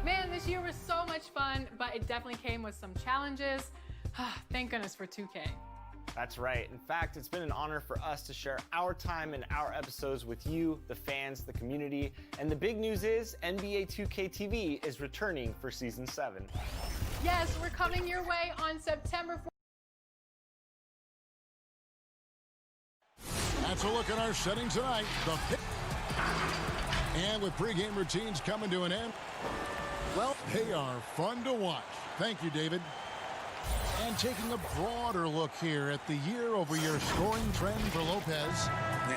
Man, this year was so much fun, but it definitely came with some challenges. Thank goodness for 2K. That's right. In fact, it's been an honor for us to share our time and our episodes with you, the fans, the community. And the big news is NBA 2K TV is returning for Season 7. Yes, we're coming your way on September 4th. That's a look at our setting tonight. And with pregame routines coming to an end, well, they are fun to watch. Thank you, David. And taking a broader look here at the year-over-year scoring trend for Lopez.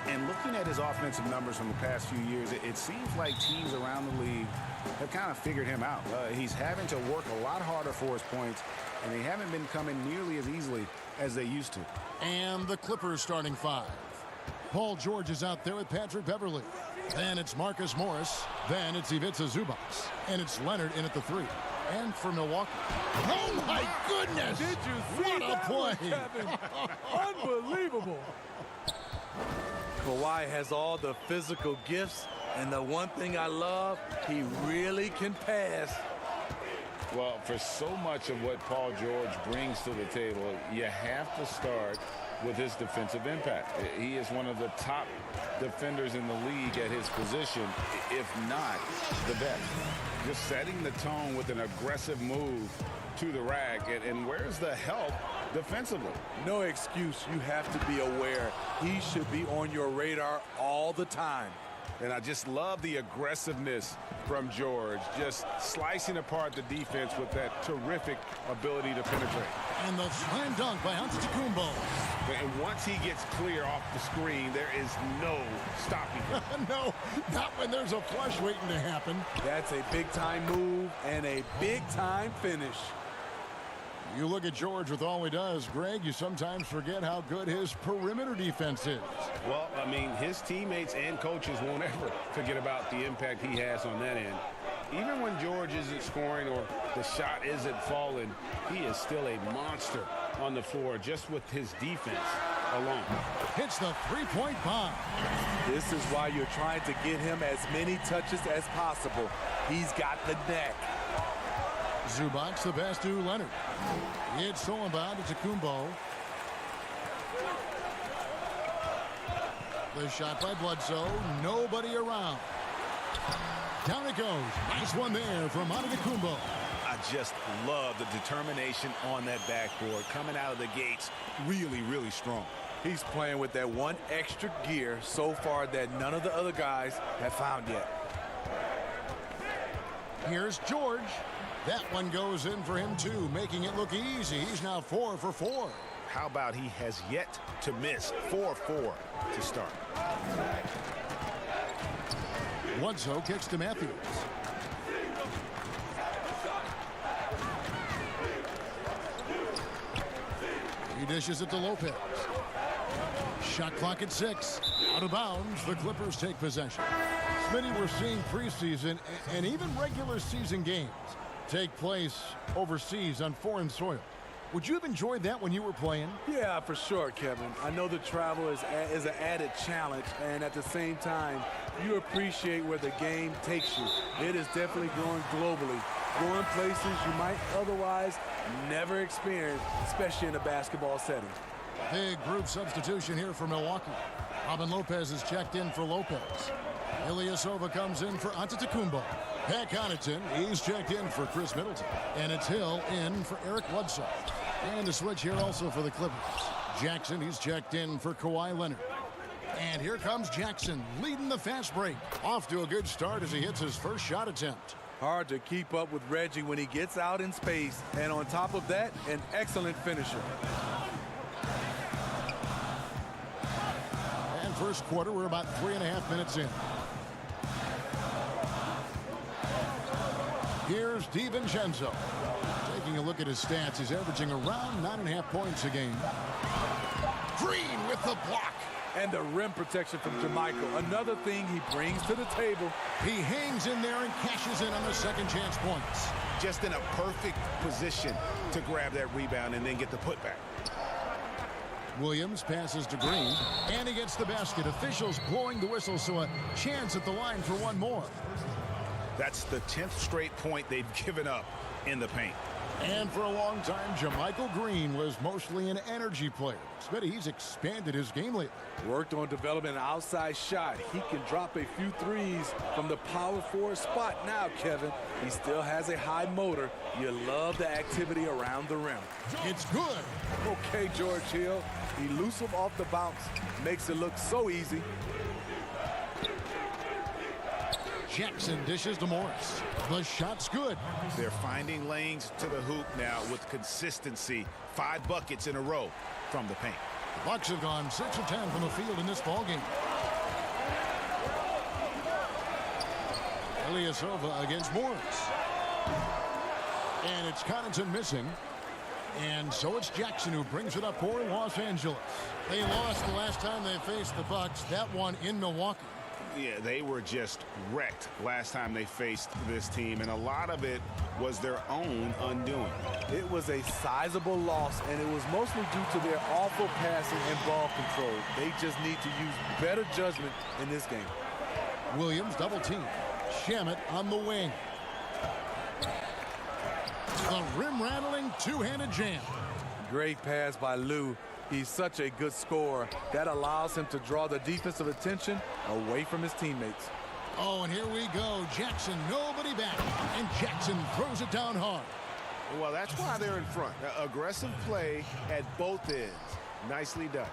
And looking at his offensive numbers from the past few years, it seems like teams around the league have kind of figured him out. He's having to work a lot harder for his points, and they haven't been coming nearly as easily as they used to. And the Clippers starting five. Paul George is out there with Patrick Beverley. Then it's Marcus Morris. Then it's Ivica Zubac. And it's Leonard in at the three. And for Milwaukee. Oh, my goodness! Did you see what a play? Unbelievable. Kawhi has all the physical gifts, and the one thing I love, he really can pass. Well, for so much of what Paul George brings to the table, you have to start with his defensive impact. He is one of the top defenders in the league at his position, if not the best. Just setting the tone with an aggressive move to the rack. And where's the help defensively? No excuse. You have to be aware. He should be on your radar all the time. And I just love the aggressiveness from George, just slicing apart the defense with that terrific ability to penetrate. And the slam dunk by Antetokounmpo. And once he gets clear off the screen, there is no stopping him. No, not when there's a flush waiting to happen. That's a big-time move and a big-time finish. You look at George with all he does, Greg, you sometimes forget how good his perimeter defense is. Well, I mean, his teammates and coaches won't ever forget about the impact he has on that end. Even when George isn't scoring or the shot isn't falling, he is still a monster on the floor just with his defense alone. Hits the three-point bomb. This is why you're trying to get him as many touches as possible. He's got the neck. Zubac the pass to Leonard. It's stolen by Antetokounmpo. The shot by Bledsoe. Nobody around. Down it goes. Nice one there from Antetokounmpo. I just love the determination on that backboard. Coming out of the gates really, really strong. He's playing with that one extra gear so far that none of the other guys have found yet. Here's George. That one goes in for him, too, making it look easy. He's now 4 for 4. How about he has yet to miss 4-4 to start. Bledsoe kicks to Matthews. He dishes it to Lopez. Shot clock at 6. Out of bounds, the Clippers take possession. Smitty, we're seeing preseason and even regular season games take place overseas on foreign soil. Would you have enjoyed that when you were playing? Yeah, for sure, Kevin. I know the travel is an added challenge, and at the same time, you appreciate where the game takes you. It is definitely growing globally, going places you might otherwise never experience, especially in a basketball setting. Big group substitution here for Milwaukee. Robin Lopez is checked in for Lopez. Ilyasova comes in for Antetokounmpo. Pat Connaughton, he's checked in for Chris Middleton. And it's Hill in for Eric Bledsoe. And a switch here also for the Clippers. Jackson, he's checked in for Kawhi Leonard. And here comes Jackson, leading the fast break. Off to a good start as he hits his first shot attempt. Hard to keep up with Reggie when he gets out in space. And on top of that, an excellent finisher. And first quarter, we're about 3.5 minutes in. Here's DiVincenzo. Taking a look at his stats, he's averaging around 9.5 points a game. Green with the block. And the rim protection from Jermichael. Another thing he brings to the table. He hangs in there and cashes in on the second chance points. Just in a perfect position to grab that rebound and then get the putback. Williams passes to Green, and he gets the basket. Officials blowing the whistle, so a chance at the line for one more. That's the 10th straight point they've given up in the paint. And for a long time, Jermichael Green was mostly an energy player. But he's expanded his game lately. Worked on developing an outside shot. He can drop a few threes from the power forward spot now, Kevin. He still has a high motor. You love the activity around the rim. It's good. Okay, George Hill. Elusive off the bounce. Makes it look so easy. Jackson dishes to Morris. The shot's good. They're finding lanes to the hoop now with consistency. 5 buckets in a row from the paint. The Bucks have gone 6 of 10 from the field in this ballgame. Ilyasova against Morris. And it's Connaughton missing. And so it's Jackson who brings it up for Los Angeles. They lost the last time they faced the Bucks. That one in Milwaukee. Yeah, they were just wrecked last time they faced this team, and a lot of it was their own undoing. It was a sizable loss, and it was mostly due to their awful passing and ball control. They just need to use better judgment in this game. Williams double team. Shamet on the wing. The rim-rattling two-handed jam. Great pass by Lou. He's such a good scorer. That allows him to draw the defensive attention away from his teammates. Oh, and here we go. Jackson, nobody back. And Jackson throws it down hard. Well, that's why they're in front. Aggressive play at both ends. Nicely done.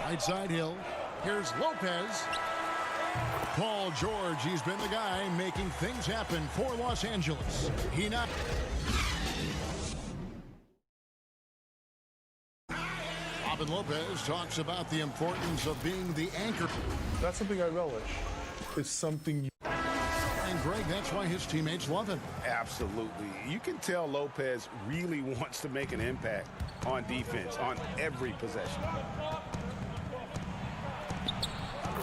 Right side Hill. Here's Lopez. Paul George, he's been the guy making things happen for Los Angeles. He not... Robin Lopez talks about the importance of being the anchor. That's something I relish. It's something you... And Greg, that's why his teammates love him. Absolutely. You can tell Lopez really wants to make an impact on defense, on every possession.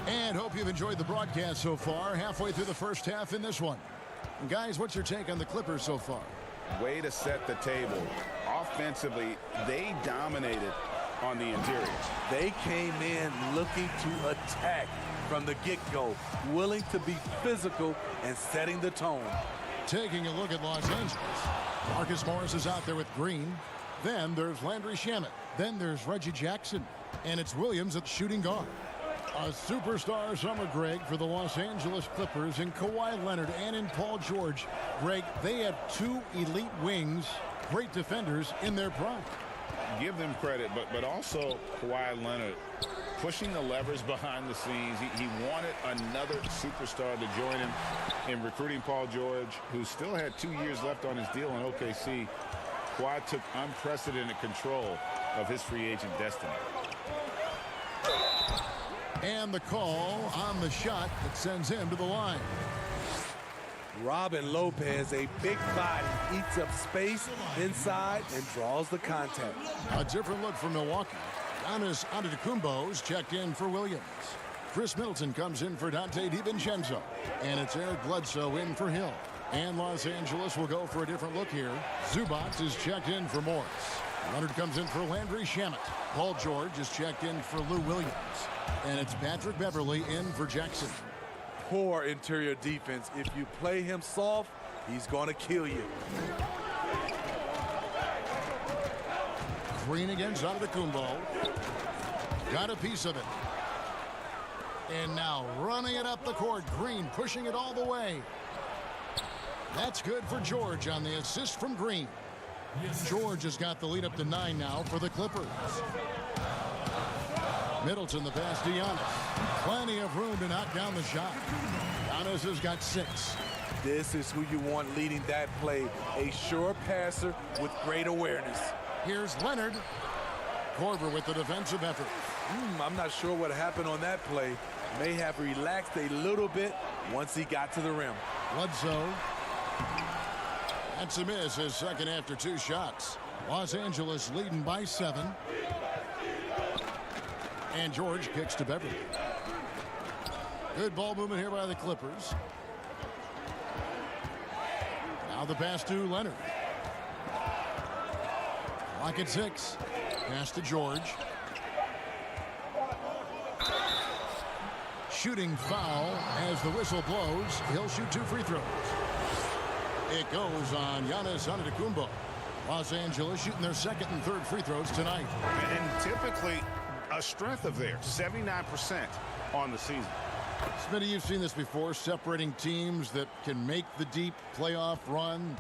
And hope you've enjoyed the broadcast so far. Halfway through the first half in this one. And guys, what's your take on the Clippers so far? Way to set the table. Offensively, they dominated on the interior. They came in looking to attack from the get-go, willing to be physical and setting the tone. Taking a look at Los Angeles. Marcus Morris is out there with Green. Then there's Landry Shamet. Then there's Reggie Jackson. And it's Williams at shooting guard. A superstar summer, Greg, for the Los Angeles Clippers in Kawhi Leonard and in Paul George. Greg, they have 2 elite wings, great defenders in their prime. Give them credit, but also Kawhi Leonard pushing the levers behind the scenes. He wanted another superstar to join him in recruiting Paul George, who still had 2 years left on his deal in OKC. Kawhi took unprecedented control of his free agent destiny. And the call on the shot that sends him to the line. Robin Lopez, a big body, eats up space inside and draws the contact. A different look for Milwaukee. Giannis Antetokounmpo's checked in for Williams. Chris Middleton comes in for Dante DiVincenzo. And it's Eric Bledsoe in for Hill. And Los Angeles will go for a different look here. Zubac is checked in for Morris. Leonard comes in for Landry Shamet. Paul George is checked in for Lou Williams. And it's Patrick Beverley in for Jackson. Poor interior defense. If you play him soft, he's going to kill you. Green against Antetokounmpo. Got a piece of it. And now running it up the court. Green pushing it all the way. That's good for George on the assist from Green. George has got the lead up to 9 now for the Clippers. Middleton the pass to Giannis. Plenty of room to knock down the shot. Giannis has got 6. This is who you want leading that play. A sure passer with great awareness. Here's Leonard. Korver with the defensive effort. I'm not sure what happened on that play. May have relaxed a little bit once he got to the rim. Bledsoe. That's a miss, his second after 2 shots. Los Angeles leading by 7. And George kicks to Beverly. Good ball movement here by the Clippers. Now the pass to Leonard. Clock at 6. Pass to George. Shooting foul as the whistle blows. He'll shoot 2 free throws. It goes on Giannis Antetokounmpo. Los Angeles shooting their second and third free throws tonight. And typically a strength of theirs, 79% on the season. Smitty, you've seen this before, separating teams that can make the deep playoff run,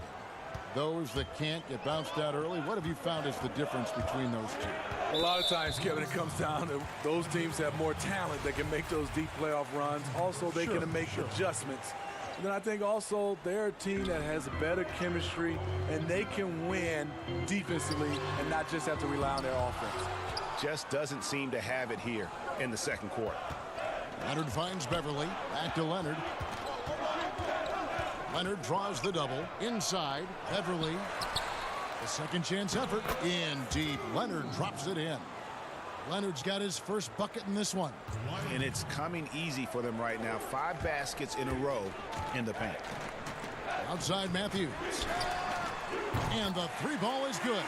those that can't get bounced out early. What have you found is the difference between those two? A lot of times, Kevin, it comes down to those teams have more talent that can make those deep playoff runs. Also, they can make adjustments. And then I think also they're a team that has better chemistry, and they can win defensively and not just have to rely on their offense. Just doesn't seem to have it here in the second quarter. Leonard finds Beverly. Back to Leonard. Leonard draws the double. Inside. Beverly. The second chance effort. In deep. Leonard drops it in. Leonard's got his first bucket in this one. And it's coming easy for them right now. 5 baskets in a row in the paint. Outside Matthews. And the 3-ball is good.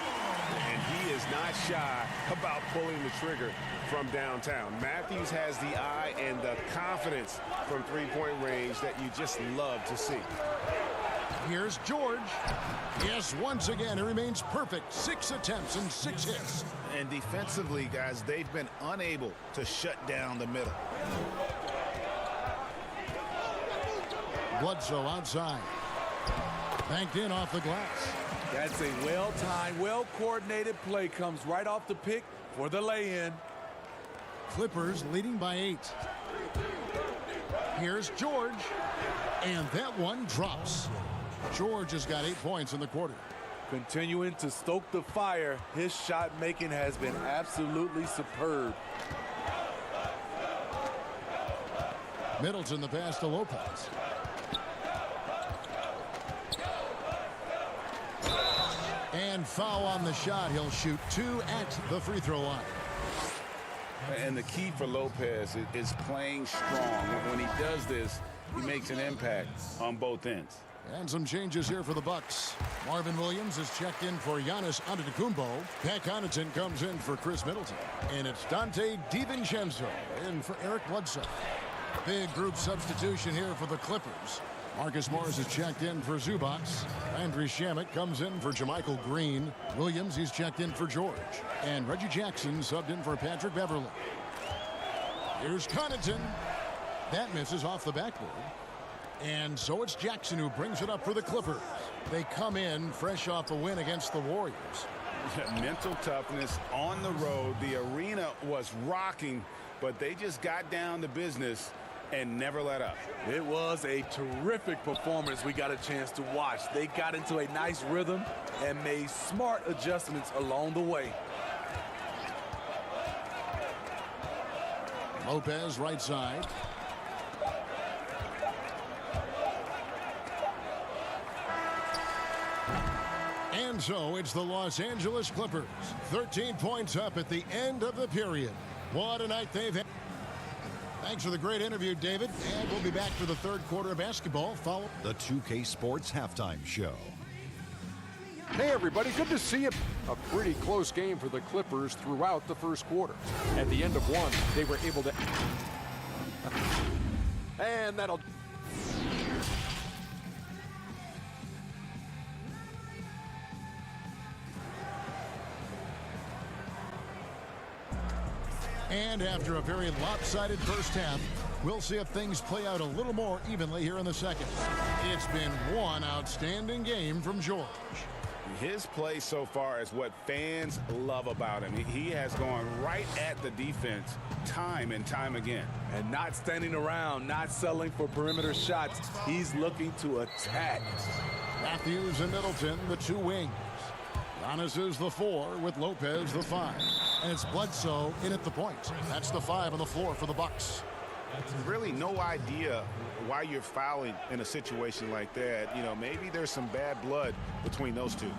And he is not shy about pulling the trigger from downtown. Matthews has the eye and the confidence from three-point range that you just love to see. Here's George. Yes, once again, it remains perfect. 6 attempts and 6 hits. And defensively, guys, they've been unable to shut down the middle. Bledsoe outside. Banked in off the glass. That's a well-timed, well-coordinated play. Comes right off the pick for the lay-in. Clippers leading by 8. Here's George. And that one drops. George has got 8 points in the quarter. Continuing to stoke the fire. His shot making has been absolutely superb. Middleton the pass to Lopez. And foul on the shot. He'll shoot 2 at the free throw line. And the key for Lopez is playing strong. When he does this, he makes an impact on both ends. And some changes here for the Bucks. Marvin Williams is checked in for Giannis Antetokounmpo. Pat Connaughton comes in for Chris Middleton. And it's Dante DiVincenzo in for Eric Bledsoe. Big group substitution here for the Clippers. Marcus Morris is checked in for Zubac. Landry Shamet comes in for JaMychal Green. Williams, he's checked in for George. And Reggie Jackson subbed in for Patrick Beverly. Here's Connaughton. That misses off the backboard. And so it's Jackson who brings it up for the Clippers. They come in fresh off a win against the Warriors. Mental toughness on the road. The arena was rocking, but they just got down to business and never let up. It was a terrific performance we got a chance to watch. They got into a nice rhythm and made smart adjustments along the way. Lopez right side. And so it's the Los Angeles Clippers. 13 points up at the end of the period. What a night they've had. Thanks for the great interview, David. And we'll be back for the third quarter of basketball. Follow the 2K Sports Halftime Show. Hey, everybody. Good to see you. A pretty close game for the Clippers throughout the first quarter. At the end of one, they were able to... And that'll... And after a very lopsided first half, we'll see if things play out a little more evenly here in the second. It's been one outstanding game from George. His play so far is what fans love about him. He has gone right at the defense time and time again. And not standing around, not settling for perimeter shots. He's looking to attack. Matthews and Middleton, the 2 wings. Giannis is the 4 with Lopez the 5. And it's Bledsoe in at the point. That's the 5 on the floor for the Bucks. Really no idea why you're fouling in a situation like that. You know, maybe there's some bad blood between those two.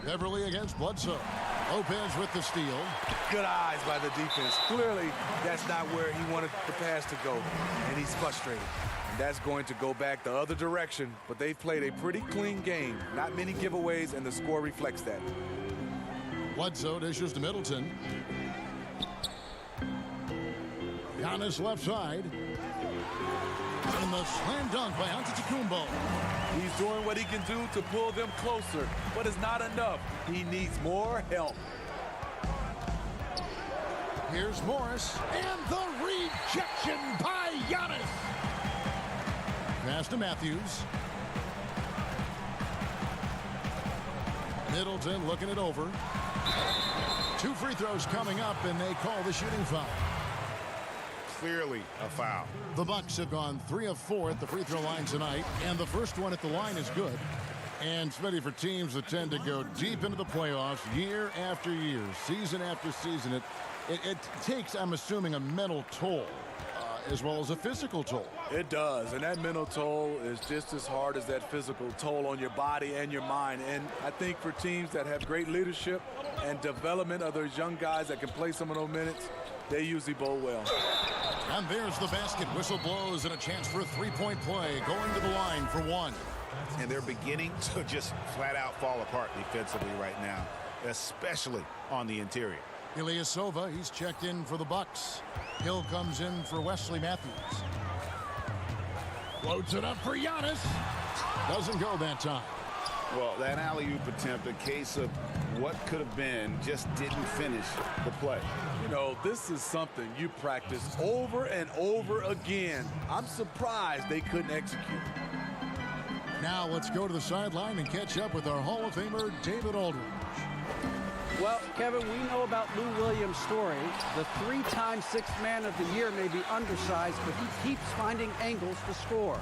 Beverly against Bledsoe. Lopez with the steal. Good eyes by the defense. Clearly, that's not where he wanted the pass to go, and he's frustrated. And that's going to go back the other direction, but they've played a pretty clean game. Not many giveaways, and the score reflects that. Bledsoe dishes to Middleton. Giannis left side. And the slam dunk by Antetokounmpo. He's doing what he can do to pull them closer, but it's not enough. He needs more help. Here's Morris, and the rejection by Giannis. Pass to Matthews. Middleton looking it over. 2 free throws coming up, and they call the shooting foul. Clearly a foul. The Bucks have gone 3 of 4 at the free throw line tonight, and the first one at the line is good. And Smitty, for teams that tend to go deep into the playoffs year after year, season after season, it takes, I'm assuming, a mental toll as well as a physical toll. It does, and that mental toll is just as hard as that physical toll on your body and your mind. And I think for teams that have great leadership and development of those young guys that can play some of those minutes, they usually bowl well. And there's the basket. Whistle blows and a chance for a three-point play going to the line for 1. And they're beginning to just flat out fall apart defensively right now, especially on the interior. Ilyasova, he's checked in for the Bucks. Hill comes in for Wesley Matthews. Floats it up for Giannis. Doesn't go that time. Well, that alley-oop attempt, a case of what could have been, just didn't finish the play. You know, this is something you practice over and over again. I'm surprised they couldn't execute. Now let's go to the sideline and catch up with our Hall of Famer, David Aldridge. Well, Kevin, we know about Lou Williams' story. The 3-time Sixth Man of the Year may be undersized, but he keeps finding angles to score.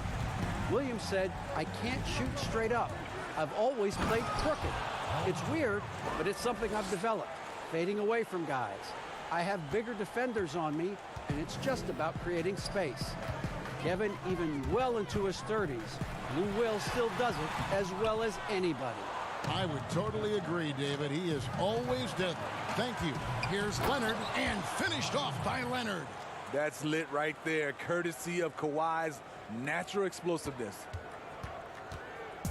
Williams said, "I can't shoot straight up. I've always played crooked. It's weird, but it's something I've developed, fading away from guys. I have bigger defenders on me, and it's just about creating space." Kevin, even well into his 30s, Lou Will still does it as well as anybody. I would totally agree, David. He is always deadly. Thank you. Here's Leonard, and finished off by Leonard. That's lit right there, courtesy of Kawhi's natural explosiveness.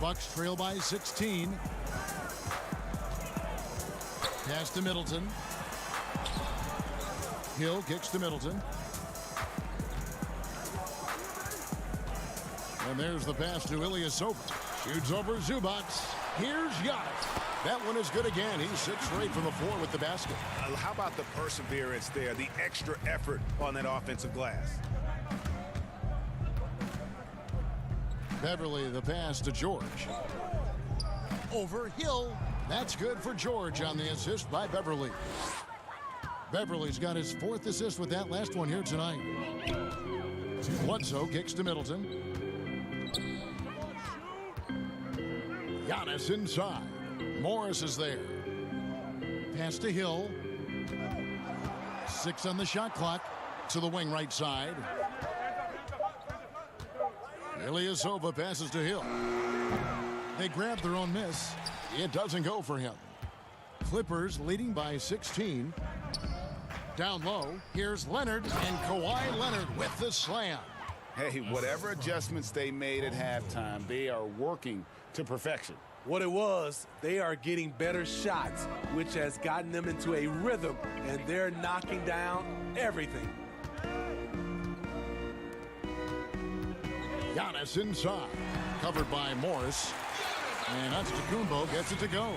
Bucks trail by 16. Pass to Middleton. Hill kicks to Middleton. And there's the pass to Ilyasova. Shoots over Zubac. Here's Giannis. That one is good again. He sits straight from the floor with the basket. How about the perseverance there, the extra effort on that offensive glass? Beverly, the pass to George. Over Hill. That's good for George on the assist by Beverly. Beverly's got his 4th assist with that last one here tonight. Bledsoe kicks to Middleton. Giannis inside. Morris is there. Pass to Hill. 6 on the shot clock. To the wing right side. Ilyasova passes to Hill. They grab their own miss. It doesn't go for him. Clippers leading by 16. Down low, here's Leonard, and Kawhi Leonard with the slam. Hey, whatever adjustments they made at halftime, they are working to perfection. What it was, they are getting better shots, which has gotten them into a rhythm, and they're knocking down everything. Giannis inside, covered by Morris, and Antetokounmpo gets it to go.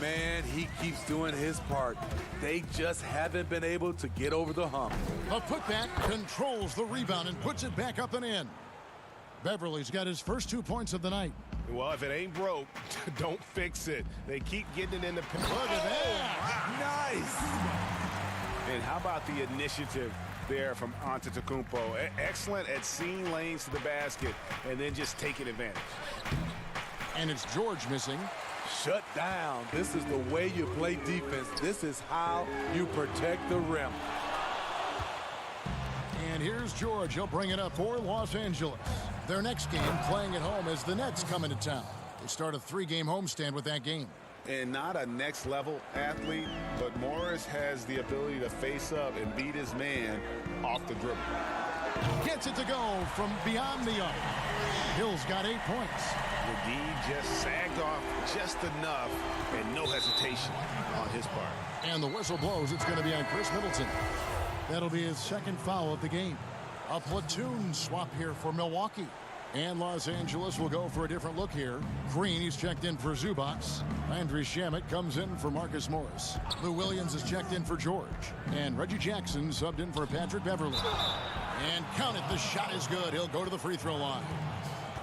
Man, he keeps doing his part. They just haven't been able to get over the hump. A putback controls the rebound and puts it back up and in. Beverly's got his first 2 points of the night. Well, if it ain't broke, don't fix it. They keep getting it in the paint. Look at that. Nice. And how about the initiative there from Antetokounmpo? Excellent at seeing lanes to the basket and then just taking advantage. And it's George missing. Shut down. This is the way you play defense. This is how you protect the rim. And here's George. He'll bring it up for Los Angeles. Their next game, playing at home, as the Nets come into town. They start a 3-game homestand with that game. And not a next-level athlete, but Morris has the ability to face up and beat his man off the dribble. Gets it to go from beyond the arc. Hill's got 8 points. McGee just sagged off just enough and no hesitation on his part. And the whistle blows. It's going to be on Chris Middleton. That'll be his second foul of the game. A platoon swap here for Milwaukee. And Los Angeles will go for a different look here. Green, he's checked in for Zubac. Landry Shamet comes in for Marcus Morris. Lou Williams is checked in for George. And Reggie Jackson subbed in for Patrick Beverly. And count it, the shot is good. He'll go to the free throw line.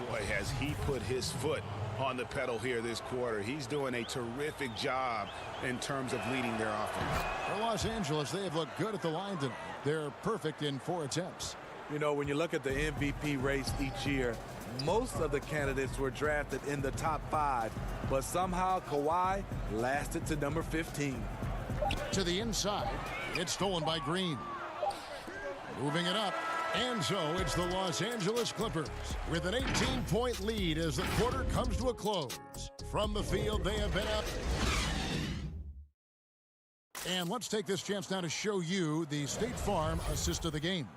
Boy, has he put his foot on the pedal here this quarter. He's doing a terrific job in terms of leading their offense. For Los Angeles, they have looked good at the line tonight. They're perfect in 4 attempts. You know, when you look at the MVP race each year, most of the candidates were drafted in the top 5, but somehow Kawhi lasted to number 15. To the inside, it's stolen by Green. Moving it up, and so it's the Los Angeles Clippers with an 18-point lead as the quarter comes to a close. From the field, they have been up. And let's take this chance now to show you the State Farm assist of the game.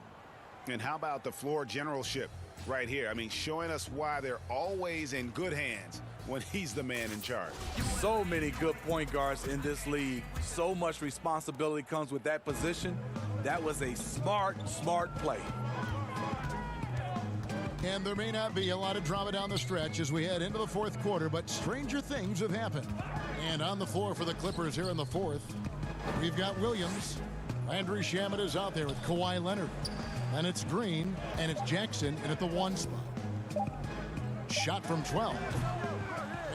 And how about the floor generalship right here? I mean, showing us why they're always in good hands when he's the man in charge. So many good point guards in this league. So much responsibility comes with that position. That was a smart play. And there may not be a lot of drama down the stretch as we head into the 4th quarter, but stranger things have happened. And on the floor for the Clippers here in the 4th, we've got Williams. Landry Shamet is out there with Kawhi Leonard. And it's Green, and it's Jackson in at the 1 spot. Shot from 12.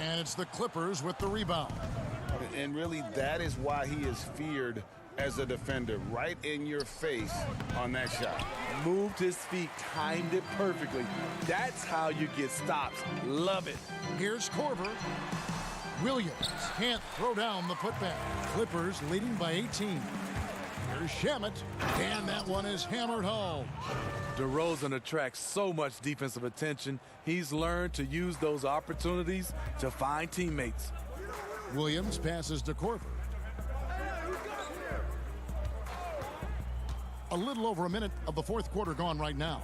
And it's the Clippers with the rebound. And really, that is why he is feared as a defender, right in your face on that shot. Moved his feet, timed it perfectly. That's how you get stops. Love it. Here's Korver. Williams can't throw down the putback. Clippers leading by 18. Here's Shamet, and that one is hammered home. DeRozan attracts so much defensive attention. He's learned to use those opportunities to find teammates. Williams passes to Korver. A little over a minute of the 4th quarter gone right now.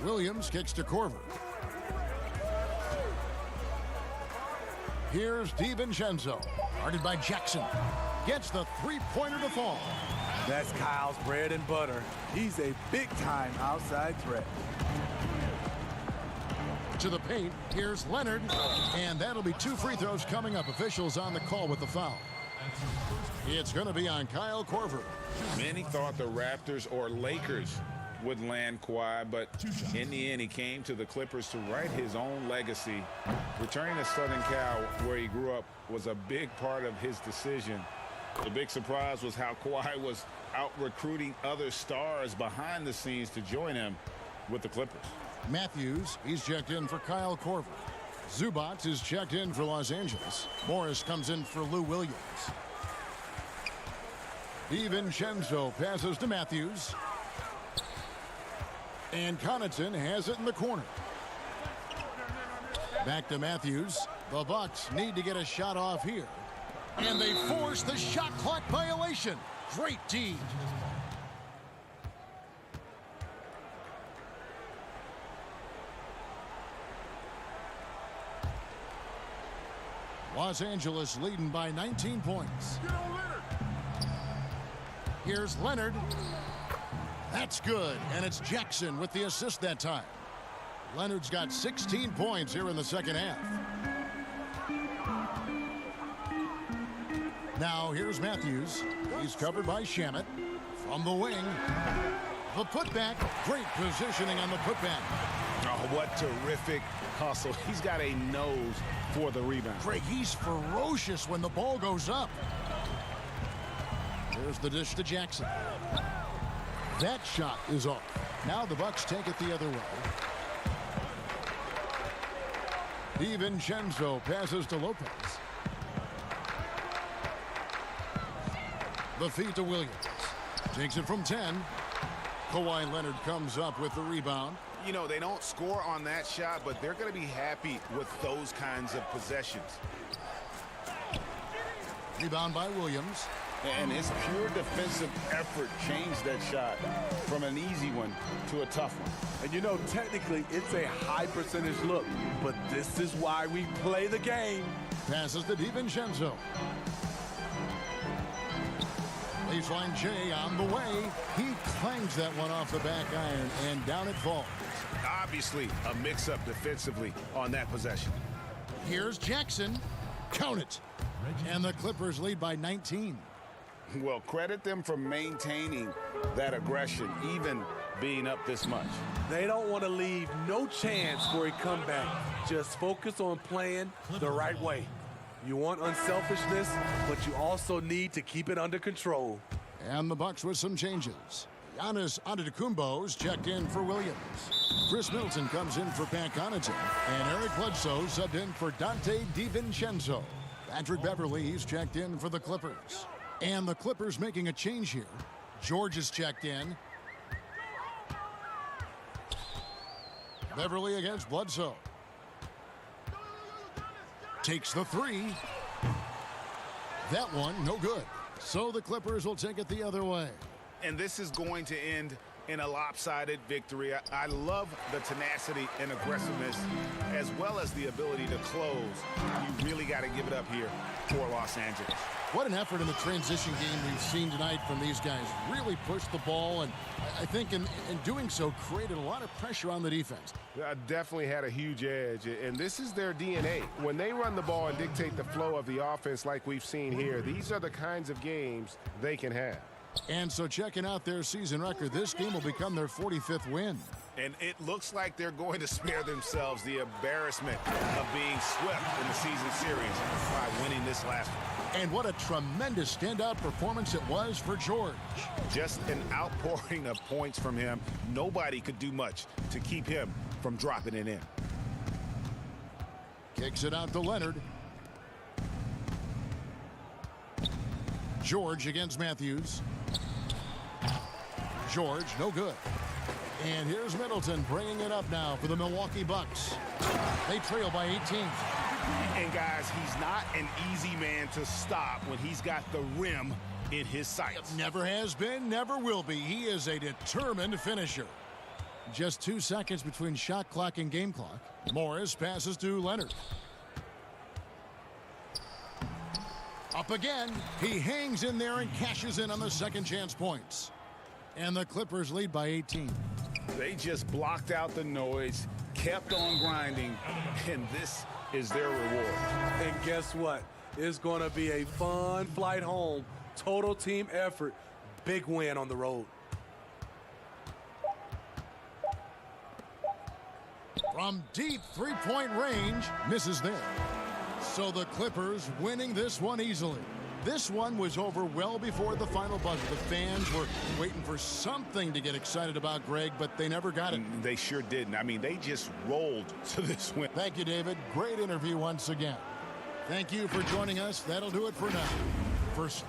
Williams kicks to Korver. Here's DiVincenzo, guarded by Jackson. Gets the 3-pointer to fall. That's Kyle's bread and butter. He's a big-time outside threat. To the paint, here's Leonard. And that'll be 2 free throws coming up. Officials on the call with the foul. It's going to be on Kyle Korver. Many thought the Raptors or Lakers would land Kawhi, but in the end, he came to the Clippers to write his own legacy. Returning to Southern Cal, where he grew up, was a big part of his decision. The big surprise was how Kawhi was out recruiting other stars behind the scenes to join him with the Clippers. Matthews, he's checked in for Kyle Korver. Zubac is checked in for Los Angeles. Morris comes in for Lou Williams. DiVincenzo passes to Matthews. And Connaughton has it in the corner. Back to Matthews. The Bucks need to get a shot off here. And they force the shot clock violation. Great D. Los Angeles leading by 19 points. Here's Leonard. That's good, and it's Jackson with the assist that time. Leonard's got 16 points here in the second half. Now here's Matthews. He's covered by Shamet. From the wing. The putback. Great positioning on the putback. Oh, what terrific hustle. He's got a nose for the rebound. Greg, he's ferocious when the ball goes up. There's the dish to Jackson. That shot is off. Now the Bucks take it the other way. DiVincenzo passes to Lopez. The feed to Williams. Takes it from 10. Kawhi Leonard comes up with the rebound. You know, they don't score on that shot, but they're going to be happy with those kinds of possessions. Rebound by Williams. And his pure defensive effort changed that shot from an easy one to a tough one. And you know, technically, it's a high percentage look, but this is why we play the game. Passes to DiVincenzo. Baseline Jay on the way. He clangs that one off the back iron, and down it falls. Obviously, a mix-up defensively on that possession. Here's Jackson. Count it. And the Clippers lead by 19. Well, credit them for maintaining that aggression, even being up this much. They don't want to leave no chance for a comeback. Just focus on playing the right way. You want unselfishness, but you also need to keep it under control. And the Bucks with some changes. Giannis Antetokounmpo's checked in for Williams. Chris Middleton comes in for Pat Connaughton. And Eric Bledsoe subbed in for Dante DiVincenzo. Patrick Beverley's checked in for the Clippers. And the Clippers making a change here. George is checked in. Beverley against Bledsoe. Takes the three. That one, no good. So the Clippers will take it the other way. And this is going to end in a lopsided victory. I love the tenacity and aggressiveness, as well as the ability to close. You really got to give it up here for Los Angeles. What an effort in the transition game we've seen tonight from these guys. Really pushed the ball, and I think in doing so created a lot of pressure on the defense. Definitely had a huge edge, and this is their DNA. When they run the ball and dictate the flow of the offense like we've seen here, these are the kinds of games they can have. And so checking out their season record, this game will become their 45th win. And it looks like they're going to spare themselves the embarrassment of being swept in the season series by winning this last one. And what a tremendous standout performance it was for George. Just an outpouring of points from him. Nobody could do much to keep him from dropping it in. Kicks it out to Leonard. George against Matthews. George, no good. And here's Middleton bringing it up now for the Milwaukee Bucks. They trail by 18. And guys, he's not an easy man to stop when he's got the rim in his sights. Never has been, never will be. He is a determined finisher. Just 2 seconds between shot clock and game clock. Morris passes to Leonard. Up again. He hangs in there and cashes in on the second chance points. And the Clippers lead by 18. They just blocked out the noise, kept on grinding, and this is their reward. And guess what? It's going to be a fun flight home. Total team effort. Big win on the road. From deep three-point range, misses there. So the Clippers winning this one easily. This one was over well before the final buzzer. The fans were waiting for something to get excited about, Greg, but they never got it. They sure didn't. I mean, they just rolled to this win. Thank you, David. Great interview once again. Thank you for joining us. That'll do it for now. First.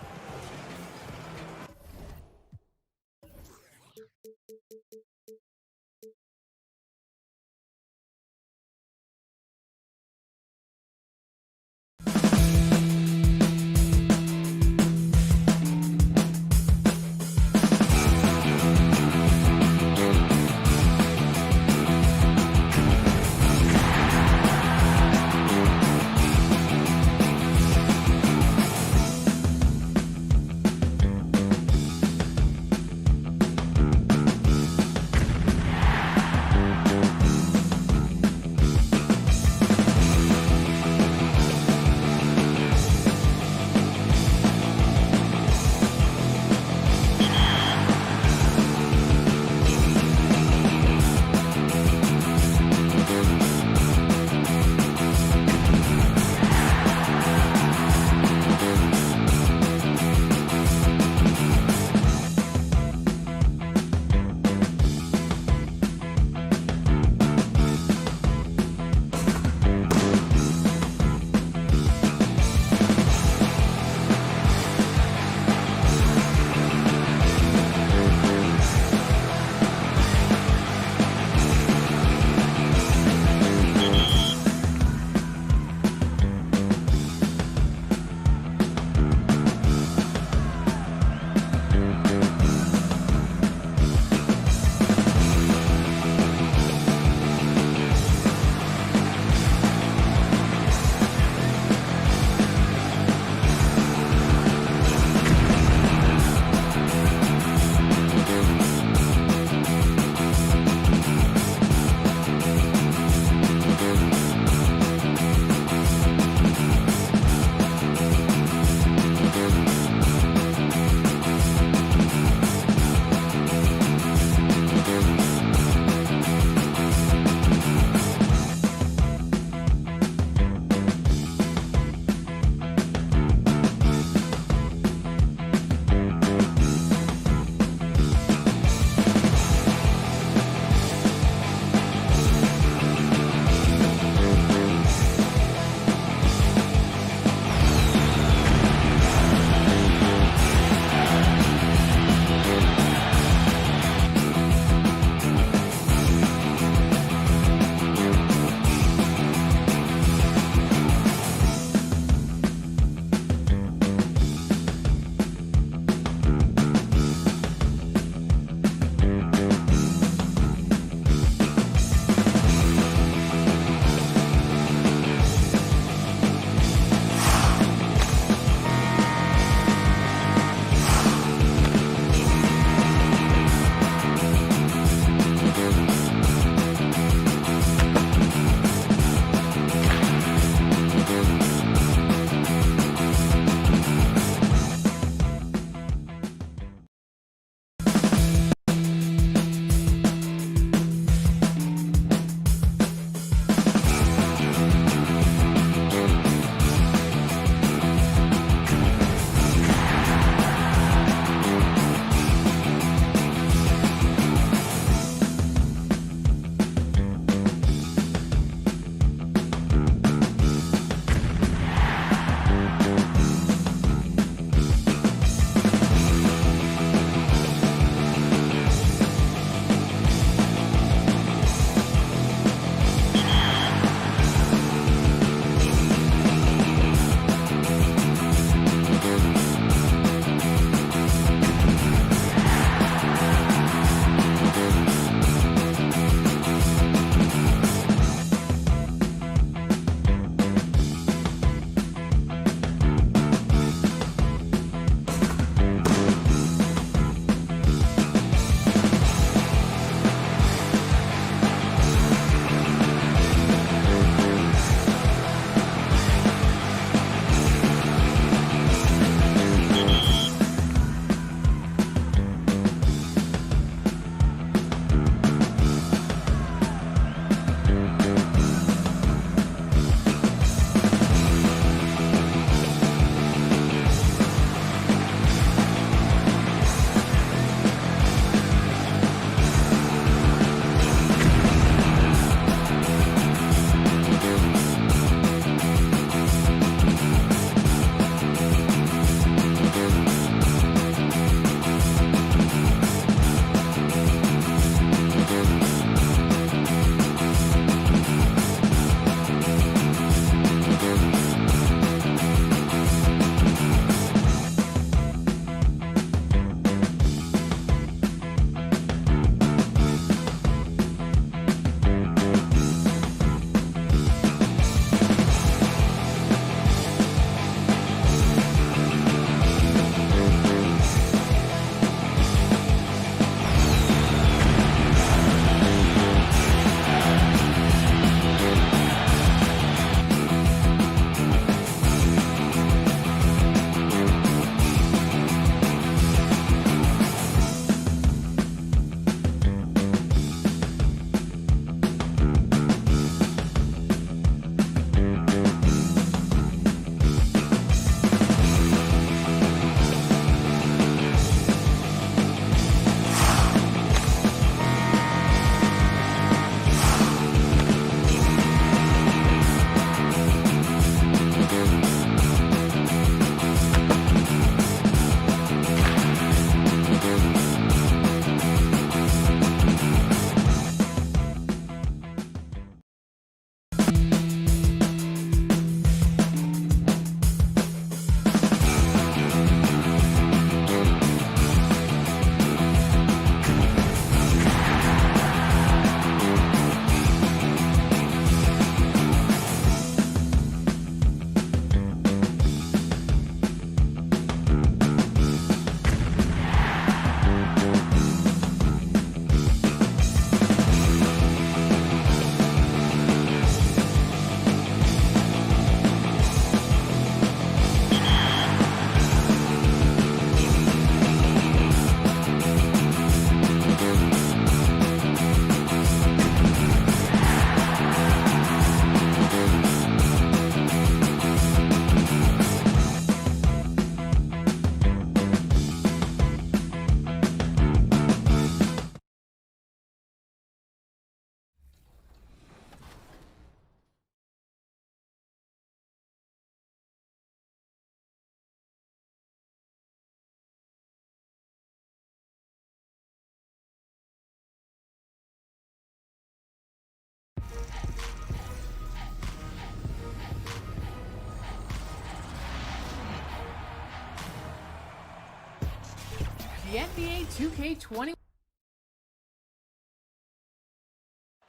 the NBA 2K21.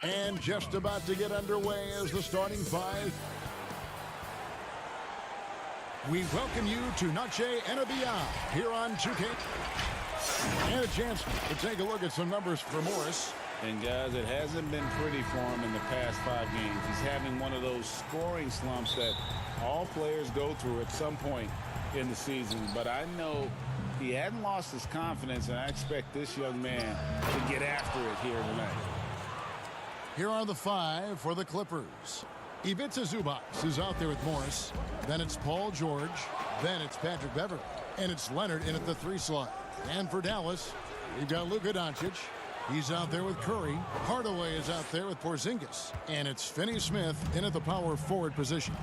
And just about to get underway as the starting five. We welcome you to Noche NBA here on 2K. And a chance to take a look at some numbers for Morris. And guys, it hasn't been pretty for him in the past 5 games. He's having one of those scoring slumps that all players go through at some point in the season. But I know he hadn't lost his confidence, and I expect this young man to get after it here tonight. Here are the 5 for the Clippers. Ivica Zubac is out there with Morris. Then it's Paul George. Then it's Patrick Beverley. And it's Leonard in at the 3 slot. And for Dallas, we've got Luka Doncic. He's out there with Curry. Hardaway is out there with Porzingis. And it's Finney-Smith in at the power forward position.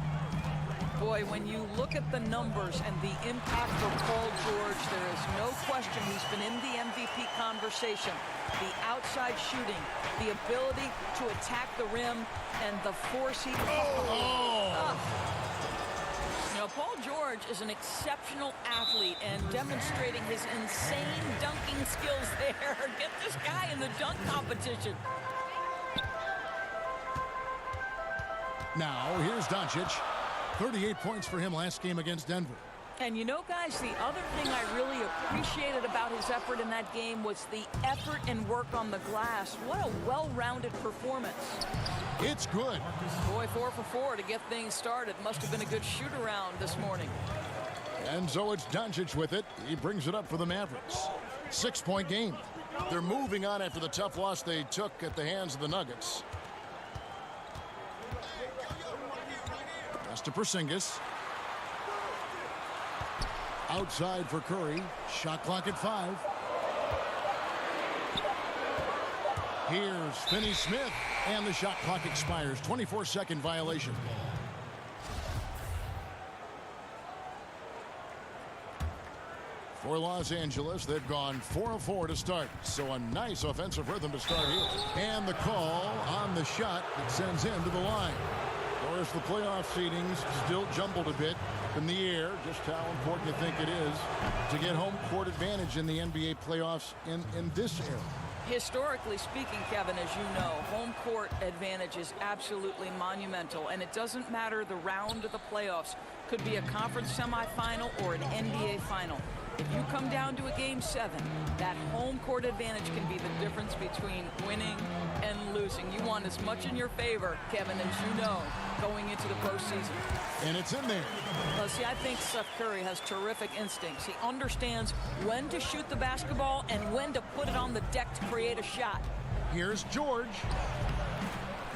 Boy, when you look at the numbers and the impact for Paul George, there is no question he's been in the MVP conversation. The outside shooting, the ability to attack the rim, and the force he... You know, Paul George is an exceptional athlete and demonstrating his insane dunking skills there. Get this guy in the dunk competition. Now, here's Doncic. 38 points for him last game against Denver. And you know, guys, the other thing I really appreciated about his effort in that game was the effort and work on the glass. What a well-rounded performance. It's good. Boy, 4 for 4 to get things started. Must have been a good shoot-around this morning. And so it's Doncic with it. He brings it up for the Mavericks. 6-point game. They're moving on after the tough loss they took at the hands of the Nuggets. Pass to Porzingis. Outside for Curry. Shot clock at 5. Here's Finney-Smith. And the shot clock expires. 24-second violation. For Los Angeles, they've gone 4 of 4 to start. So a nice offensive rhythm to start here. And the call on the shot that sends him to the line. Of course, the playoff seedings still jumbled a bit in the air. Just how important you think it is to get home court advantage in the NBA playoffs in this era. Historically speaking, Kevin, as you know, home court advantage is absolutely monumental, and it doesn't matter the round of the playoffs. Could be a conference semifinal or an NBA final. If you come down to a Game 7, that home court advantage can be the difference between winning and losing. You want as much in your favor, Kevin, as you know, going into the postseason. And it's in there. Well, see, I think Steph Curry has terrific instincts. He understands when to shoot the basketball and when to put it on the deck to create a shot. Here's George.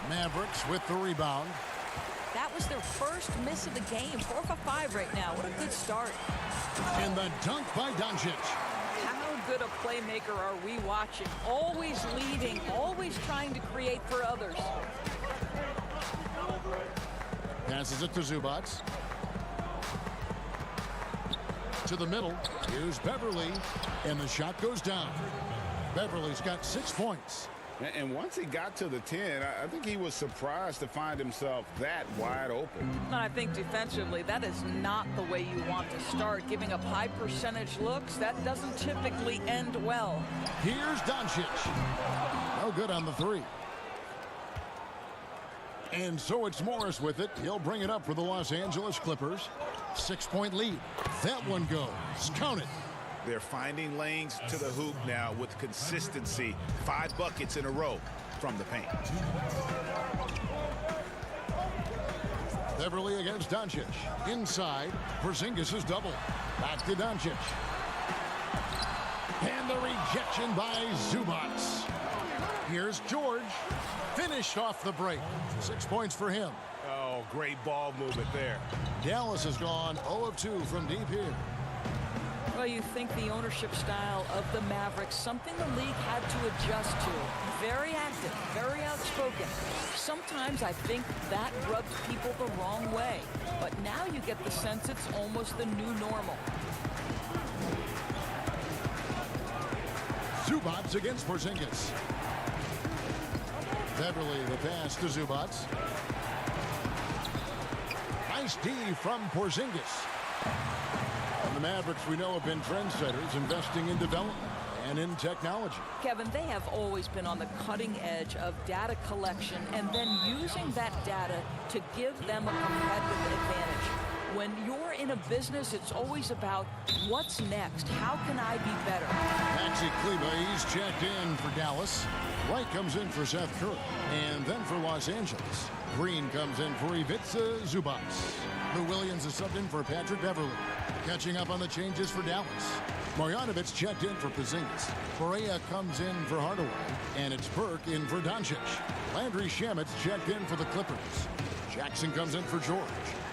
Mavericks with the rebound. That was their first miss of the game. 4 for 5 right now. What a good start. And the dunk by Doncic. How good a playmaker are we watching? Always leading, always trying to create for others. Passes it to Zubac. To the middle. Here's Beverley. And the shot goes down. Beverley's got 6 points. And once he got to the 10, I think he was surprised to find himself that wide open. And I think defensively, that is not the way you want to start. Giving up high percentage looks, that doesn't typically end well. Here's Doncic. No good on the 3. And so it's Morris with it. He'll bring it up for the Los Angeles Clippers. 6-point lead. That one goes. Count it. They're finding lanes to the hoop now with consistency. 5 buckets in a row from the paint. Beverley against Doncic. Inside, Porzingis is double. Back to Doncic. And the rejection by Zubac. Here's George. Finished off the break. 6 points for him. Oh, great ball movement there. Dallas has gone 0 of 2 from deep here. Well, you think the ownership style of the Mavericks, something the league had to adjust to. Very active, very outspoken. Sometimes I think that rubs people the wrong way. But now you get the sense it's almost the new normal. Zubac against Porzingis. Beverley the pass to Zubac. Nice D from Porzingis. And the Mavericks, we know, have been trendsetters, investing in development. and in technology. Kevin, they have always been on the cutting edge of data collection and then using that data to give them a competitive advantage. When you're in a business, it's always about what's next. How can I be better? Maxi Kleba, he's checked in for Dallas. Wright comes in for Seth Curry. And then for Los Angeles, Green comes in for Ivica Zubats. Lou Williams is subbed in for Patrick Beverly. Catching up on the changes for Dallas. Marjanovic checked in for Porzingis. Correa comes in for Hardaway. And it's Burke in for Doncic. Landry Shamet's checked in for the Clippers. Jackson comes in for George.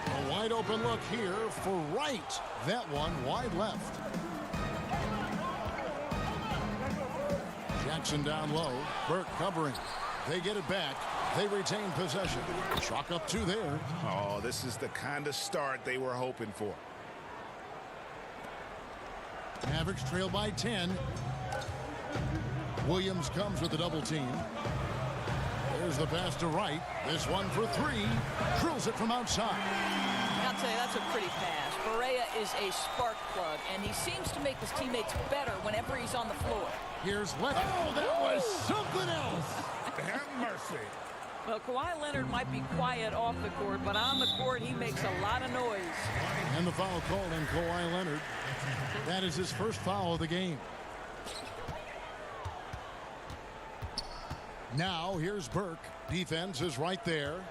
A wide open look here for Wright. That one wide left. Jackson down low. Burke covering. They get it back. They retain possession. Chalk up 2 there. Oh, this is the kind of start they were hoping for. Mavericks trail by 10. Williams comes with the double team. There's the pass to Wright. This one for 3. Drills it from outside. I'll tell you, that's a pretty pass. Correa is a spark plug, and he seems to make his teammates better whenever he's on the floor. Here's Leonard. Oh, that was something else. Have mercy. Well, Kawhi Leonard might be quiet off the court, but on the court, he makes a lot of noise. And the foul called on Kawhi Leonard. That is his first foul of the game. Now, here's Burke. Defense is right there.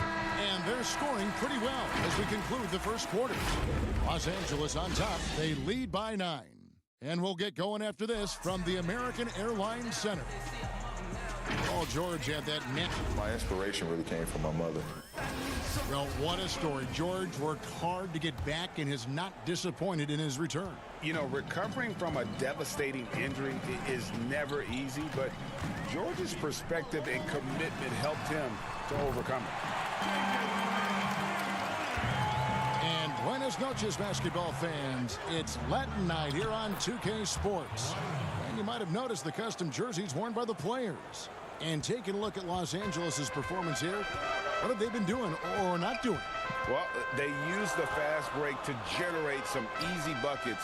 And they're scoring pretty well as we conclude the first quarter. Los Angeles on top. They lead by 9. And we'll get going after this from the American Airlines Center. Paul George had that net. My inspiration really came from my mother. Well, what a story. George worked hard to get back and is not disappointed in his return. You know, recovering from a devastating injury is never easy, but George's perspective and commitment helped him to overcome it. And buenas noches, basketball fans. It's Latin night here on 2K Sports. And you might have noticed the custom jerseys worn by the players. And taking a look at Los Angeles' performance here, what have they been doing or not doing? Well, they used the fast break to generate some easy buckets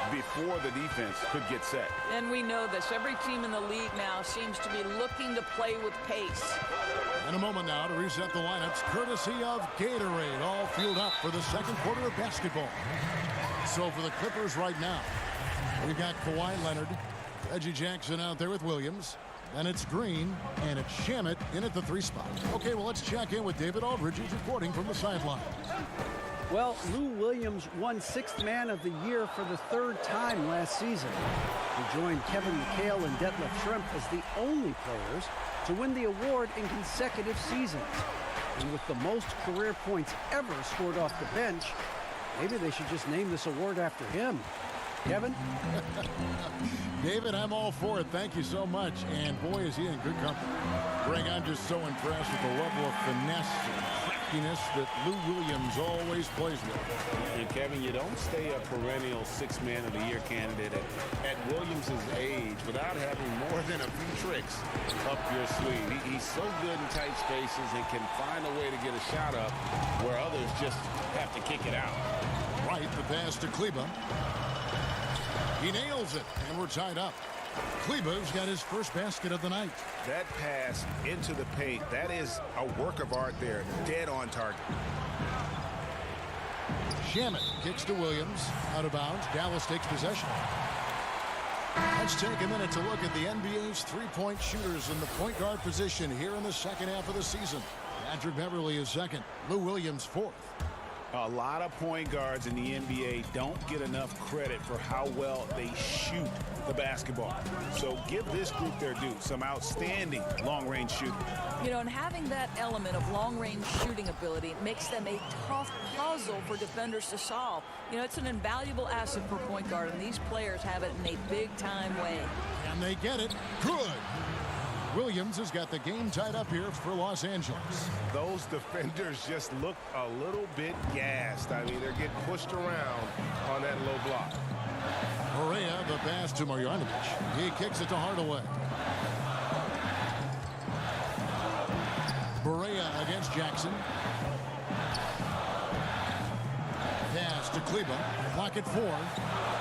before the defense could get set. And we know this. Every team in the league now seems to be looking to play with pace. In a moment now to reset the lineups, courtesy of Gatorade, all fueled up for the second quarter of basketball. So for the Clippers right now, we've got Kawhi Leonard, Reggie Jackson out there with Williams. Then it's Green, and it's Shamet in at the 3 spot. Okay, well, let's check in with David Aldridge, who's reporting from the sidelines. Well, Lou Williams won 6th Man of the Year for the 3rd time last season. He joined Kevin McHale and Detlef Schrempf as the only players to win the award in consecutive seasons. And with the most career points ever scored off the bench, maybe they should just name this award after him. Kevin? David, I'm all for it. Thank you so much. And boy, is he in good company. Greg, I'm just so impressed with the level of finesse and craftiness that Lou Williams always plays with. And Kevin, you don't stay a perennial 6th Man of the Year candidate at Williams' age without having more than a few tricks up your sleeve. He's so good in tight spaces and can find a way to get a shot up where others just have to kick it out. Right, the pass to Kleba. He nails it, and we're tied up. Kleba's got his first basket of the night. That pass into the paint, that is a work of art there, dead on target. Shamet kicks to Williams, out of bounds. Dallas takes possession. Let's take a minute to look at the NBA's three-point shooters in the point guard position here in the second half of the season. Patrick Beverly is second, Lou Williams fourth. A lot of point guards in the NBA don't get enough credit for how well they shoot the basketball. So give this group their due. Some outstanding long-range shooting. You know, and having that element of long-range shooting ability makes them a tough puzzle for defenders to solve. You know, it's an invaluable asset for point guard, and these players have it in a big-time way. And they get it. Good. Williams has got the game tied up here for Los Angeles. Those defenders just look a little bit gassed. I mean, they're getting pushed around on that low block. Correa, the pass to Marjanovic. He kicks it to Hardaway. Correa against Jackson. Pass to Kleba. Clock at 4.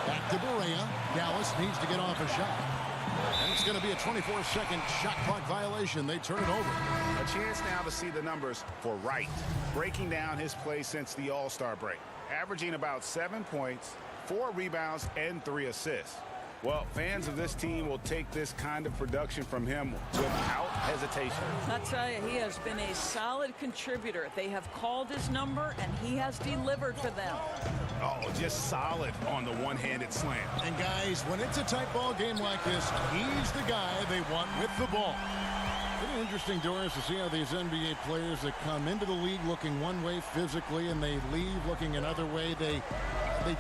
Back to Berea. Dallas needs to get off a shot. And it's going to be a 24-second shot clock violation. They turn it over. A chance now to see the numbers for Wright, breaking down his play since the All-Star break, averaging about 7 points, 4 rebounds, and 3 assists. Well, fans of this team will take this kind of production from him without hesitation. I'll tell you, he has been a solid contributor. They have called his number, and he has delivered for them. Oh, just solid on the one-handed slam. And guys, when it's a tight ball game like this, he's the guy they want with the ball. It's interesting, Doris, to see how these NBA players that come into the league looking one way physically and they leave looking another way, they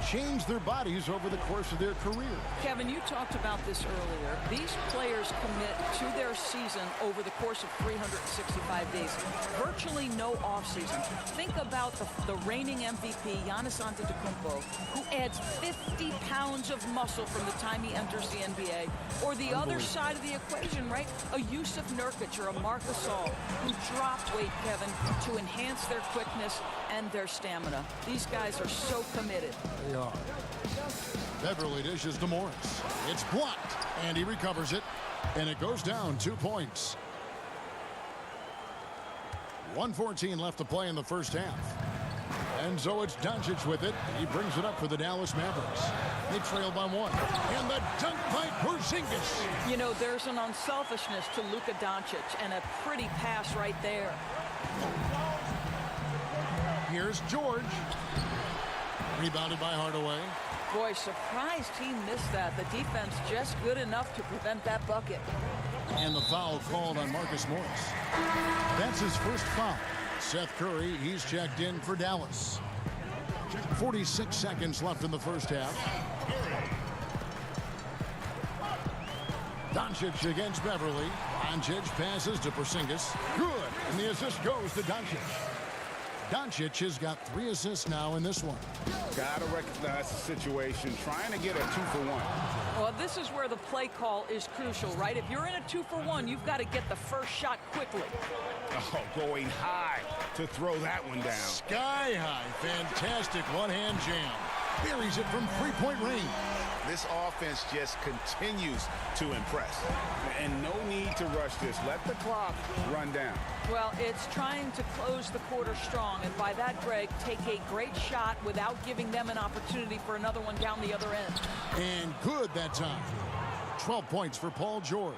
change their bodies over the course of their career. Kevin, you talked about this earlier. These players commit to their season over the course of 365 days. Virtually no offseason. Think about the reigning MVP, Giannis Antetokounmpo, who adds 50 pounds of muscle from the time he enters the NBA. Or the other side of the equation, right? A Yusuf Nurkic or a Marc Gasol who dropped weight, Kevin, to enhance their quickness and their stamina. These guys are so committed. They are. Beverly dishes to Morris. It's blocked, and he recovers it, and it goes down 2 points. 1:14 left to play in the first half. And so it's Doncic with it. He brings it up for the Dallas Mavericks. They trail by 1. And the dunk by Porzingis. You know, there's an unselfishness to Luka Doncic, and a pretty pass right there. Here's George. Rebounded by Hardaway. Boy, surprised he missed that. The defense just good enough to prevent that bucket. And the foul called on Marcus Morris. That's his first foul. Seth Curry, he's checked in for Dallas. 46 seconds left in the first half. Doncic against Beverly. Doncic passes to Porzingis. Good. And the assist goes to Doncic. Doncic has got 3 assists now in this one. Got to recognize the situation, trying to get a 2-for-1. Well, this is where the play call is crucial, right? If you're in a 2-for-1, you've got to get the first shot quickly. Oh, going high to throw that one down. Sky high. Fantastic one-hand jam. Buries it from three-point range. This offense just continues to impress. And no need to rush this. Let the clock run down. Well, it's trying to close the quarter strong. And by that, Greg, take a great shot without giving them an opportunity for another one down the other end. And good that time. 12 points for Paul George.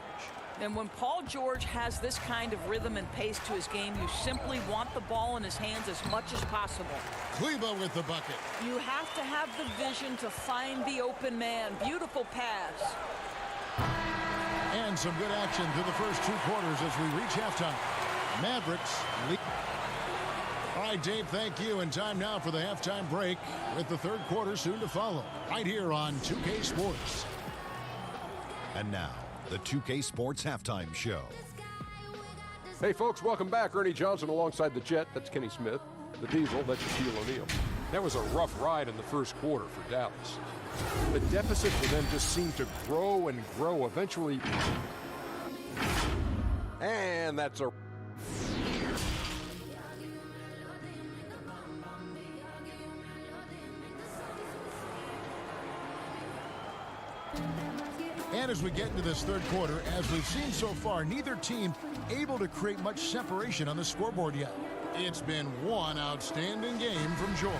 And when Paul George has this kind of rhythm and pace to his game, you simply want the ball in his hands as much as possible. Kleba with the bucket. You have to have the vision to find the open man. Beautiful pass. And some good action through the first 2 quarters as we reach halftime. Mavericks lead. All right, Dave, thank you. And time now for the halftime break with the third quarter soon to follow. Right here on 2K Sports. And now, the 2K Sports Halftime Show. Hey, folks, welcome back. Ernie Johnson alongside the Jet. That's Kenny Smith. The Diesel, that's Shaquille O'Neal. That was a rough ride in the first quarter for Dallas. The deficit for them just seemed to grow and grow. Eventually, and that's a... And as we get into this third quarter, as we've seen so far, neither team able to create much separation on the scoreboard yet. It's been one outstanding game from George.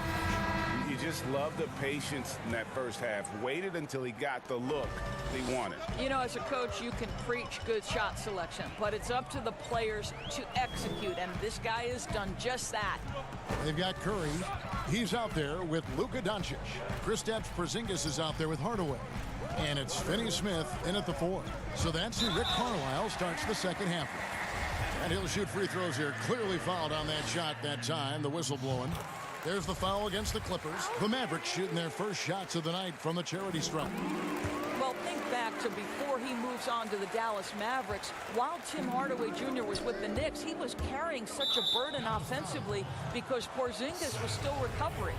You just love the patience in that first half. Waited until he got the look he wanted. You know, as a coach, you can preach good shot selection, but it's up to the players to execute, and this guy has done just that. They've got Curry. He's out there with Luka Doncic. Kristaps Porzingis is out there with Hardaway. And it's Finney-Smith in at the 4. So that's who Rick Carlisle starts the second half with. And he'll shoot free throws here. Clearly fouled on that shot that time. The whistle blowing. There's the foul against the Clippers. The Mavericks shooting their first shots of the night from the charity stripe. Well, think back to before he moves on to the Dallas Mavericks. While Tim Hardaway Jr. was with the Knicks, he was carrying such a burden offensively because Porzingis was still recovering.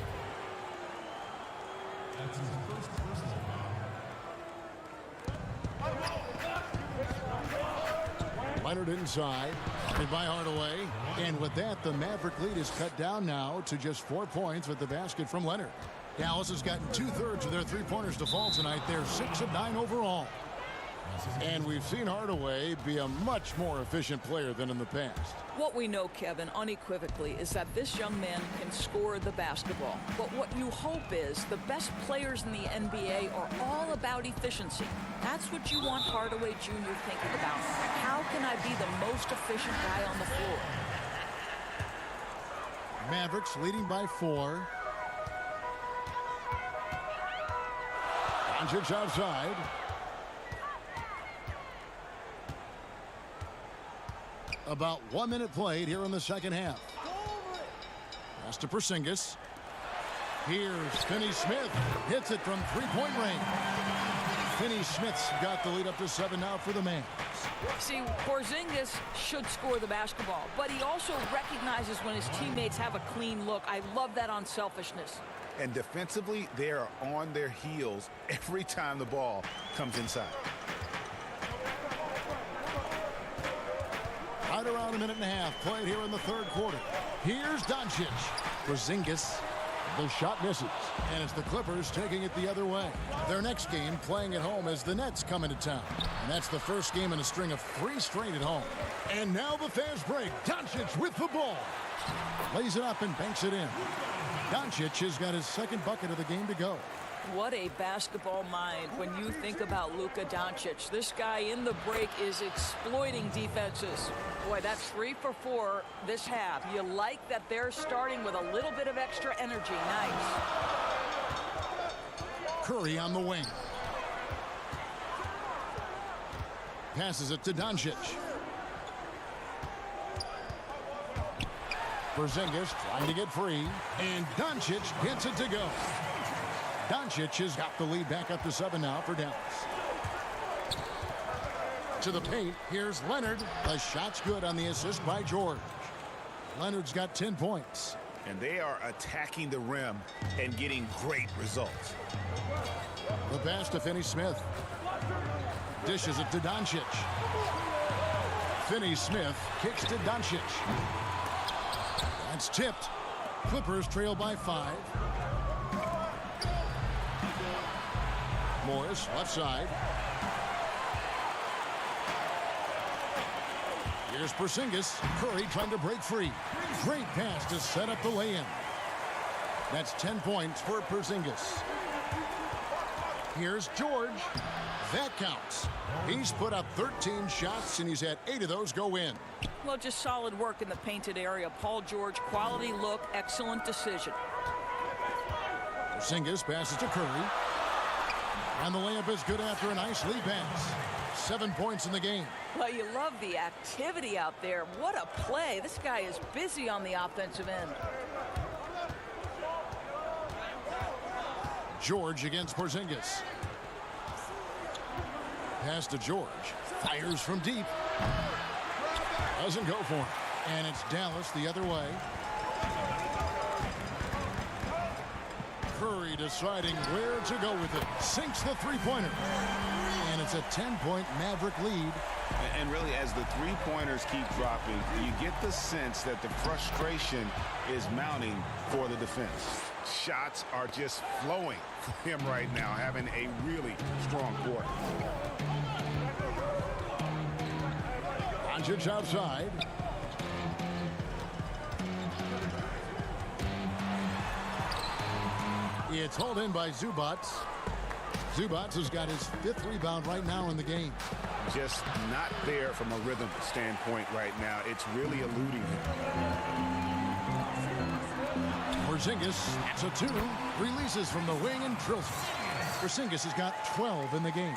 Leonard inside, and by Hardaway. And with that, the Maverick lead is cut down now to just 4 points with the basket from Leonard. Dallas has gotten 2/3 of their three-pointers to fall tonight. They're 6 of 9 overall. And we've seen Hardaway be a much more efficient player than in the past. What we know, Kevin, unequivocally, is that this young man can score the basketball. But what you hope is the best players in the NBA are all about efficiency. That's what you want Hardaway Jr. thinking about. How can I be the most efficient guy on the floor? Mavericks leading by 4. Doncic outside. About 1 minute played here in the second half. Pass to Porzingis. Here's Finney-Smith. Hits it from three-point range. Finney-Smith's got the lead up to 7 now for the Mavs. See, Porzingis should score the basketball, but he also recognizes when his teammates have a clean look. I love that unselfishness. And defensively, they are on their heels every time the ball comes inside. Right around 1.5 minutes played here in the third quarter. Here's Doncic. Porzingis. The shot misses. And it's the Clippers taking it the other way. Their next game playing at home as the Nets come into town. And that's the first game in a string of 3 straight at home. And now the fast break. Doncic with the ball. Lays it up and banks it in. Doncic has got his second bucket of the game to go. What a basketball mind when you think about Luka Doncic. This guy in the break is exploiting defenses. Boy, that's 3 for 4 this half. You like that they're starting with a little bit of extra energy. Nice. Curry on the wing. Passes it to Doncic. Porzingis trying to get free. And Doncic gets it to go. Doncic has got the lead back up to 7 now for Dallas. To the paint, here's Leonard. The shot's good on the assist by George. Leonard's got 10 points. And they are attacking the rim and getting great results. The pass to Finney-Smith. Dishes it to Doncic. Finney-Smith kicks to Doncic. That's tipped. Clippers trail by 5. Morris, left side. Here's Porzingis. Curry trying to break free. Great pass to set up the lay-in. That's 10 points for Porzingis. Here's George. That counts. He's put up 13 shots, and he's had 8 of those go in. Well, just solid work in the painted area. Paul George, quality look, excellent decision. Porzingis passes to Curry. And the layup is good after a nice lead pass. 7 points in the game. Well, you love the activity out there. What a play. This guy is busy on the offensive end. George against Porzingis. Pass to George. Fires from deep. Doesn't go for him. And it's Dallas the other way. Curry deciding where to go with it. Sinks the three-pointer. And it's a 10-point Maverick lead. And really, as the three-pointers keep dropping, you get the sense that the frustration is mounting for the defense. Shots are just flowing for him right now, having a really strong quarter. Doncic outside. It's hauled in by Zubac. Zubac has got his 5th rebound right now in the game. Just not there from a rhythm standpoint right now. It's really eluding him. Porzingis, that's a 2. Releases from the wing and drills it. Porzingis has got 12 in the game.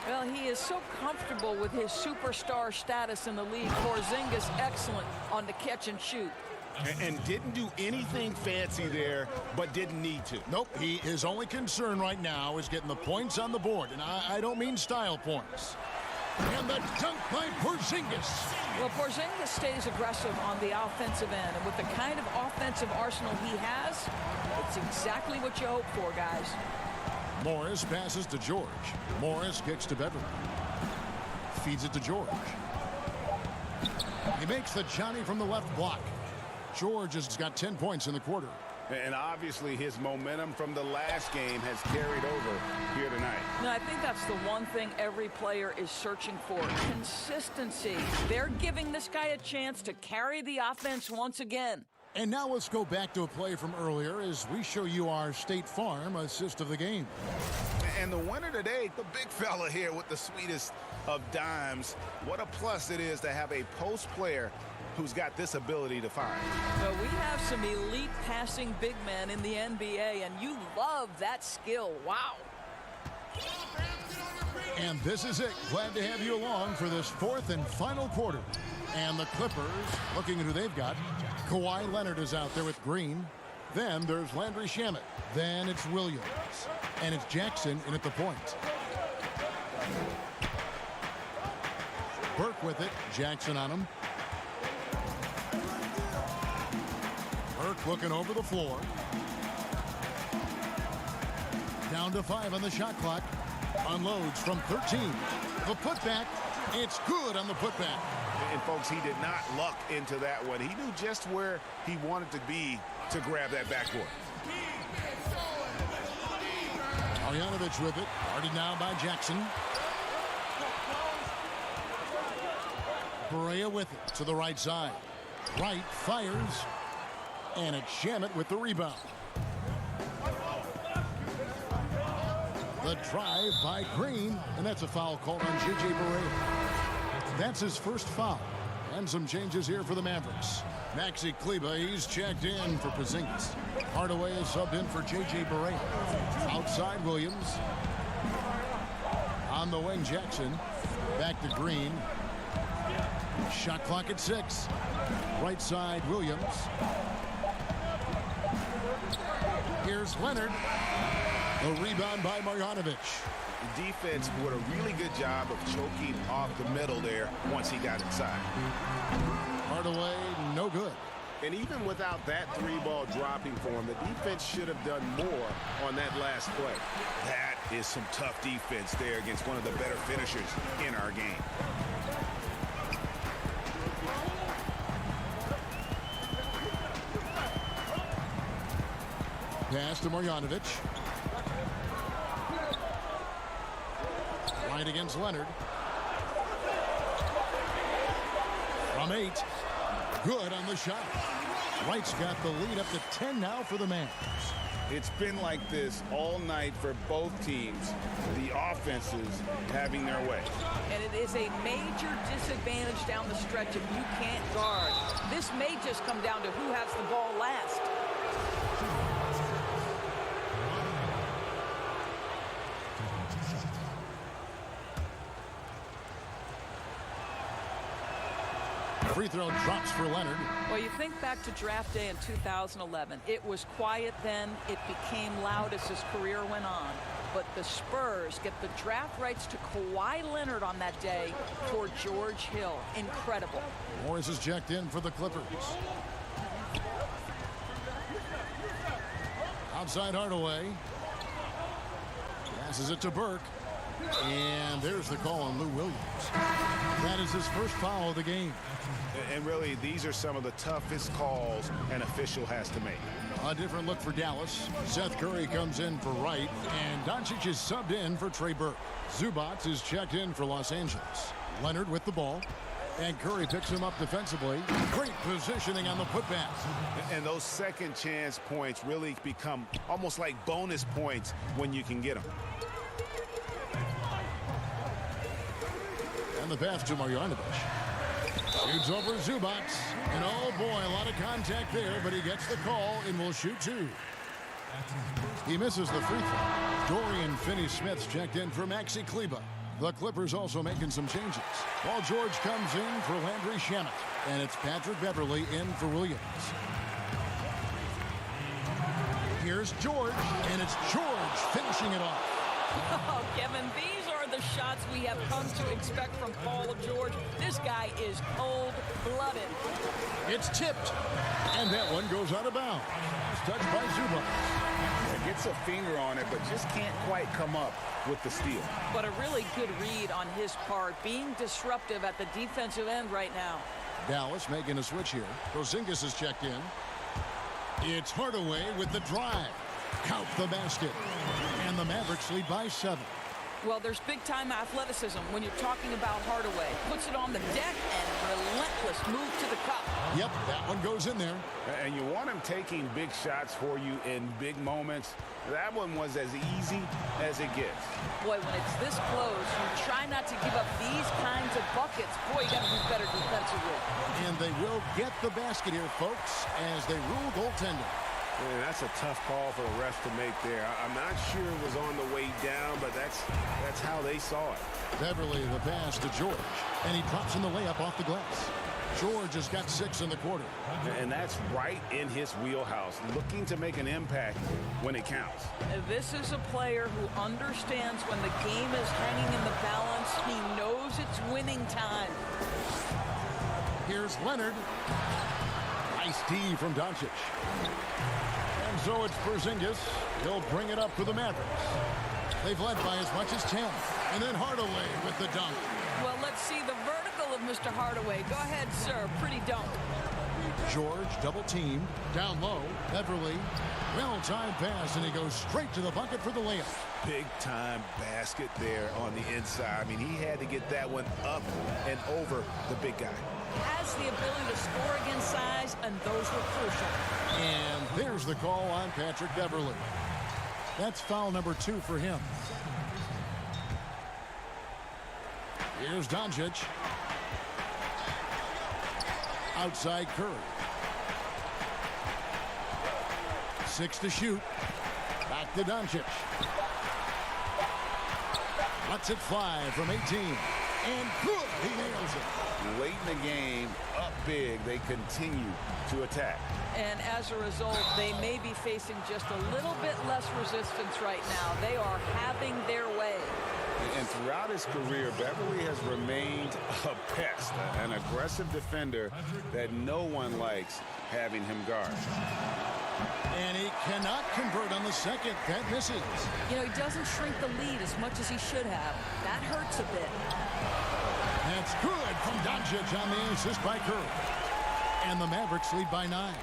Well, he is so comfortable with his superstar status in the league. Porzingis excellent on the catch and shoot. And didn't do anything fancy there, but didn't need to. Nope, his only concern right now is getting the points on the board. And I don't mean style points. And the dunk by Porzingis. Well, Porzingis stays aggressive on the offensive end. And with the kind of offensive arsenal he has, it's exactly what you hope for, guys. Morris passes to George. Morris kicks to Beverly. Feeds it to George. He makes the Johnny from the left block. George has got 10 points in the quarter. And obviously his momentum from the last game has carried over here tonight. No, I think that's the one thing every player is searching for, consistency. They're giving this guy a chance to carry the offense once again. And now let's go back to a play from earlier as we show you our State Farm assist of the game. And the winner today, the big fella here with the sweetest of dimes. What a plus it is to have a post player who's got this ability to find. Well, we have some elite passing big men in the NBA, and you love that skill. Wow. And this is it. Glad to have you along for this fourth and final quarter. And the Clippers, looking at who they've got. Kawhi Leonard is out there with Green. Then there's Landry Shamet. Then it's Williams. And it's Jackson in at the point. Burke with it. Jackson on him. Burke looking over the floor. Down to 5 on the shot clock. Unloads from 13. The putback. It's good on the putback. And folks, he did not luck into that one. He knew just where he wanted to be to grab that backboard. Marjanovic with it. Guarded now by Jackson. Berea with it to the right side. Wright fires. And it's Shamet with the rebound. The drive by Green. And that's a foul called on J.J. Berea. That's his first foul. And some changes here for the Mavericks. Maxi Kleber, he's checked in for Porzingis. Hardaway is subbed in for J.J. Berea. Outside Williams. On the wing, Jackson. Back to Green. Shot clock at 6. Right side, Williams. Here's Leonard. The rebound by Marjanovic. The defense did a really good job of choking off the middle there once he got inside. Hardaway, no good. And even without that 3-ball dropping for him, the defense should have done more on that last play. That is some tough defense there against one of the better finishers in our game. Pass to Marjanovic. Right against Leonard. From 8. Good on the shot. Wright's got the lead up to 10 now for the Mavs. It's been like this all night for both teams. The offenses having their way. And it is a major disadvantage down the stretch if you can't guard. This may just come down to who has the ball last. Free throw drops for Leonard. Well, you think back to draft day in 2011. It was quiet then. It became loud as his career went on. But the Spurs get the draft rights to Kawhi Leonard on that day for George Hill. Incredible. Morris is checked in for the Clippers. Outside Hardaway. Passes it to Burke. And there's the call on Lou Williams. That is his first foul of the game. And really, these are some of the toughest calls an official has to make. A different look for Dallas. Seth Curry comes in for Wright, and Doncic is subbed in for Trey Burke. Zubac is checked in for Los Angeles. Leonard with the ball, and Curry picks him up defensively. Great positioning on the putback. And those second chance points really become almost like bonus points when you can get them. And the pass to Marjanovic. Shoots over Zubac. And oh boy, a lot of contact there, but he gets the call and will shoot 2. He misses the free throw. Dorian Finney-Smith's checked in for Maxi Kleber. The Clippers also making some changes. Paul George comes in for Landry Shamet. And it's Patrick Beverley in for Williams. Here's George, and it's George finishing it off. Oh, Kevin, these are the shots we have come to expect from Paul George. This guy is cold-blooded. It's tipped, and that one goes out of bounds. It's touched by Zubac. Gets a finger on it, but just can't quite come up with the steal. But a really good read on his part, being disruptive at the defensive end right now. Dallas making a switch here. Porzingis is checked in. It's Hardaway with the drive. Count the basket. And the Mavericks lead by 7. Well, there's big-time athleticism when you're talking about Hardaway. Puts it on the deck and relentless move to the cup. Yep, that one goes in there. And you want him taking big shots for you in big moments. That one was as easy as it gets. Boy, when it's this close, you try not to give up these kinds of buckets. Boy, you got to be better defensively. And they will get the basket here, folks, as they rule goaltending. Man, that's a tough call for the refs to make there. I'm not sure it was on the way down, but that's how they saw it. Beverly the pass to George, and he drops in the layup off the glass. George has got 6 in the quarter. And that's right in his wheelhouse, looking to make an impact when it counts. This is a player who understands when the game is hanging in the balance. He knows it's winning time. Here's Leonard. Nice D from Doncic. And so it's Porzingis. He'll bring it up for the Mavericks. They've led by as much as 10. And then Hardaway with the dunk. Well, let's see the vertical of Mr. Hardaway. Go ahead, sir. Pretty dunk. George double teamed. Down low. Beverly. Well-timed pass, and he goes straight to the bucket for the layup. Big-time basket there on the inside. I mean, he had to get that one up and over the big guy. Has the ability to score against size, and those were crucial. And there's the call on Patrick Beverly. That's foul number 2 for him. Here's Doncic. Outside Curry. 6 to shoot. Back to Doncic. Lets it fly from 18. And good. He nails it. Late in the game, up big, they continue to attack. And as a result, they may be facing just a little bit less resistance right now. They are having their way. And throughout his career, Beverly has remained a pest, an aggressive defender that no one likes having him guard. And he cannot convert on the second. That misses. You know, he doesn't shrink the lead as much as he should have. That hurts a bit. That's good from Doncic on the assist by Curry. And the Mavericks lead by 9.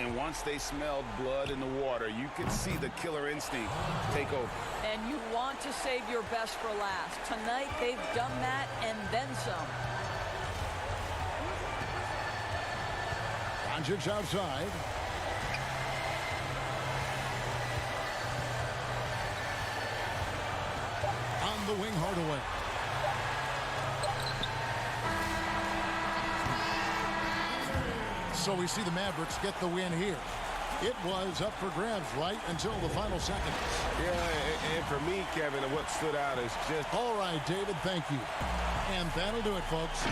And once they smelled blood in the water, you could see the killer instinct take over. And you want to save your best for last. Tonight, they've done that and then some. Doncic outside. On the wing, Hardaway. So we see the Mavericks get the win here. It was up for grabs right until the final seconds. Yeah, and for me, Kevin, what stood out is just... All right, David, thank you. And that'll do it, folks.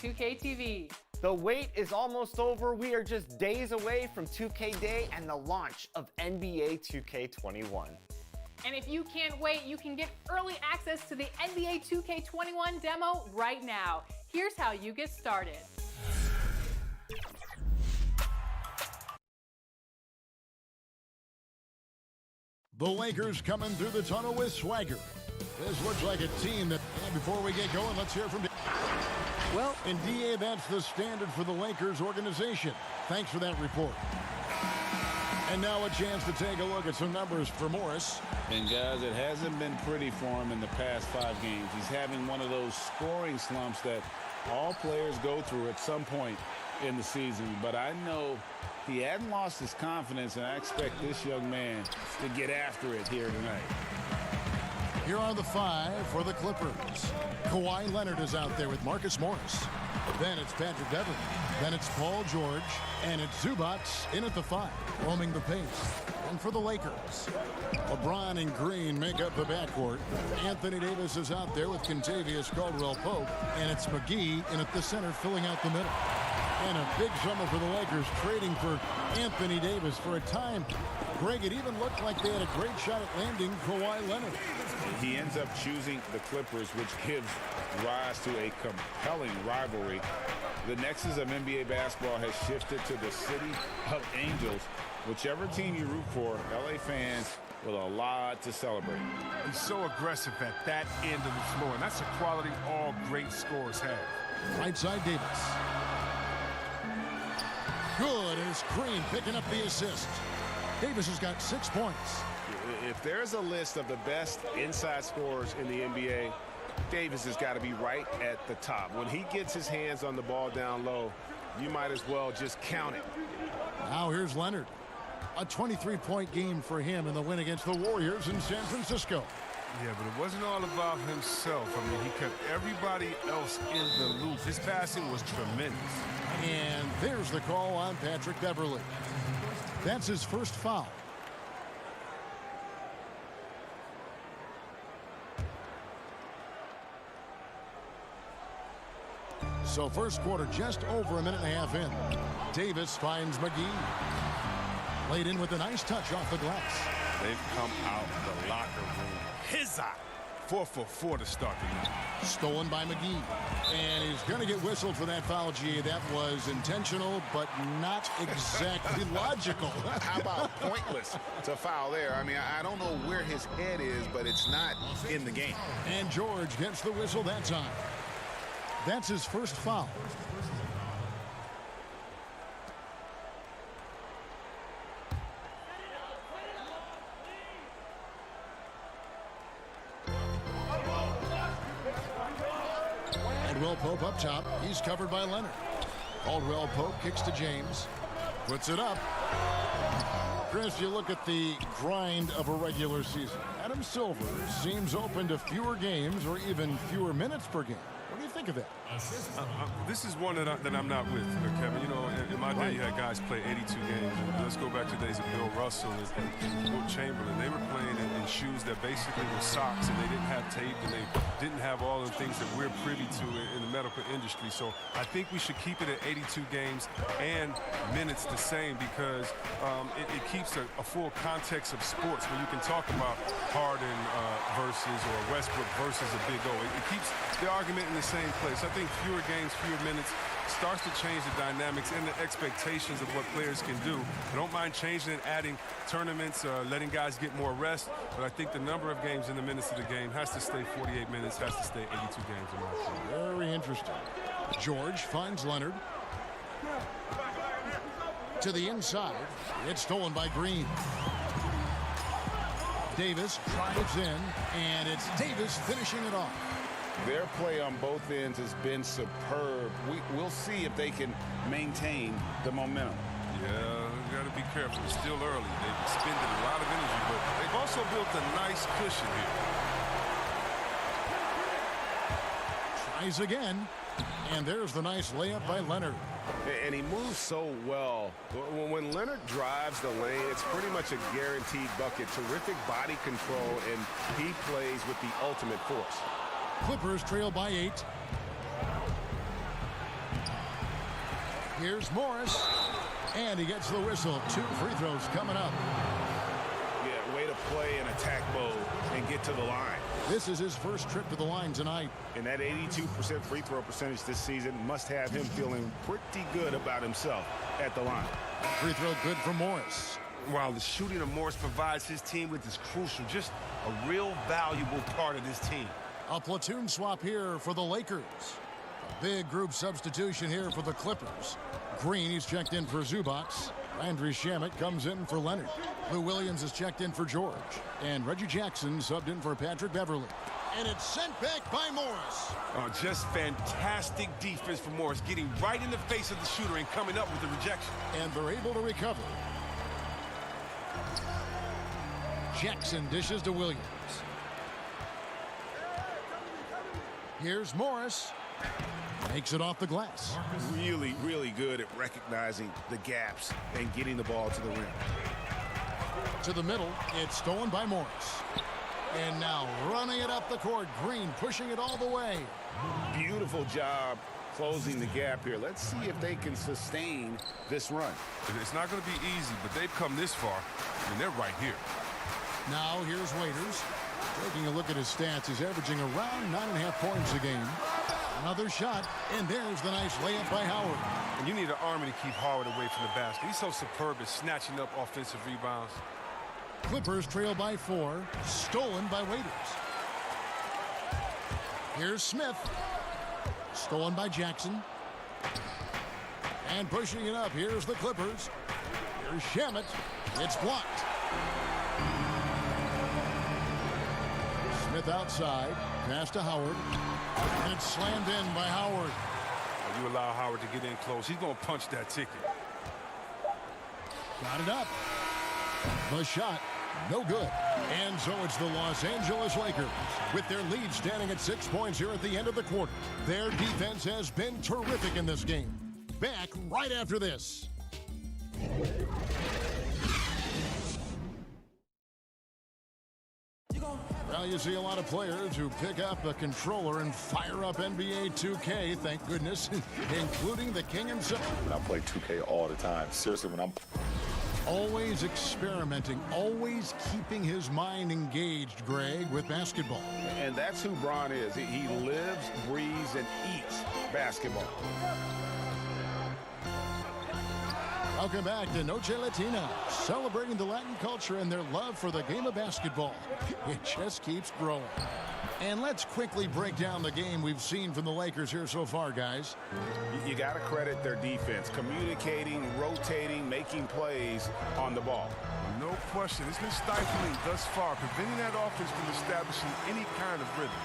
2K TV. The wait is almost over. We are just days away from 2K Day and the launch of NBA 2K21. And if you can't wait, you can get early access to the NBA 2K21 demo right now. Here's how you get started. The Lakers coming through the tunnel with swagger. This looks like a team that, and before we get going, let's hear from well, and DA, that's the standard for the Lakers organization. Thanks for that report. And now a chance to take a look at some numbers for Morris. And guys, it hasn't been pretty for him in the past 5 games. He's having one of those scoring slumps that all players go through at some point in the season. But I know he hadn't lost his confidence, and I expect this young man to get after it here tonight. Here are the 5 for the Clippers. Kawhi Leonard is out there with Marcus Morris. Then it's Patrick Beverley. Then it's Paul George. And it's Zubac in at the 5, roaming the pace. And for the Lakers, LeBron and Green make up the backcourt. Anthony Davis is out there with Kentavious Caldwell-Pope. And it's McGee in at the center, filling out the middle. And a big summer for the Lakers, trading for Anthony Davis for a time. Greg, it even looked like they had a great shot at landing Kawhi Leonard. He ends up choosing the Clippers, which gives rise to a compelling rivalry. The nexus of NBA basketball has shifted to the city of angels. Whichever team you root for, LA fans with a lot to celebrate. He's so aggressive at that end of the floor, and that's a quality all great scorers have. Right side Davis. Good, and it's Green picking up the assist. Davis has got 6 points. If there's a list of the best inside scorers in the NBA, Davis has got to be right at the top. When he gets his hands on the ball down low, you might as well just count it. Now here's Leonard. A 23-point game for him in the win against the Warriors in San Francisco. Yeah, but it wasn't all about himself. I mean, he kept everybody else in the loop. His passing was tremendous. And there's the call on Patrick Beverley. That's his first foul. So first quarter just over a minute and a half in. Davis finds McGee. Laid in with a nice touch off the glass. They've come out the locker room. His eye. 4 for 4 to start the night. Stolen by McGee. And he's going to get whistled for that foul, G. That was intentional, but not exactly logical. How about pointless to foul there? I mean, I don't know where his head is, but it's not in the game. And George gets the whistle that time. That's his first foul. Caldwell-Pope up top. He's covered by Leonard. Caldwell-Pope kicks to James. Puts it up. Chris, you look at the grind of a regular season. Adam Silver seems open to fewer games or even fewer minutes per game. What do you think of that? This is one that I'm not with, Kevin. You know, in my day, you had guys play 82 games. Let's go back to the days of Bill Russell and Wilt Chamberlain. They were playing in shoes that basically were socks, and they didn't have tape, and they didn't have all the things that we're privy to in the medical industry. So I think we should keep it at 82 games and minutes the same, because it keeps a full context of sports where you can talk about Harden versus or Westbrook versus a Big O. It keeps the argument in the same place. I think fewer games, fewer minutes starts to change the dynamics and the expectations of what players can do. I don't mind changing and adding tournaments, letting guys get more rest, but I think the number of games and the minutes of the game has to stay 48 minutes, has to stay 82 games in my opinion. Very interesting. George finds Leonard. To the inside. It's stolen by Green. Davis drives in, and it's Davis finishing it off. Their play on both ends has been superb. We'll see if they can maintain the momentum. Yeah, you got to be careful. It's still early. They've expended a lot of energy, but they've also built a nice cushion here. Tries again, and there's the nice layup by Leonard. And he moves so well. When Leonard drives the lane, it's pretty much a guaranteed bucket. Terrific body control, and he plays with the ultimate force. Clippers trail by 8. Here's Morris. And he gets the whistle. 2 free throws coming up. Yeah, way to play in attack mode and get to the line. This is his first trip to the line tonight. And that 82% free throw percentage this season must have him feeling pretty good about himself at the line. Free throw good for Morris. While the shooting of Morris provides his team with is crucial, just a real valuable part of this team. A platoon swap here for the Lakers. A big group substitution here for the Clippers. Green, he's checked in for Zubac. Landry Shamet comes in for Leonard. Lou Williams is checked in for George. And Reggie Jackson subbed in for Patrick Beverly. And it's sent back by Morris. Oh, just fantastic defense for Morris, getting right in the face of the shooter and coming up with the rejection. And they're able to recover. Jackson dishes to Williams. Here's Morris. Makes it off the glass. Really, really good at recognizing the gaps and getting the ball to the rim. To the middle, it's stolen by Morris. And now running it up the court, Green pushing it all the way. Beautiful job closing the gap here. Let's see if they can sustain this run. It's not going to be easy, but they've come this far, and they're right here. Now here's Waiters. Taking a look at his stats, he's averaging around 9.5 points a game. Another shot, and there's the nice layup by Howard. And you need an army to keep Howard away from the basket. He's so superb at snatching up offensive rebounds. Clippers trail by 4, stolen by Waiters. Here's Smith, stolen by Jackson. And pushing it up, here's the Clippers. Here's Shamet, it's blocked. Smith outside, pass to Howard. And it's slammed in by Howard. You allow Howard to get in close, he's going to punch that ticket. Got it up. The shot, no good. And so it's the Los Angeles Lakers with their lead standing at 6 points here at the end of the quarter. Their defense has been terrific in this game. Back right after this. Well, you see a lot of players who pick up a controller and fire up NBA 2K, thank goodness, including the king himself. I play 2K all the time. Seriously, when I'm always experimenting, always keeping his mind engaged, Greg, with basketball. And that's who Bron is. He lives, breathes, and eats basketball. Welcome back to Noche Latina, celebrating the Latin culture and their love for the game of basketball. It just keeps growing. And let's quickly break down the game we've seen from the Lakers here so far, guys. You got to credit their defense, communicating, rotating, making plays on the ball. No question. It's been stifling thus far, preventing that offense from establishing any kind of rhythm.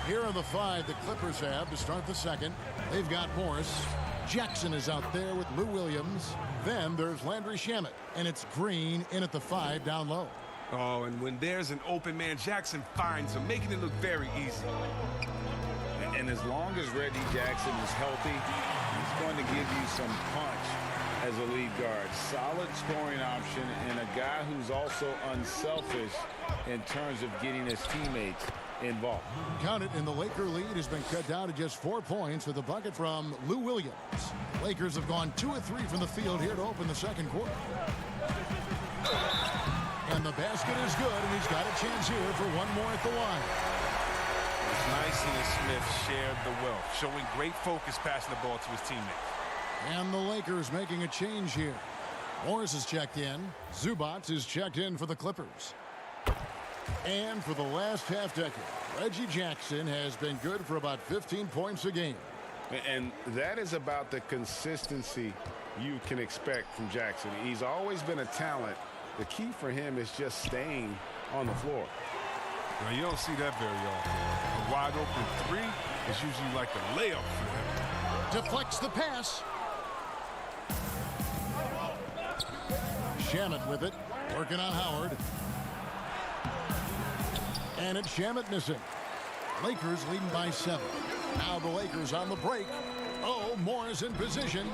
Here are the 5 the Clippers have to start the second. They've got Morris. Jackson is out there with Lou Williams. Then there's Landry Shamet, and it's Green in at the 5 down low. Oh, and when there's an open man, Jackson finds him, making it look very easy. And as long as Reggie Jackson is healthy, he's going to give you some punch as a lead guard. Solid scoring option and a guy who's also unselfish in terms of getting his teammates involved. Count it, and the Laker lead has been cut down to just 4 points with a bucket from Lou Williams. Lakers have gone 2 of 3 from the field here to open the second quarter. And the basket is good, and he's got a chance here for one more at the line. It's nice that Smith shared the wealth, showing great focus passing the ball to his teammates. And the Lakers making a change here. Morris is checked in. Zubac is checked in for the Clippers. And for the last half-decade, Reggie Jackson has been good for about 15 points a game. And that is about the consistency you can expect from Jackson. He's always been a talent. The key for him is just staying on the floor. Now, you don't see that very often. A wide-open 3 is usually like a layup for him. Deflects the pass. Shamet with it, working on Howard. And it's Shamet missing. Lakers leading by 7. Now the Lakers on the break. Oh, Morris in position.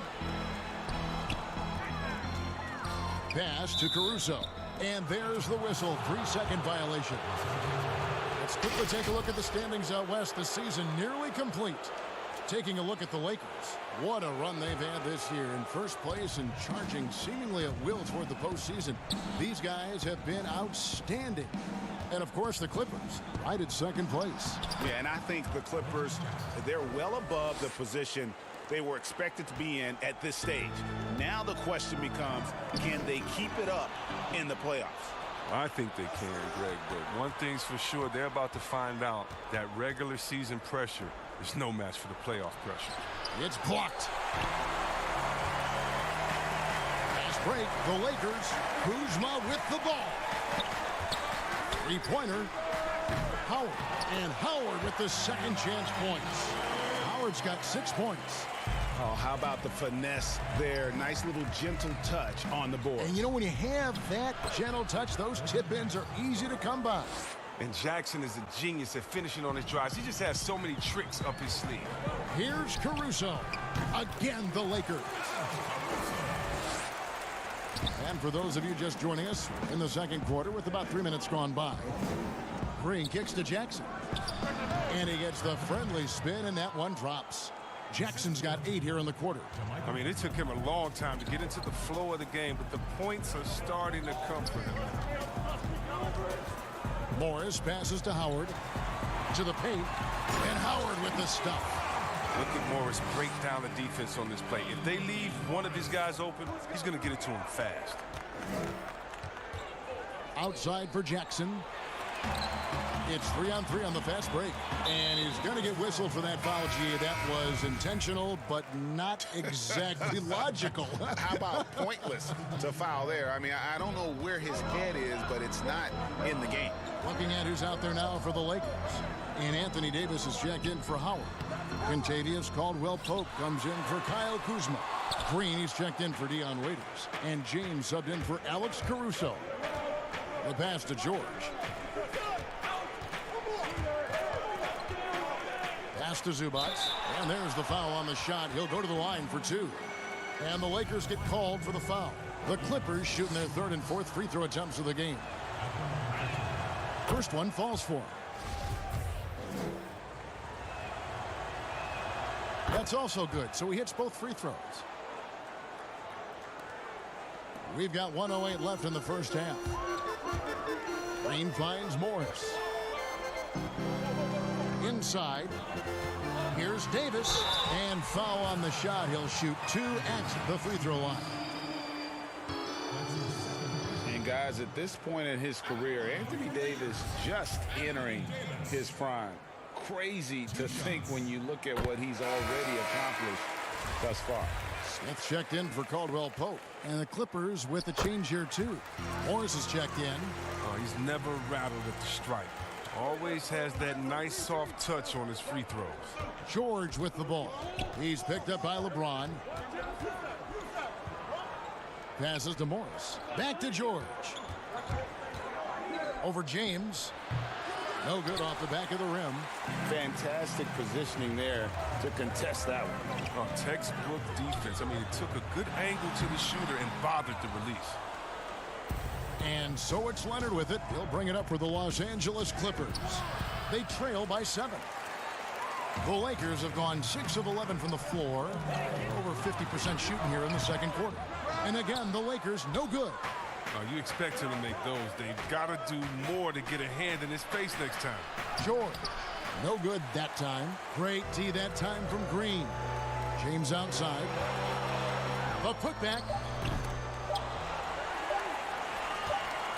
Pass to Caruso. And there's the whistle. 3-second violation. Let's quickly take a look at the standings out west. The season nearly complete. taking a look at the Lakers. What a run they've had this year, in first place and charging seemingly at will toward the postseason. These guys have been outstanding. And, of course, the Clippers right at second place. Yeah, and I think the Clippers, they're well above the position they were expected to be in at this stage. Now the question becomes, can they keep it up in the playoffs? I think they can, Greg, but one thing's for sure, they're about to find out that regular season pressure is no match for the playoff pressure. It's blocked. Fast break, the Lakers. Kuzma with the ball. Three-pointer. Howard. And Howard with the second chance points. Howard's got 6 points. Oh, how about the finesse there? Nice little gentle touch on the board. And you know, when you have that gentle touch, those tip-ins are easy to come by. And Jackson is a genius at finishing on his drives. He just has so many tricks up his sleeve. Here's Caruso. Again, the Lakers. And for those of you just joining us, in the second quarter with about 3 minutes gone by, Green kicks to Jackson. And he gets the friendly spin, and that one drops. Jackson's got 8 here in the quarter. I mean, it took him a long time to get into the flow of the game, but the points are starting to come for him. Morris passes to Howard. To the paint. And Howard with the stuff. Look at Morris break down the defense on this play. If they leave one of his guys open, he's going to get it to him fast. Outside for Jackson. It's 3-on-3 on the fast break. And he's going to get whistled for that foul, G. That was intentional, but not exactly logical. How about pointless to foul there? I mean, I don't know where his head is, but it's not in the game. Looking at who's out there now for the Lakers. And Anthony Davis is checked in for Howard. Contavious Caldwell-Pope comes in for Kyle Kuzma. Green, he's checked in for Dion Waiters. And James subbed in for Alex Caruso. The pass to George. Pass to Zubac. And there's the foul on the shot. He'll go to the line for 2. And the Lakers get called for the foul. The Clippers shooting their 3rd and 4th free throw attempts of the game. First one falls for him. That's also good, so he hits both free throws. We've got 1:08 left in the first half. Green finds Morris. Inside. Here's Davis. And foul on the shot. He'll shoot 2 at the free throw line. And guys, at this point in his career, Anthony Davis just entering his prime. Crazy to think when you look at what he's already accomplished thus far. Smith checked in for Caldwell-Pope. And the Clippers with a change here, too. Morris is checked in. Oh, he's never rattled at the stripe. Always has that nice soft touch on his free throws. George with the ball. He's picked up by LeBron. Passes to Morris. Back to George. Over James. No good off the back of the rim. Fantastic positioning there to contest that one. Oh, textbook defense. I mean, it took a good angle to the shooter and bothered the release. And so it's Leonard with it. He'll bring it up for the Los Angeles Clippers. They trail by 7. The Lakers have gone 6 of 11 from the floor. Over 50% shooting here in the second quarter. And again, the Lakers no good. You expect him to make those. They've got to do more to get a hand in his face next time. George, no good that time. Great D that time from Green. James outside. A putback.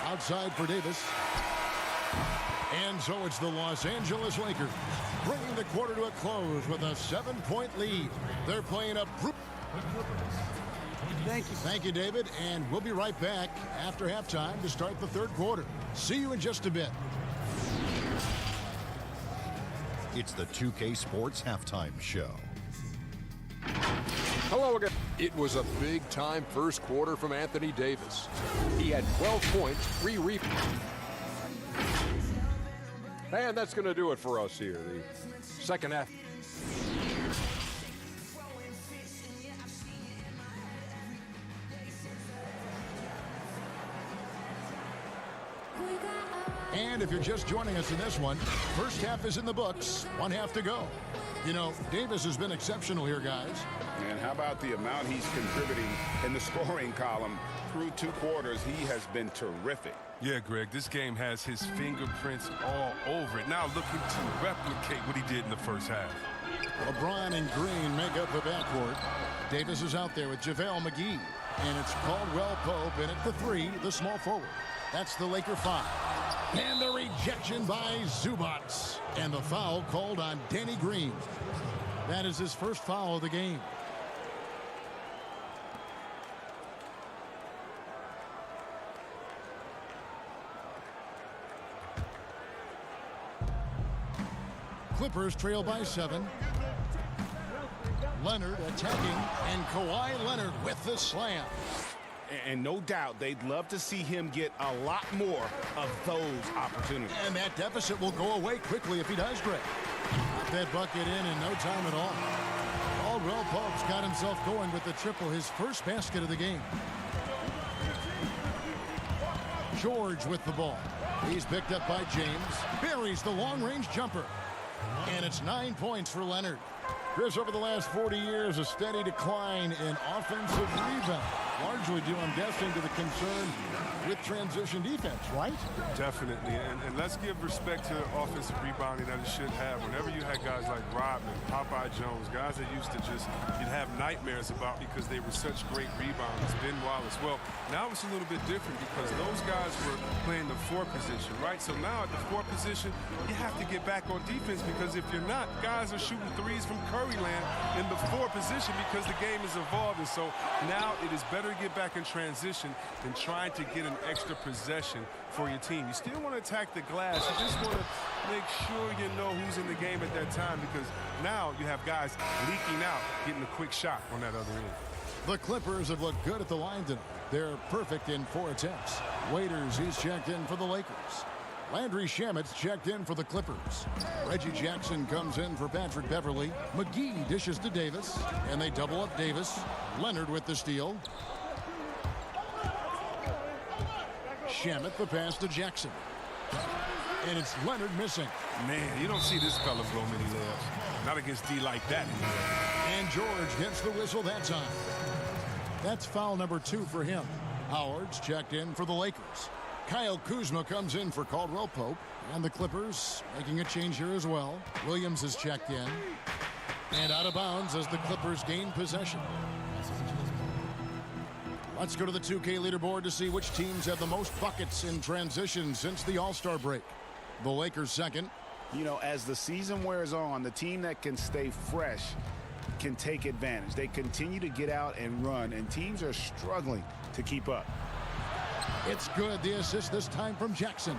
Outside for Davis. And so it's the Los Angeles Lakers bringing the quarter to a close with a 7-point lead. They're playing a... Thank you. Thank you, David. And we'll be right back after halftime to start the third quarter. See you in just a bit. It's the 2K Sports Halftime Show. Hello again. It was a big-time first quarter from Anthony Davis. He had 12 points, 3 rebounds. And that's going to do it for us here. The second half. And if you're just joining us in this one, first half is in the books. 1 half to go. You know, Davis has been exceptional here, guys. And how about the amount he's contributing in the scoring column? Through 2 quarters, he has been terrific. Yeah, Greg, this game has his fingerprints all over it. Now looking to replicate what he did in the first half. LeBron and Green make up the backcourt. Davis is out there with JaVale McGee. And it's Caldwell Pope in at the 3, the small forward. That's the Laker 5. And the rejection by Zubac. And the foul called on Danny Green. That is his first foul of the game. Clippers trail by 7. Leonard attacking, and Kawhi Leonard with the slam. And no doubt they'd love to see him get a lot more of those opportunities. And that deficit will go away quickly if he does, Greg. Got that bucket in no time at all. Caldwell Pope's got himself going with the triple, his first basket of the game. George with the ball. He's picked up by James. Buries the long-range jumper. And it's 9 points for Leonard. Chris, over the last 40 years, a steady decline in offensive rebound. Largely due, I'm guessing, to the concern with transition defense, right? Definitely, and let's give respect to the offensive rebounding that it should have. Whenever you had guys like Rodman, Popeye Jones, guys that used to just, you'd have nightmares about because they were such great rebounders, Ben Wallace. Well, now it's a little bit different because those guys were playing the 4 position, right? So now at the 4 position, you have to get back on defense because if you're not, guys are shooting threes from Curry land in the 4 position because the game is evolving. So now it is better to get back in transition than trying to get an extra possession for your team. You still want to attack the glass. You just want to make sure you know who's in the game at that time because now you have guys leaking out, getting a quick shot on that other end. The Clippers have looked good at the line tonight. They're perfect in 4 attempts. Waiters, he's checked in for the Lakers. Landry Shamet's checked in for the Clippers. Reggie Jackson comes in for Patrick Beverly. McGee dishes to Davis, and they double up Davis. Leonard with the steal. Shamet the pass to Jackson. And it's Leonard missing. Man, you don't see this fella blow many layups. Not against D like that anymore. And George gets the whistle that time. That's foul number 2 for him. Howard's checked in for the Lakers. Kyle Kuzma comes in for Caldwell Pope. And the Clippers making a change here as well. Williams is checked in. And out of bounds as the Clippers gain possession. Let's go to the 2K leaderboard to see which teams have the most buckets in transition since the All-Star break. The Lakers second. You know, as the season wears on, the team that can stay fresh can take advantage. They continue to get out and run, and teams are struggling to keep up. It's good. The assist this time from Jackson.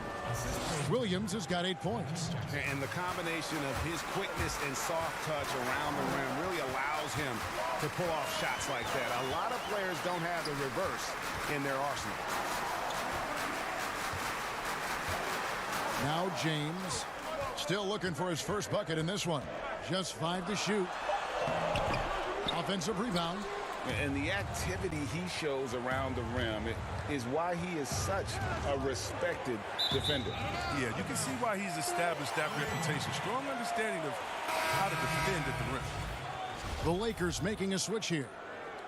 Williams has got 8 points. And the combination of his quickness and soft touch around the rim really allows him to pull off shots like that. A lot of players don't have the reverse in their arsenal. Now James still looking for his first bucket in this one. Just 5 to shoot. Offensive rebound. And the activity he shows around the rim is why he is such a respected defender. Yeah, you can see why he's established that reputation. Strong understanding of how to defend at the rim. The Lakers making a switch here.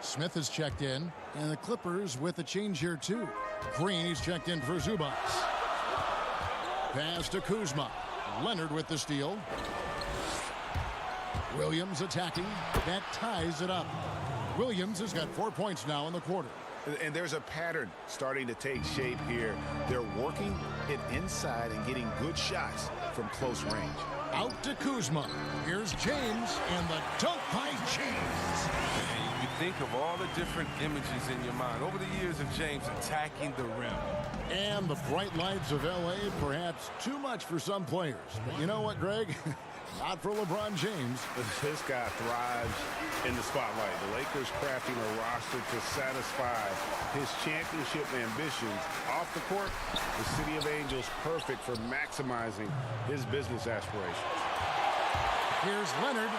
Smith is checked in, and the Clippers with a change here too. Green, he's checked in for Zubac. Pass to Kuzma. Leonard with the steal. Williams attacking. That ties it up. Williams has got 4 points now in the quarter. And there's a pattern starting to take shape here. They're working it inside and getting good shots from close range. Out to Kuzma. Here's James, and the dunk by James. And you think of all the different images in your mind over the years of James attacking the rim. And the bright lights of L.A., perhaps too much for some players. But you know what, Greg? Not for LeBron James. This guy thrives in the spotlight. The Lakers crafting a roster to satisfy his championship ambitions. Off the court, the City of Angels perfect for maximizing his business aspirations. Here's Leonard.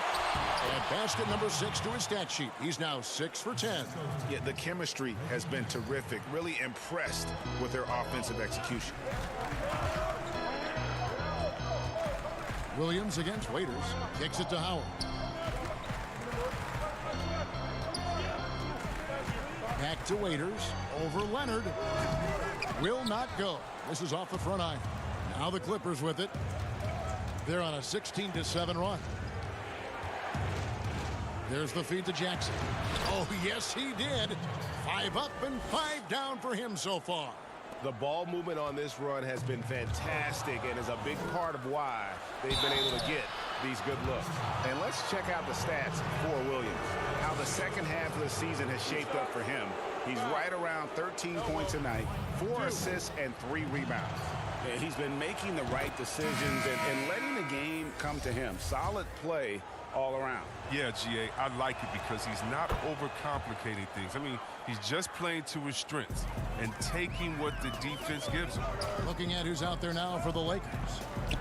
And basket number 6 to his stat sheet. He's now 6 for 10. Yeah, the chemistry has been terrific. Really impressed with their offensive execution. Williams against Waiters. Kicks it to Howard. Back to Waiters. Over Leonard. Will not go. This is off the front iron. Now the Clippers with it. They're on a 16-7 run. There's the feed to Jackson. Oh, yes, he did. 5 up and 5 down for him so far. The ball movement on this run has been fantastic and is a big part of why they've been able to get these good looks. And let's check out the stats for Williams. How the second half of the season has shaped up for him. He's right around 13 points a night, 4 assists, and 3 rebounds. And he's been making the right decisions and letting the game come to him. Solid play all around. Yeah, GA, I like it because he's not overcomplicating things. I mean, he's just playing to his strengths and taking what the defense gives him. Looking at who's out there now for the Lakers.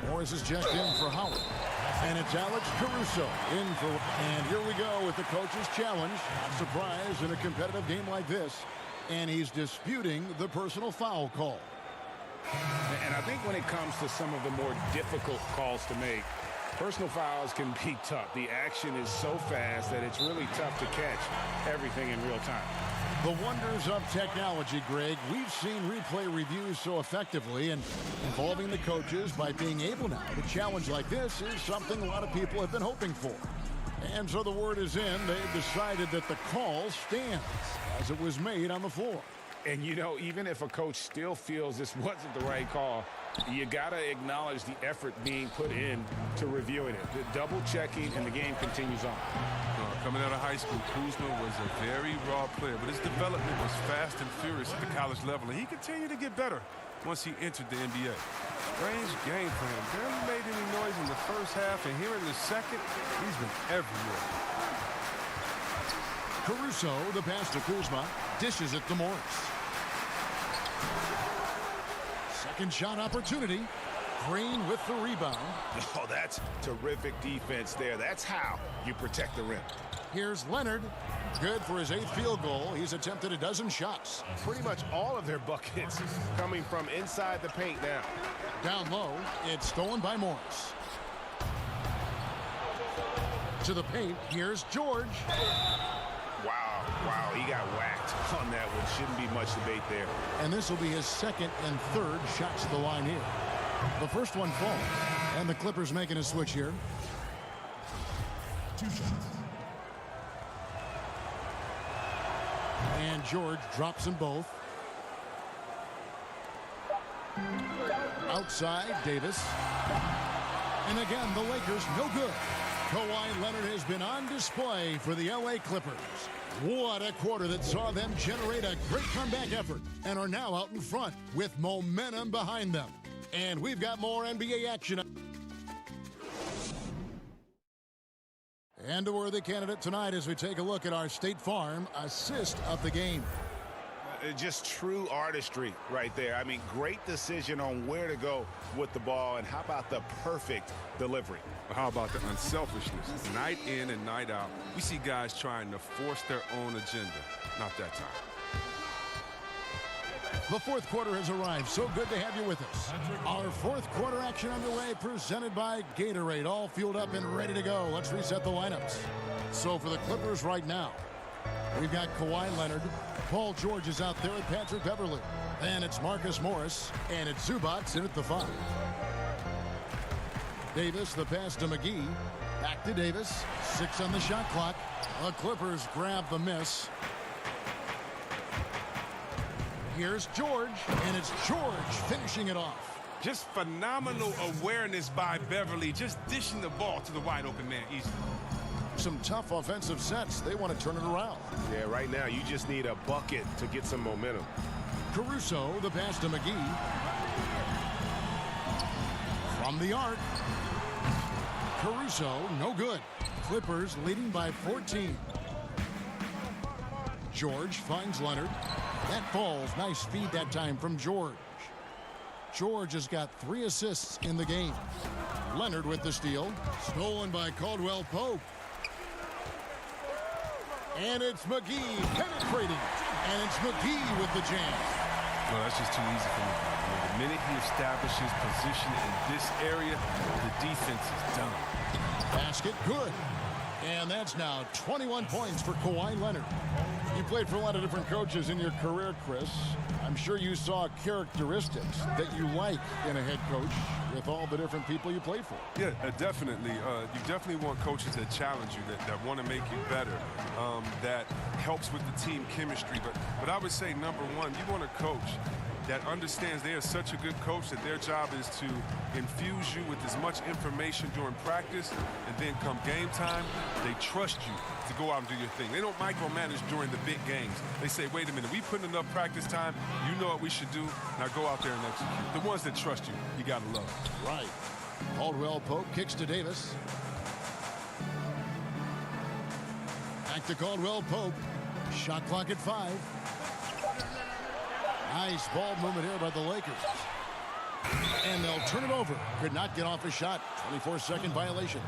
Morris is checked in for Howard. And it's Alex Caruso in for... And here we go with the coach's challenge. Not surprised in a competitive game like this. And he's disputing the personal foul call. And I think when it comes to some of the more difficult calls to make, personal fouls can be tough. The action is so fast that it's really tough to catch everything in real time. The wonders of technology, Greg. We've seen replay reviews so effectively, and involving the coaches by being able now to challenge like this is something a lot of people have been hoping for. And so the word is in. They've decided that the call stands as it was made on the floor. And, you know, even if a coach still feels this wasn't the right call, you got to acknowledge the effort being put in to reviewing it. The double checking, and the game continues on. Coming out of high school, Kuzma was a very raw player, but his development was fast and furious at the college level, and he continued to get better once he entered the NBA. Strange game for him. Barely made any noise in the first half, and here in the second, he's been everywhere. Caruso, the pass to Kuzma, dishes it to Morris. Second shot opportunity. Green with the rebound. Oh, that's terrific defense there. That's how you protect the rim. Here's Leonard. Good for his 8th field goal. He's attempted a dozen shots. Pretty much all of their buckets coming from inside the paint now. Down low, it's stolen by Morris. To the paint, here's George. Wow, he got whacked on that one. Shouldn't be much debate there. And this will be his 2nd and 3rd shots to the line here. The first one falls, and the Clippers making a switch here. 2 shots. And George drops them both. Outside, Davis. And again, the Lakers no good. Kawhi Leonard has been on display for the LA Clippers. What a quarter that saw them generate a great comeback effort and are now out in front with momentum behind them. And we've got more NBA action. And a worthy candidate tonight as we take a look at our State Farm assist of the game. Just true artistry right there. I mean, great decision on where to go with the ball, and how about the perfect delivery? How about the unselfishness? Night in and night out, we see guys trying to force their own agenda. Not that time. The fourth quarter has arrived. So good to have you with us. Our fourth quarter action underway, presented by Gatorade. All fueled up and ready to go. Let's reset the lineups. So for the Clippers right now, we've got Kawhi Leonard. Paul George is out there with Patrick Beverley. And it's Marcus Morris. And it's Zubats in at the 5. Davis, the pass to McGee. Back to Davis. 6 on the shot clock. The Clippers grab the miss. Here's George, and it's George finishing it off. Just phenomenal awareness by Beverly, just dishing the ball to the wide open man easily. Some tough offensive sets. They want to turn it around. Yeah, right now you just need a bucket to get some momentum. Caruso, the pass to McGee. From the arc. Caruso, no good. Clippers leading by 14. George finds Leonard. That falls. Nice feed that time from George. George has got 3 assists in the game. Leonard with the steal. Stolen by Caldwell Pope. And it's McGee penetrating. And it's McGee with the jam. No, that's just too easy for me. The minute he establishes position in this area, the defense is done. Basket good. And that's now 21 points for Kawhi Leonard. You played for a lot of different coaches in your career, Chris. I'm sure you saw characteristics that you like in a head coach with all the different people you played for. Yeah, definitely. You definitely want coaches that challenge you, that want to make you better, that helps with the team chemistry. But I would say, number one, you want a coach that understands they are such a good coach that their job is to infuse you with as much information during practice, and then come game time, they trust you to go out and do your thing. They don't micromanage during the big games. They say, wait a minute, we put enough practice time, you know what we should do, now go out there and execute. The ones that trust you gotta love. Right. Caldwell Pope kicks to Davis. Back to Caldwell Pope. Shot clock at 5. Nice ball movement here by the Lakers. And they'll turn it over. Could not get off a shot. 24-second violation.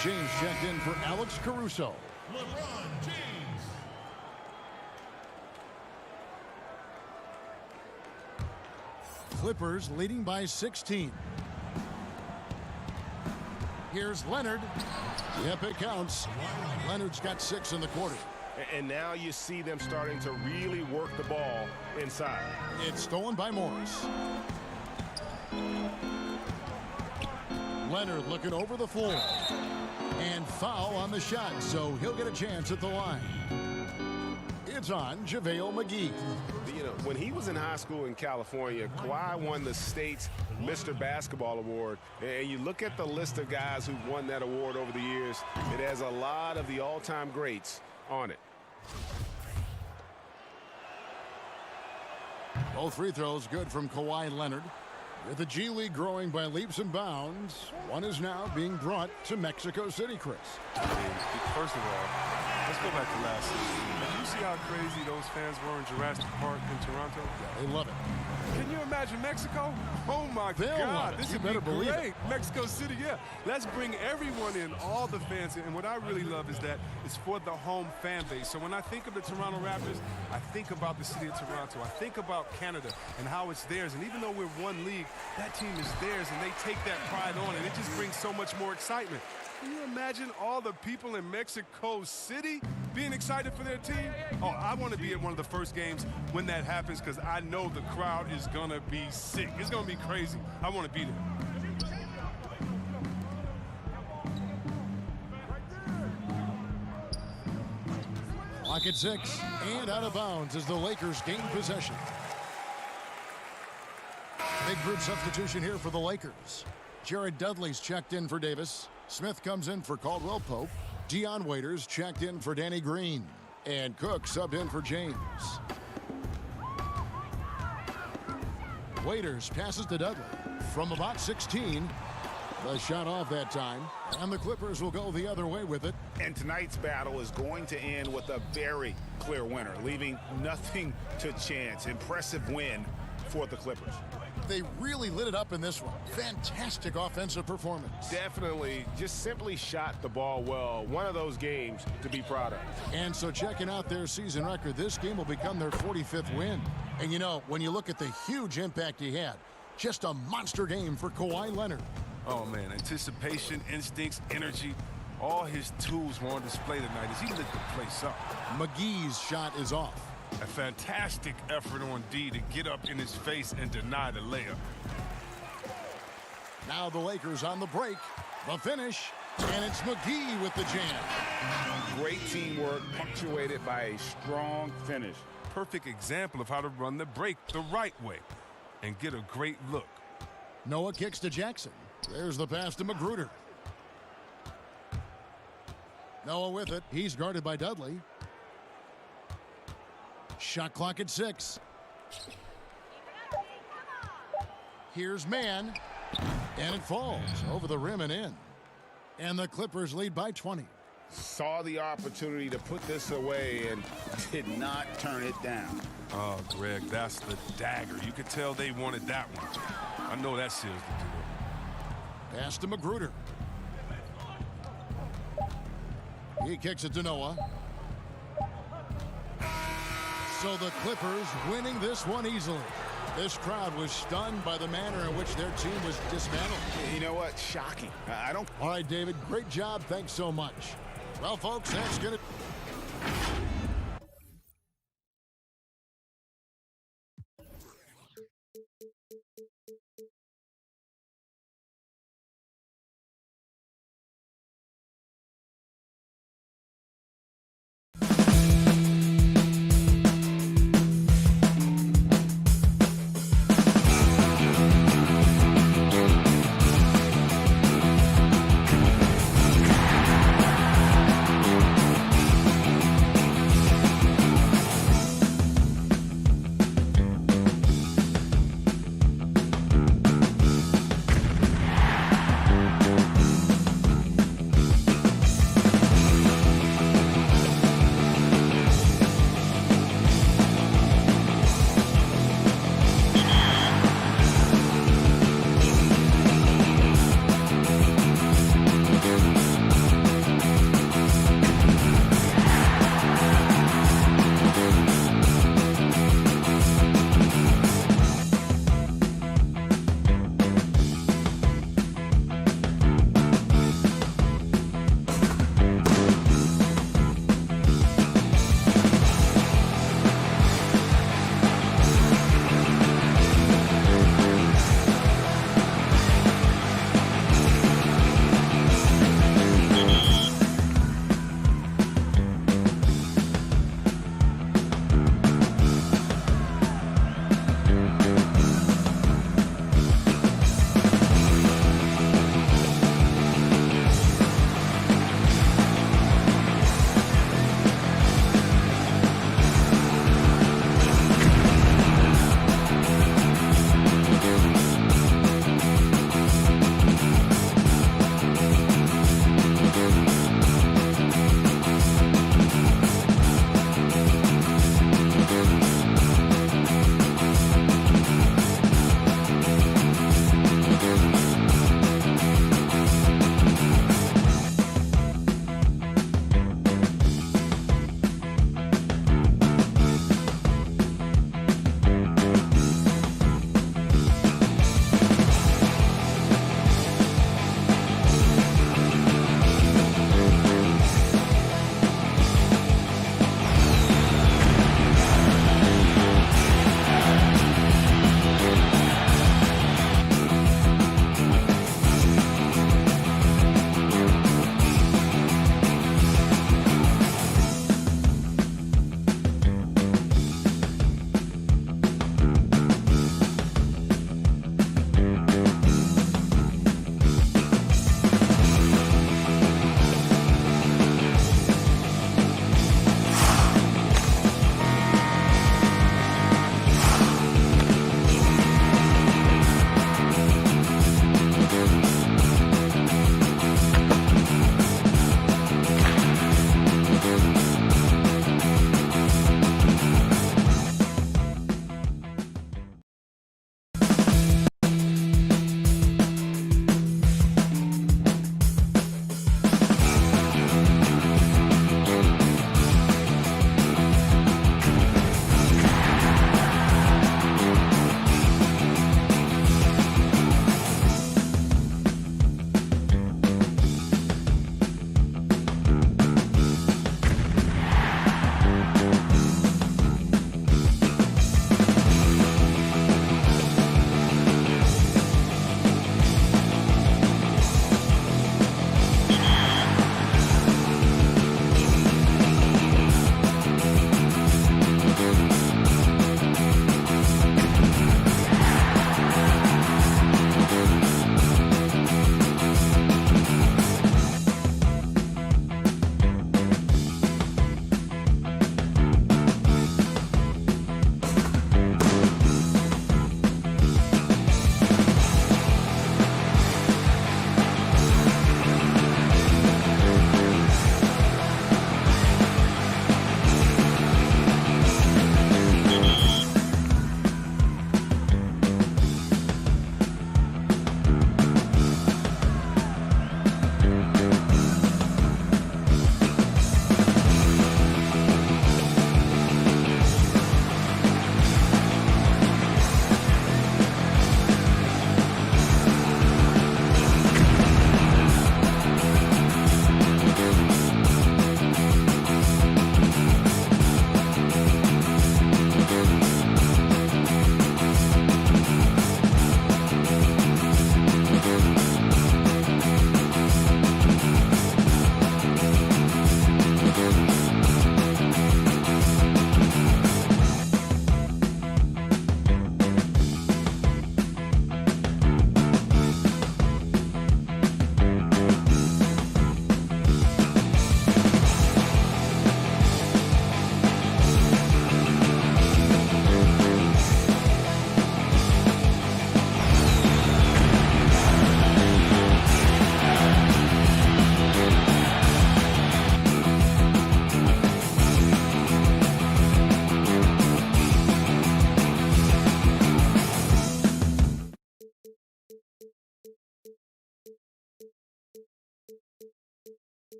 James checked in for Alex Caruso. LeBron James. Clippers leading by 16. Here's Leonard. Yep, it counts. Leonard's got 6 in the quarter. And now you see them starting to really work the ball inside. It's stolen by Morris. Leonard looking over the floor. And foul on the shot, so he'll get a chance at the line. It's on JaVale McGee. You know, when he was in high school in California, Kawhi won the state's Mr. Basketball Award. And you look at the list of guys who've won that award over the years, it has a lot of the all-time greats on it. Both free throws good from Kawhi Leonard. With the G League growing by leaps and bounds, one is now being brought to Mexico City, Chris. First of all, let's go back to last season. Did you see how crazy those fans were in Jurassic Park in Toronto? Yeah, they love it. Can you imagine Mexico? Oh my They'll God, this you would better be believe great. it. Mexico City, yeah. Let's bring everyone in, all the fans in. And what I really love is that it's for the home fan base. So when I think of the Toronto Raptors, I think about the city of Toronto. I think about Canada and how it's theirs. And even though we're one league, that team is theirs, and they take that pride on, and it just brings so much more excitement. Can you imagine all the people in Mexico City being excited for their team? Oh, I want to be at one of the first games when that happens, because I know the crowd is going to be sick. It's going to be crazy. I want to be there. Clock at 6 and out of bounds as the Lakers gain possession. Big group substitution here for the Lakers. Jared Dudley's checked in for Davis. Smith comes in for Caldwell Pope. Dion Waiters checked in for Danny Green. And Cook subbed in for James. Waiters passes to Dudley. From about 16. The shot off that time. And the Clippers will go the other way with it. And tonight's battle is going to end with a very clear winner, leaving nothing to chance. Impressive win for the Clippers. They really lit it up in this one. Fantastic offensive performance. Definitely just simply shot the ball well. One of those games to be proud of. And so checking out their season record, this game will become their 45th win. And you know, when you look at the huge impact he had, just a monster game for Kawhi Leonard. Oh, man, anticipation, instincts, energy, all his tools were on display tonight as he lit the place up. McGee's shot is off. A fantastic effort on D to get up in his face and deny the layup. Now the Lakers on the break. The finish, and it's McGee with the jam. Great teamwork, punctuated by a strong finish. Perfect example of how to run the break the right way and get a great look. Noah kicks to Jackson. There's the pass to Magruder. Noah with it. He's guarded by Dudley. Shot clock at 6. Here's Mann. And it falls over the rim and in. And the Clippers lead by 20. Saw the opportunity to put this away and did not turn it down. Oh, Greg, that's the dagger. You could tell they wanted that one. I know that seals the deal. Pass to Magruder. He kicks it to Noah. So the Clippers winning this one easily. This crowd was stunned by the manner in which their team was dismantled. You know what? Shocking. I don't. All right, David, great job. Thanks so much. Well, folks, that's going to...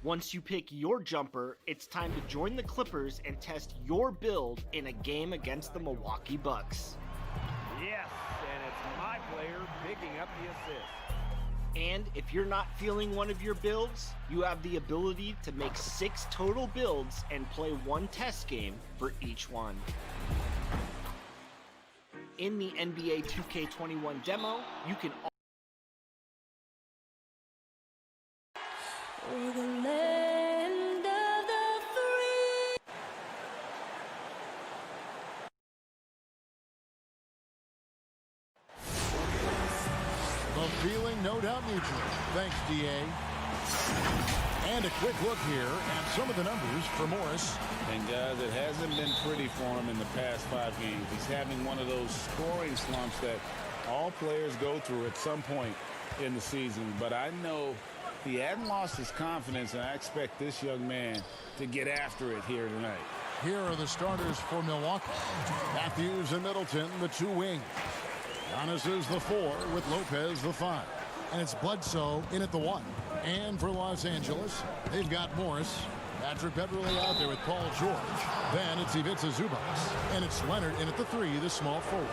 Once you pick your jumper, it's time to join the Clippers and test your build in a game against the Milwaukee Bucks. Yes, and it's my player picking up the assist. And if you're not feeling one of your builds, you have the ability to make 6 total builds and play 1 test game for each one. In the NBA 2K21 demo, you can The feeling, no doubt mutual. Thanks, DA. And a quick look here at some of the numbers for Morris. And guys, it hasn't been pretty for him in the past 5 games. He's having one of those scoring slumps that all players go through at some point in the season. But I know he hadn't lost his confidence, and I expect this young man to get after it here tonight. Here are the starters for Milwaukee. Matthews and Middleton, the 2 wings. Giannis is the 4 with Lopez the 5. And it's Bledsoe in at the 1. And for Los Angeles, they've got Morris, Patrick Beverley out there with Paul George. Then it's Ivica Zubac. And it's Leonard in at the 3, the small forward.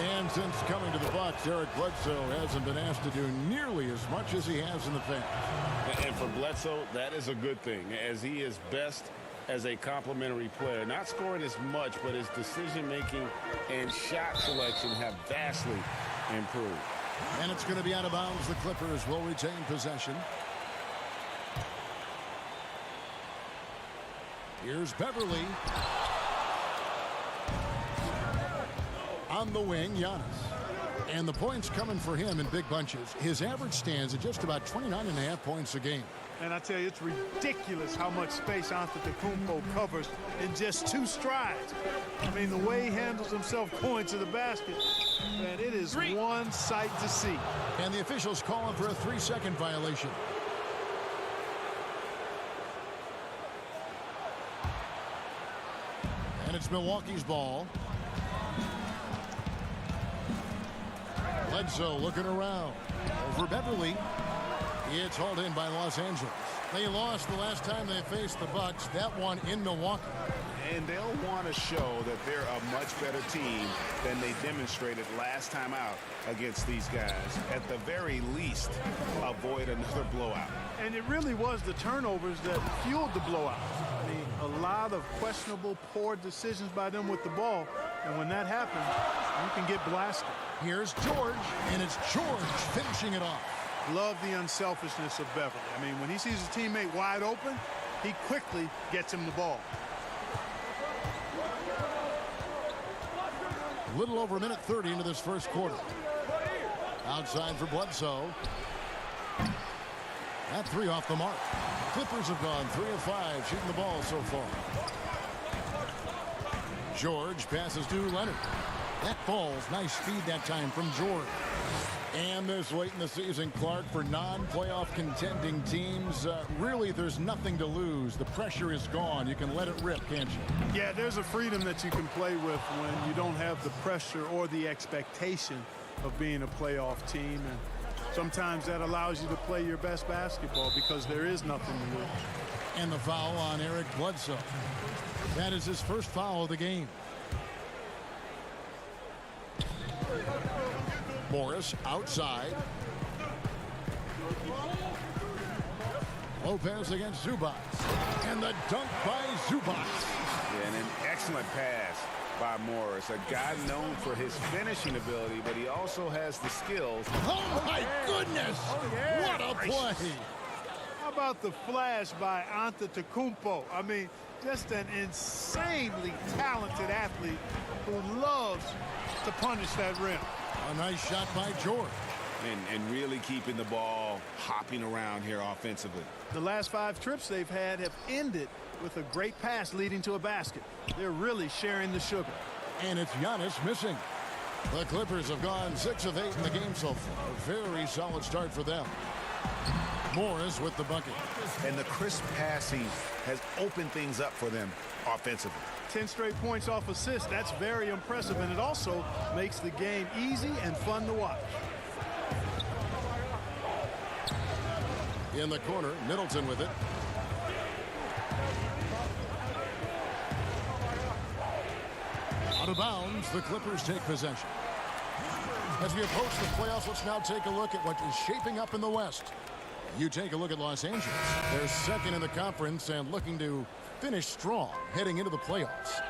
And since coming to the Bucks, Eric Bledsoe hasn't been asked to do nearly as much as he has in the past. And for Bledsoe, that is a good thing, as he is best as a complementary player. Not scoring as much, but his decision-making and shot selection have vastly improved. And it's going to be out of bounds. The Clippers will retain possession. Here's Beverley. On the wing, Giannis. And the points coming for him in big bunches. His average stands at just about 29.5 points a game. And I tell you, it's ridiculous how much space Antetokounmpo covers in just 2 strides. I mean, the way he handles himself going to the basket, man, it is one sight to see. And the officials calling for a 3-second violation. And it's Milwaukee's ball. Bledsoe looking around. Over Beverley. It's hauled in by Los Angeles. They lost the last time they faced the Bucks. That one in Milwaukee. And they'll want to show that they're a much better team than they demonstrated last time out against these guys. At the very least, avoid another blowout. And it really was the turnovers that fueled the blowout. I mean, a lot of questionable, poor decisions by them with the ball. And when that happens, you can get blasted. Here's George, and it's George finishing it off. Love the unselfishness of Beverly. I mean, when he sees his teammate wide open, he quickly gets him the ball. A little over a minute 30 into this first quarter. Outside for Bledsoe. That 3 off the mark. Clippers have gone 3 of 5 shooting the ball so far. George passes to Leonard. That falls. Nice speed that time from George. And this late in the season, Clark, for non-playoff contending teams, really there's nothing to lose. The pressure is gone. You can let it rip, can't you? Yeah, there's a freedom that you can play with when you don't have the pressure or the expectation of being a playoff team. And sometimes that allows you to play your best basketball because there is nothing to lose. And the foul on Eric Bledsoe. That is his first foul of the game. Morris outside. Lopez against Zubac. And the dunk by Zubac. Yeah, and an excellent pass by Morris. A guy known for his finishing ability, but he also has the skills. Oh, my goodness. What a play. How about the flash by Antetokounmpo? I mean, just an insanely talented athlete who loves to punish that rim. A nice shot by George. And really keeping the ball hopping around here offensively. The last 5 trips they've had have ended with a great pass leading to a basket. They're really sharing the sugar. And it's Giannis missing. The Clippers have gone 6 of 8 in the game so far. A very solid start for them. Morris with the bucket. And the crisp passing has opened things up for them offensively. 10 straight points off assists. That's very impressive, and it also makes the game easy and fun to watch. In the corner, Middleton with it. Out of bounds, the Clippers take possession. As we approach the playoffs, let's now take a look at what is shaping up in the West. You take a look at Los Angeles. They're second in the conference and looking to finish strong heading into the playoffs.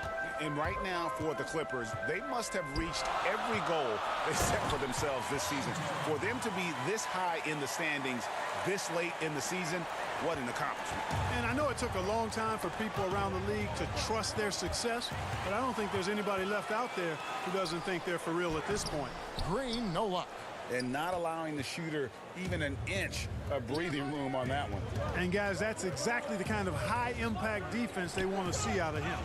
And right now for the Clippers, they must have reached every goal they set for themselves this season. For them to be this high in the standings this late in the season, what an accomplishment. And I know it took a long time for people around the league to trust their success, but I don't think there's anybody left out there who doesn't think they're for real at this point. Green, no luck. And not allowing the shooter even an inch of breathing room on that one. And guys, that's exactly the kind of high impact defense they want to see out of him.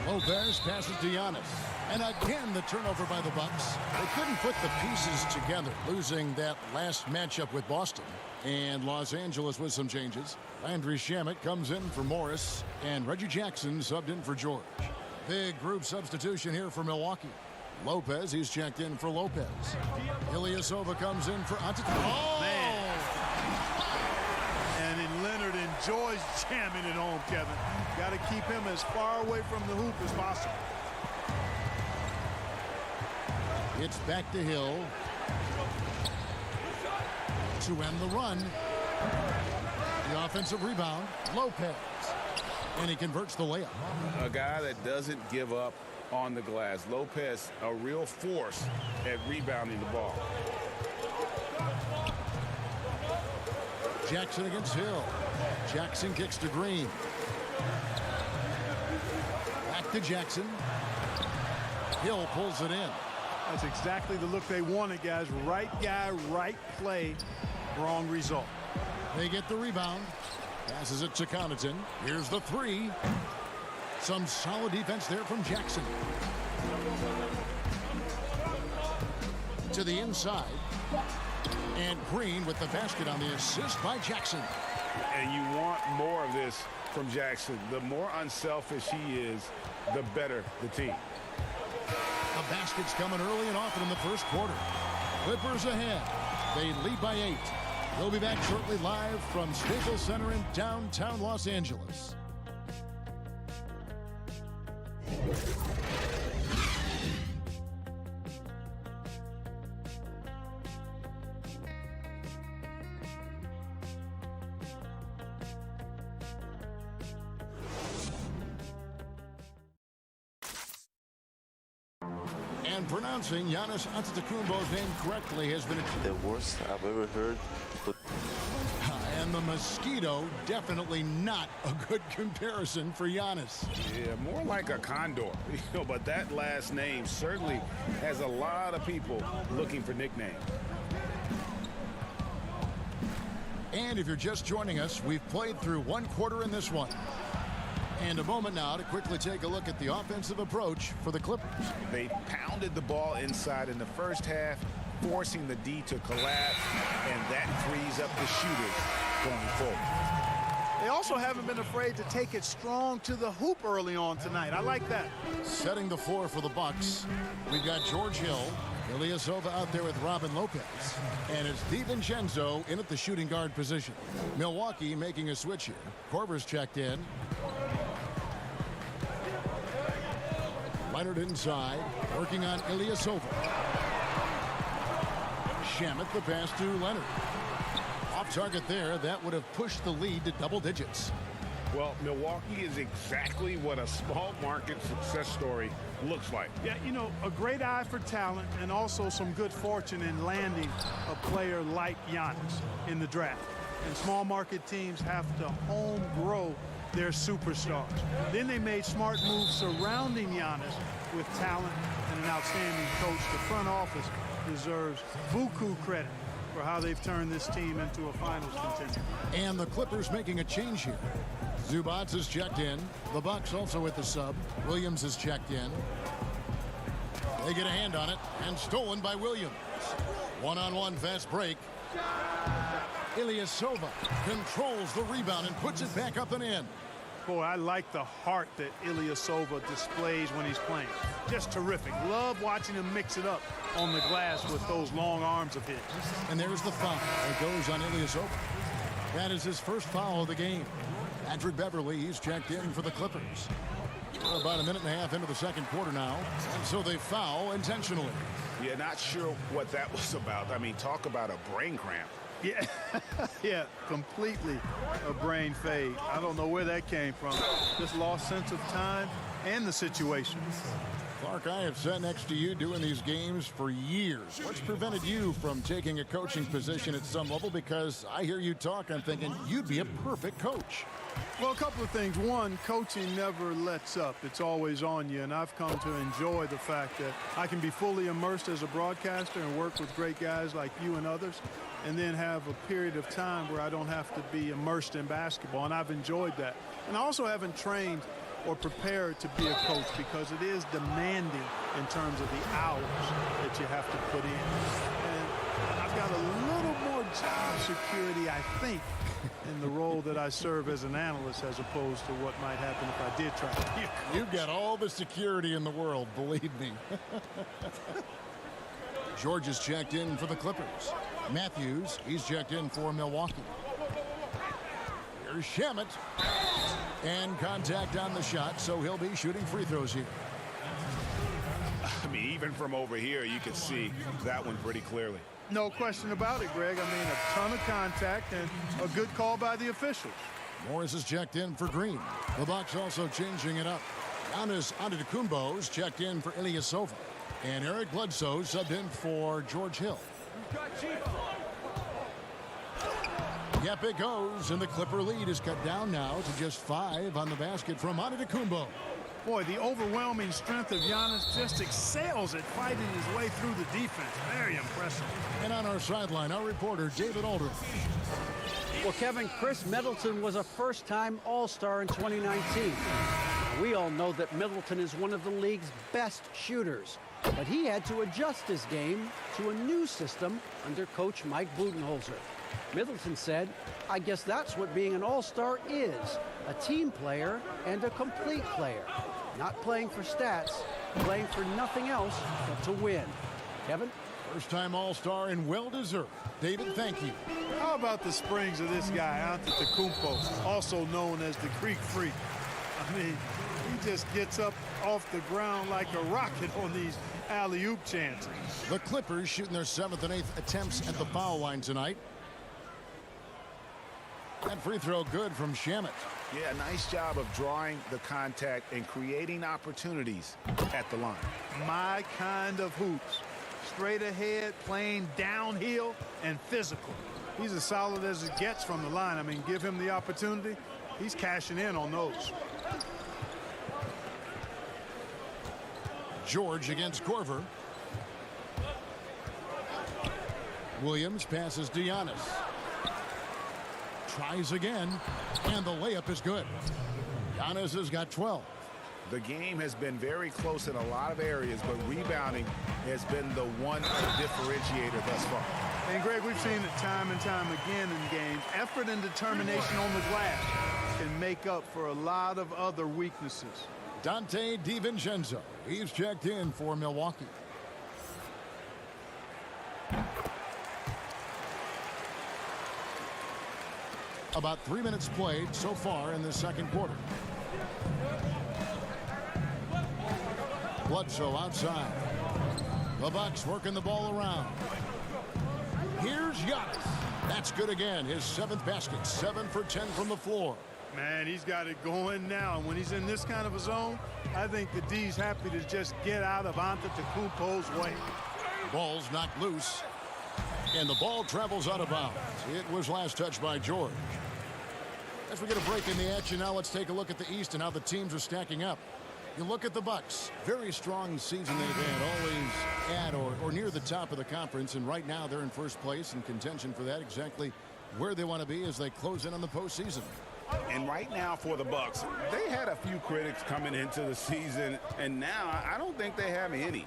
Lopez passes to Giannis. And again, the turnover by the Bucks. They couldn't put the pieces together, losing that last matchup with Boston. And Los Angeles with some changes. Landry Shamet comes in for Morris, and Reggie Jackson subbed in for George. Big group substitution here for Milwaukee. Lopez, he's checked in for Lopez. Ilyasova comes in for Antetokounmpo. Oh, man. And Leonard enjoys jamming it home, Kevin. Got to keep him as far away from the hoop as possible. It's back to Hill to end the run. The offensive rebound, Lopez. And he converts the layup. A guy that doesn't give up on the glass. Lopez, a real force at rebounding the ball. Jackson against Hill. Jackson kicks to Green. Back to Jackson. Hill pulls it in. That's exactly the look they wanted, guys. Right guy, right play, wrong result. They get the rebound. Passes it to Connaughton. Here's the three. Some solid defense there from Jackson. To the inside. And Green with the basket on the assist by Jackson. And you want more of this from Jackson. The more unselfish he is, the better the team. The basket's coming early and often in the first quarter. Clippers ahead. They lead by 8. We'll be back shortly live from Staples Center in downtown Los Angeles. And pronouncing Giannis Antetokounmpo's name correctly has been the worst I've ever heard. And the mosquito, definitely not a good comparison for Giannis. Yeah, more like a condor. But that last name certainly has a lot of people looking for nicknames. And if you're just joining us, we've played through one quarter in this one. And a moment now to quickly take a look at the offensive approach for the Clippers. They pounded the ball inside in the first half, forcing the D to collapse, and that frees up the shooters going forward. They also haven't been afraid to take it strong to the hoop early on tonight. I like that. Setting the floor for the Bucks, we've got George Hill, Ilyasova out there with Robin Lopez, and it's DiVincenzo in at the shooting guard position. Milwaukee making a switch here. Korver's checked in. Leonard inside, working on Ilyasova. Shamet the pass to Leonard. Off target there, that would have pushed the lead to double digits. Well, Milwaukee is exactly what a small market success story looks like. Yeah, you know, a great eye for talent and also some good fortune in landing a player like Giannis in the draft. And small market teams have to home grow their superstars. Then they made smart moves surrounding Giannis with talent and an outstanding coach. The front office deserves buku credit for how they've turned this team into a finals contender. And the Clippers making a change here. Zubats is checked in. The Bucks also with the sub. Williams is checked in. They get a hand on it and stolen by Williams. One-on-one fast break. Ilyasova controls the rebound and puts it back up and in. Boy, I like the heart that Ilyasova displays when he's playing. Just terrific. Love watching him mix it up on the glass with those long arms of his. And there's the foul that goes on Ilyasova. That is his first foul of the game. Patrick Beverly, he's checked in for the Clippers. We're about a minute and a half into the second quarter now, and so they foul intentionally. Yeah, not sure what that was about. I mean, talk about a brain cramp. Yeah, yeah, completely a brain fade. I don't know where that came from. Just lost sense of time and the situation. Clark, I have sat next to you doing these games for years. What's prevented you from taking a coaching position at some level? Because I hear you talk, I'm thinking you'd be a perfect coach. Well, a couple of things. One, coaching never lets up. It's always on you, and I've come to enjoy the fact that I can be fully immersed as a broadcaster and work with great guys like you and others, and then have a period of time where I don't have to be immersed in basketball, and I've enjoyed that. And I also haven't trained or prepared to be a coach because it is demanding in terms of the hours that you have to put in. And I've got a little more job security, I think, in the role that I serve as an analyst as opposed to what might happen if I did try to be a coach. You've got all the security in the world, believe me. George is checked in for the Clippers. Matthews, he's checked in for Milwaukee. Here's Shamet. And contact on the shot, so he'll be shooting free throws here. I mean, even from over here, you can see that one pretty clearly. No question about it, Greg. I mean, a ton of contact and a good call by the officials. Morris is checked in for Green. The Bucks also changing it up. Giannis Antetokounmpo's checked in for Ilyasova. And Eric Bledsoe subbed in for George Hill. Yep, it goes, and the Clipper lead is cut down now to just 5 on the basket from Antetokounmpo. Boy, the overwhelming strength of Giannis just excels at fighting his way through the defense. Very impressive. And on our sideline, our reporter, David Aldridge. Well, Kevin, Chris Middleton was a first-time All-Star in 2019. We all know that Middleton is one of the league's best shooters, but he had to adjust his game to a new system under coach Mike Budenholzer. Middleton said, I guess that's what being an all-star is, a team player and a complete player. Not playing for stats, playing for nothing else but to win. Kevin? First-time all-star and well-deserved. David, thank you. How about the springs of this guy, Antetokounmpo, also known as the Greek Freak? I mean, he just gets up off the ground like a rocket on these alley-oop chances. The Clippers shooting their 7th and 8th attempts at the foul line tonight. That free throw good from Shamet. Yeah, nice job of drawing the contact and creating opportunities at the line. My kind of hoops. Straight ahead, playing downhill, and physical. He's as solid as it gets from the line. I mean, give him the opportunity, he's cashing in on those. George against Korver. Williams passes to Giannis. Tries again, and the layup is good. Giannis has got 12. The game has been very close in a lot of areas, but rebounding has been the one differentiator thus far. And Greg, we've seen it time and time again in games. Effort and determination on the glass can make up for a lot of other weaknesses. Dante DiVincenzo, he's checked in for Milwaukee. About 3 minutes played so far in the second quarter. Bledsoe outside. The Bucks working the ball around. Here's Giannis. That's good again. His 7th basket. 7 for 10 from the floor. Man, he's got it going now. And when he's in this kind of a zone, I think the D's happy to just get out of Antetokounmpo's way. Ball's knocked loose. And the ball travels out of bounds. It was last touched by George. As we get a break in the action now, let's take a look at the East and how the teams are stacking up. You look at the Bucks. Very strong season they've had, always at or near the top of the conference. And right now they're in first place in contention for that, exactly where they want to be as they close in on the postseason. And right now for the Bucks, they had a few critics coming into the season, and now I don't think they have any.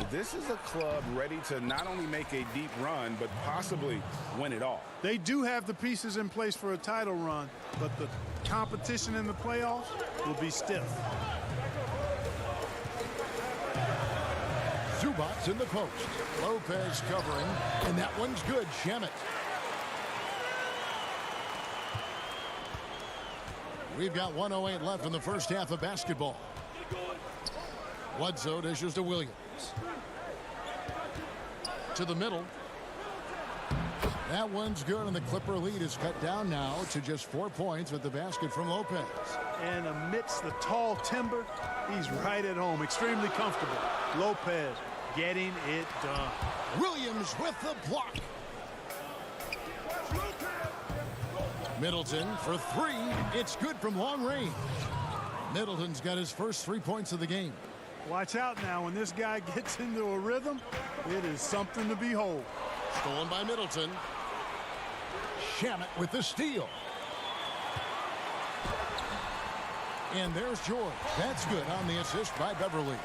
This is a club ready to not only make a deep run, but possibly win it all. They do have the pieces in place for a title run, but the competition in the playoffs will be stiff. Zubac's in the post. Lopez covering, and that one's good. Shamet. We've got 1:08 left in the first half of basketball. Bledsoe dishes to Williams. To the middle. That one's good, and the Clipper lead is cut down now to just 4 points with the basket from Lopez. And amidst the tall timber, he's right at home, extremely comfortable. Lopez getting it done. Williams with the block. Middleton for three. It's good from long range. Middleton's got his first 3 points of the game. Watch out now. When this guy gets into a rhythm, it is something to behold. Stolen by Middleton. Shamet with the steal. And there's George. That's good on the assist by Beverly.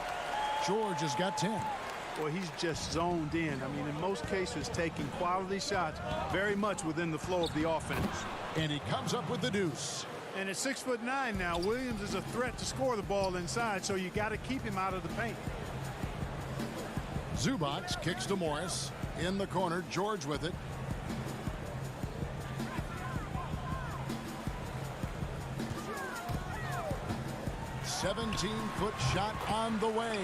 George has got 10. Boy, he's just zoned in. I mean, in most cases, taking quality shots very much within the flow of the offense. And he comes up with the deuce. And at 6'9" now, Williams is a threat to score the ball inside, so you got to keep him out of the paint. Zubac kicks to Morris. In the corner, George with it. "17-foot shot on the way."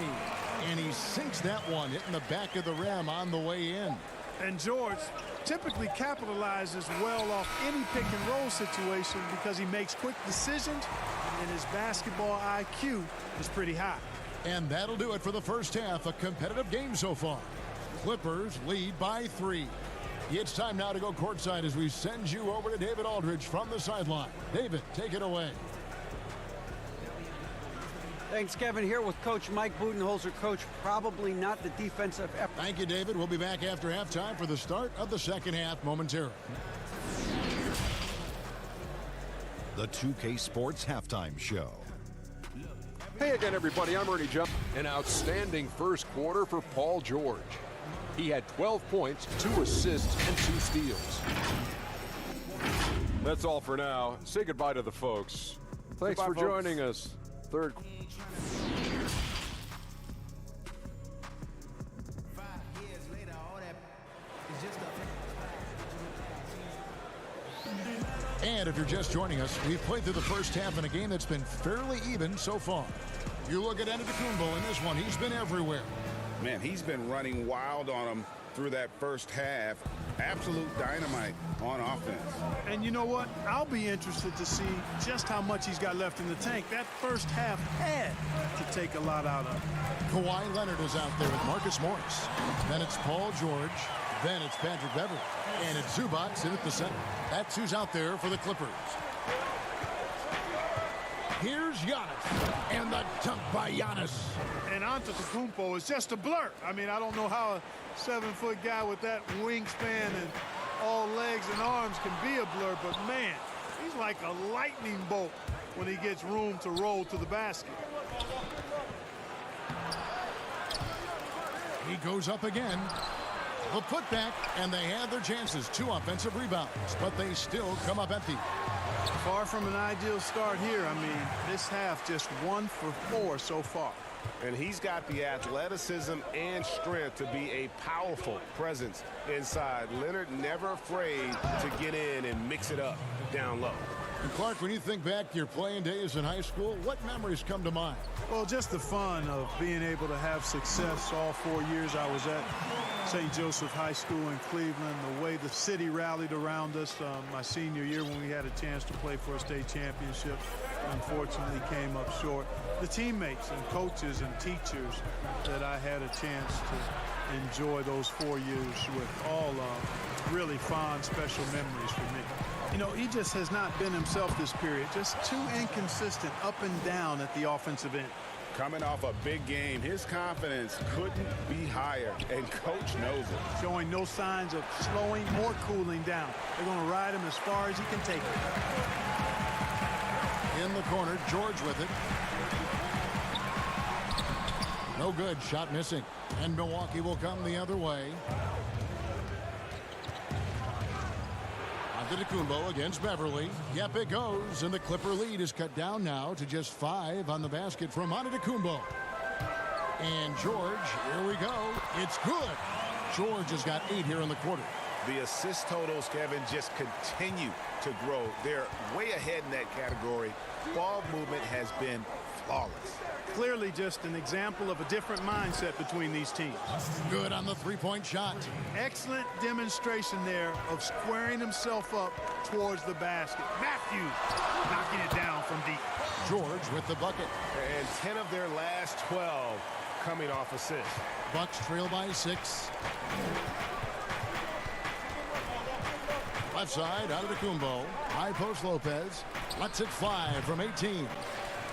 And he sinks that one, hitting the back of the rim on the way in. And George typically capitalizes well off any pick-and-roll situation because he makes quick decisions, and his basketball IQ is pretty high. And that'll do it for the first half. A competitive game so far. Clippers lead by 3. It's time now to go courtside as we send you over to David Aldridge from the sideline. David, take it away. Thanks, Kevin. Here with Coach Mike Budenholzer. Coach, probably not the defensive effort. Thank you, David. We'll be back after halftime for the start of the second half momentarily. The 2K Sports Halftime Show. Hey again, everybody. I'm Ernie Johnson. An outstanding first quarter for Paul George. He had 12 points, 2 assists, and 2 steals. That's all for now. Say goodbye to the folks. Thanks Goodbye, for folks. joining us. Third. And if you're just joining us, we've played through the first half in a game that's been fairly even so far. You look at Antetokounmpo in this one, he's been everywhere. Man, he's been running wild on him through that first half. Absolute dynamite on offense. And you know what? I'll be interested to see just how much he's got left in the tank. That first half had to take a lot out of him. Kawhi Leonard is out there with Marcus Morris. Then it's Paul George. Then it's Patrick Beverly. And it's Zubac in at the center. That's who's out there for the Clippers. Here's Giannis. And the dunk by Giannis. And Antetokounmpo is just a blur. I mean, I don't know how a 7-foot guy with that wingspan and all legs and arms can be a blur, but man, he's like a lightning bolt when he gets room to roll to the basket. He goes up again. The putback, and they had their chances. 2 offensive rebounds, but they still come up empty. Far from an ideal start here. I mean, this half just 1 for 4 so far. And he's got the athleticism and strength to be a powerful presence inside. Leonard never afraid to get in and mix it up down low. And Clark, when you think back to your playing days in high school, what memories come to mind? Well, just the fun of being able to have success all 4 years I was at St. Joseph High School in Cleveland, the way the city rallied around us my senior year when we had a chance to play for a state championship. Unfortunately came up short. The teammates and coaches and teachers that I had a chance to enjoy those 4 years with, all really fond, special memories for me. You know, he just has not been himself this period. Just too inconsistent up and down at the offensive end. Coming off a big game, his confidence couldn't be higher, and coach knows it. Showing no signs of slowing or cooling down. They're going to ride him as far as he can take it. In the corner, George with it. No good, shot missing. And Milwaukee will come the other way. Antetokounmpo against Beverly. Yep, it goes, and the Clipper lead is cut down now to just 5 on the basket from Antetokounmpo. And George, here we go. It's good. George has got 8 here in the quarter. The assist totals, Kevin, just continue to grow. They're way ahead in that category. Ball movement has been flawless. Clearly just an example of a different mindset between these teams. Good on the three-point shot. Excellent demonstration there of squaring himself up towards the basket. Matthews knocking it down from deep. George with the bucket. And 10 of their last 12 coming off assists. Bucks trail by 6. Left side, Antetokounmpo. High post Lopez. Lets it fly from 18.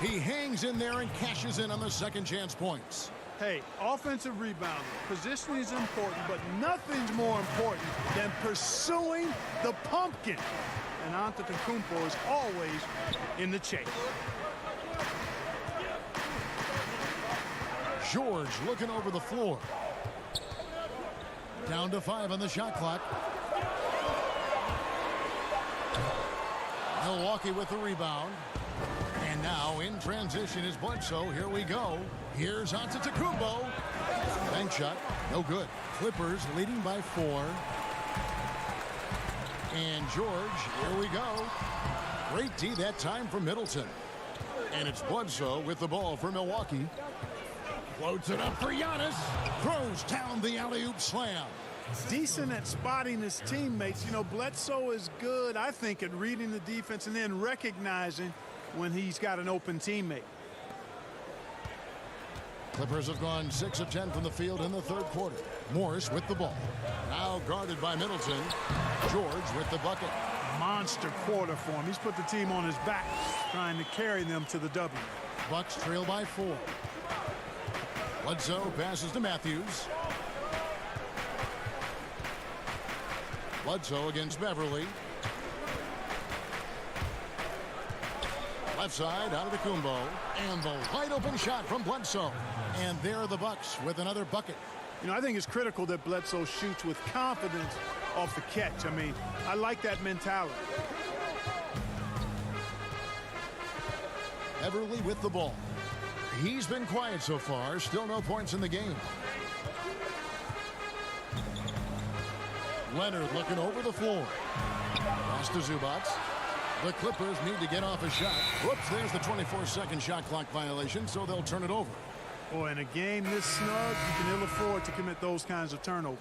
He hangs in there and cashes in on the second chance points. Hey, offensive rebounding. Positioning is important, but nothing's more important than pursuing the pumpkin. And Antetokounmpo is always in the chase. George looking over the floor. Down to 5 on the shot clock. Milwaukee with the rebound. And now in transition is Bledsoe. Here we go. Here's Antetokounmpo. Bank shot. No good. Clippers leading by 4. And George, here we go. Great D that time from Middleton. And it's Bledsoe with the ball for Milwaukee. Floats it up for Giannis. Throws down the alley-oop slam. Decent at spotting his teammates. You know, Bledsoe is good, I think, at reading the defense and then recognizing when he's got an open teammate. Clippers have gone 6 of 10 from the field in the third quarter. Morris with the ball. Now guarded by Middleton. George with the bucket. Monster quarter for him. He's put the team on his back, trying to carry them to the W. Bucks trail by 4. Bledsoe passes to Matthews. Bledsoe against Beverly. Left side, Antetokounmpo. And the wide open shot from Bledsoe. And there are the Bucks with another bucket. You know, I think it's critical that Bledsoe shoots with confidence off the catch. I mean, I like that mentality. Beverly with the ball. He's been quiet so far. Still no points in the game. Leonard looking over the floor. Pass to Zubac. The Clippers need to get off a shot. Whoops, there's the 24-second shot clock violation, so they'll turn it over. Boy, in a game this snug, you can ill afford to commit those kinds of turnovers.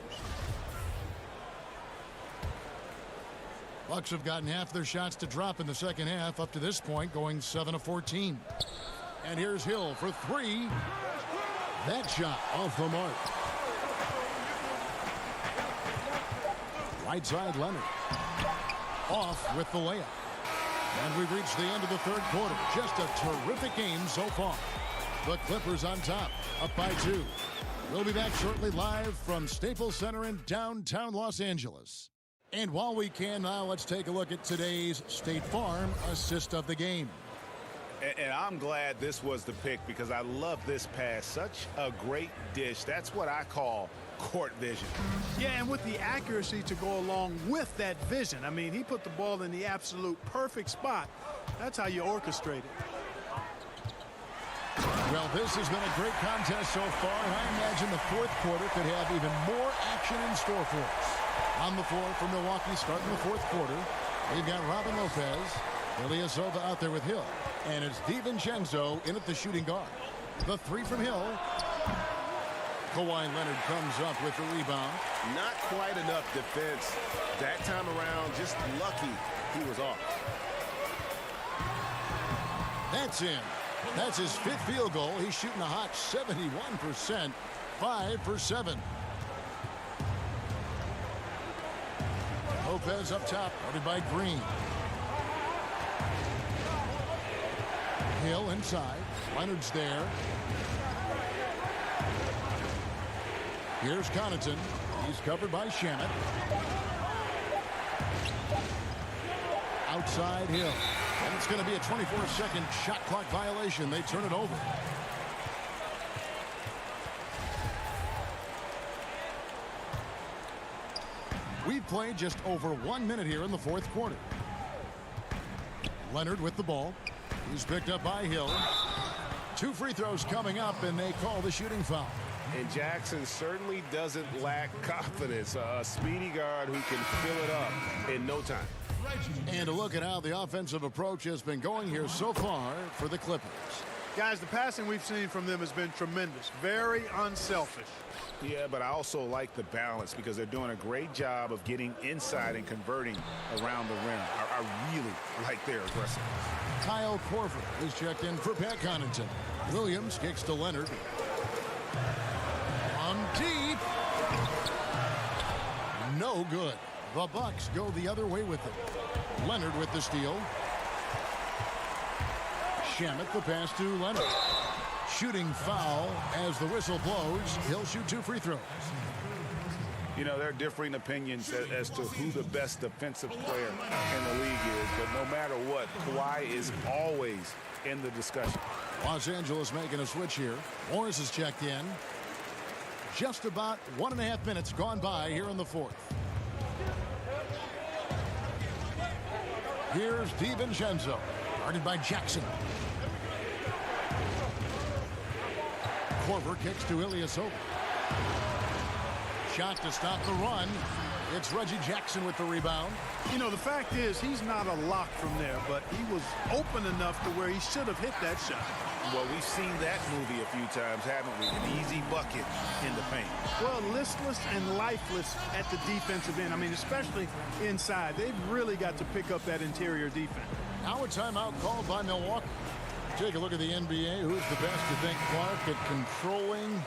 Bucks have gotten half their shots to drop in the second half up to this point, going 7 of 14. And here's Hill for 3. That shot off the mark. Right side, Leonard. Off with the layup. And we've reached the end of the third quarter. Just a terrific game so far. The Clippers on top, up by 2. We'll be back shortly live from Staples Center in downtown Los Angeles. And while we can now, let's take a look at today's State Farm assist of the game. And I'm glad this was the pick because I love this pass. Such a great dish. That's what I call court vision. Yeah, and with the accuracy to go along with that vision. I mean, he put the ball in the absolute perfect spot. That's how you orchestrate it. Well, this has been a great contest so far, and I imagine the fourth quarter could have even more action in store for us. On the floor for Milwaukee starting the fourth quarter, we've got Robin Lopez, Ilyasova out there with Hill, and it's DiVincenzo in at the shooting guard. The 3 from Hill. Kawhi Leonard comes up with the rebound. Not quite enough defense. That time around, just lucky he was off. That's in. That's his 5th field goal. He's shooting a hot 71%, 5 for 7. Lopez up top, guarded by Green. Hill inside. Leonard's there. Here's Connaughton. He's covered by Shamet. Outside Hill. And it's going to be a 24-second shot clock violation. They turn it over. We've played just over 1 minute here in the fourth quarter. Leonard with the ball. He's picked up by Hill. 2 free throws coming up, and they call the shooting foul. And Jackson certainly doesn't lack confidence. A speedy guard who can fill it up in no time. And a look at how the offensive approach has been going here so far for the Clippers. Guys, the passing we've seen from them has been tremendous. Very unselfish. Yeah, but I also like the balance because they're doing a great job of getting inside and converting around the rim. I really like their aggressiveness. Kyle Korver is checked in for Pat Connaughton. Williams kicks to Leonard. From deep. No good. The Bucks go the other way with it. Leonard with the steal. Shamet the pass to Leonard. Shooting foul as the whistle blows. He'll shoot 2 free throws. You know, there are differing opinions as to who the best defensive player in the league is, but no matter what, Kawhi is always in the discussion. Los Angeles making a switch here. Morris is checked in. Just about 1.5 minutes gone by here in the 4th. Here's DiVincenzo, guarded by Jackson. Korver kicks to Ilyasova. Shot to stop the run. It's Reggie Jackson with the rebound. You know, the fact is he's not a lock from there, but he was open enough to where he should have hit that shot. Well, we've seen that movie a few times, haven't we? An easy bucket in the paint. Well, listless and lifeless at the defensive end. I mean, especially inside. They've really got to pick up that interior defense. Now a timeout called by Milwaukee. Take a look at the NBA. Who's the best, you think, Clark, at controlling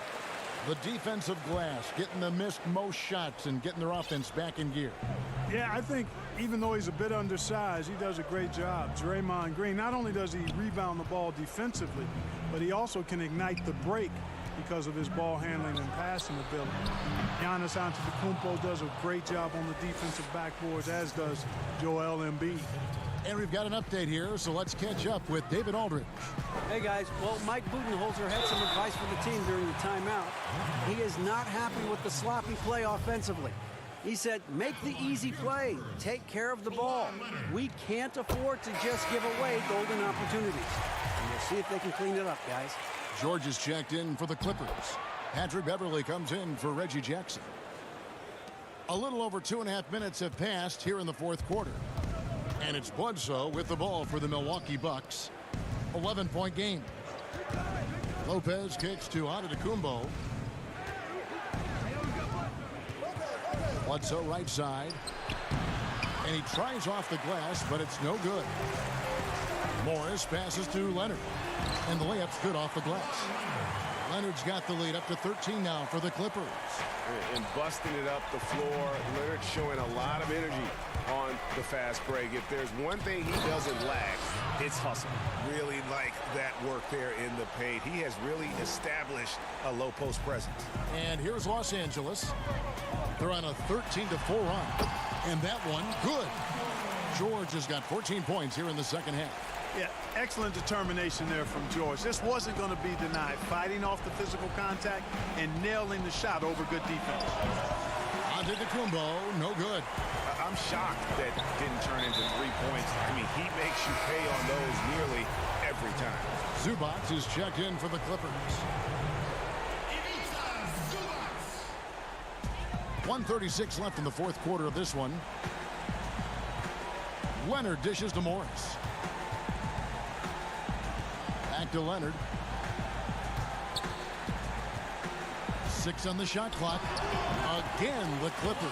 the defensive glass, getting the missed most shots and getting their offense back in gear? Yeah, I think even though he's a bit undersized, he does a great job. Draymond Green, not only does he rebound the ball defensively, but he also can ignite the break because of his ball handling and passing ability. Giannis Antetokounmpo does a great job on the defensive backboards, as does Joel Embiid. And we've got an update here, so let's catch up with David Aldridge. Hey, guys. Well, Mike Budenholzer had some advice for the team during the timeout. He is not happy with the sloppy play offensively. He said, make the easy play. Take care of the ball. We can't afford to just give away golden opportunities. And we'll see if they can clean it up, guys. George is checked in for the Clippers. Patrick Beverley comes in for Reggie Jackson. A little over 2.5 minutes have passed here in the 4th quarter. And it's Bledsoe with the ball for the Milwaukee Bucks. 11-point game. Lopez kicks to Antetokounmpo. Bledsoe right side. And he tries off the glass, but it's no good. Morris passes to Leonard. And the layup's good off the glass. Leonard's got the lead up to 13 now for the Clippers. And busting it up the floor. Leonard showing a lot of energy on the fast break. If there's one thing he doesn't lack, it's hustle. Really like that work there in the paint. He has really established a low post presence. And here's Los Angeles. They're on a 13-4 run. And that one, good. George has got 14 points here in the second half. Yeah, excellent determination there from George. This wasn't going to be denied. Fighting off the physical contact and nailing the shot over good defense. Antetokounmpo, no good. I'm shocked that didn't turn into 3 points. I mean, he makes you pay on those nearly every time. Zubac is checked in for the Clippers. 1:36 left in the 4th quarter of this one. Leonard dishes to Morris. Back to Leonard. 6 on the shot clock. Again, the Clippers.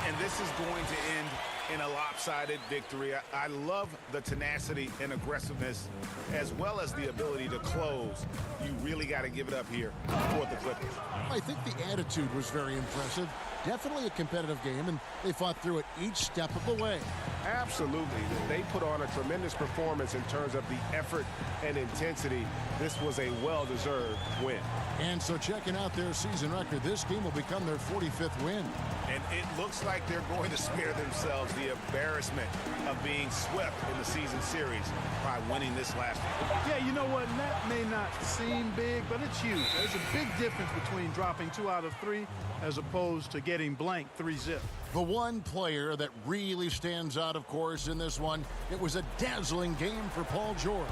And this is going to end in a lopsided victory. I love the tenacity and aggressiveness as well as the ability to close. You really got to give it up here for the Clippers. I think the attitude was very impressive. Definitely a competitive game, and they fought through it each step of the way. Absolutely. They put on a tremendous performance in terms of the effort and intensity. This was a well-deserved win. And so checking out their season record, this game will become their 45th win. And it looks like they're going to spare themselves the embarrassment of being swept in the season series by winning this last one. Yeah, you know what? That may not seem big, but it's huge. There's a big difference between dropping 2 out of 3 as opposed to getting blank 3-zip. The one player that really stands out, of course, in this one, it was a dazzling game for Paul George.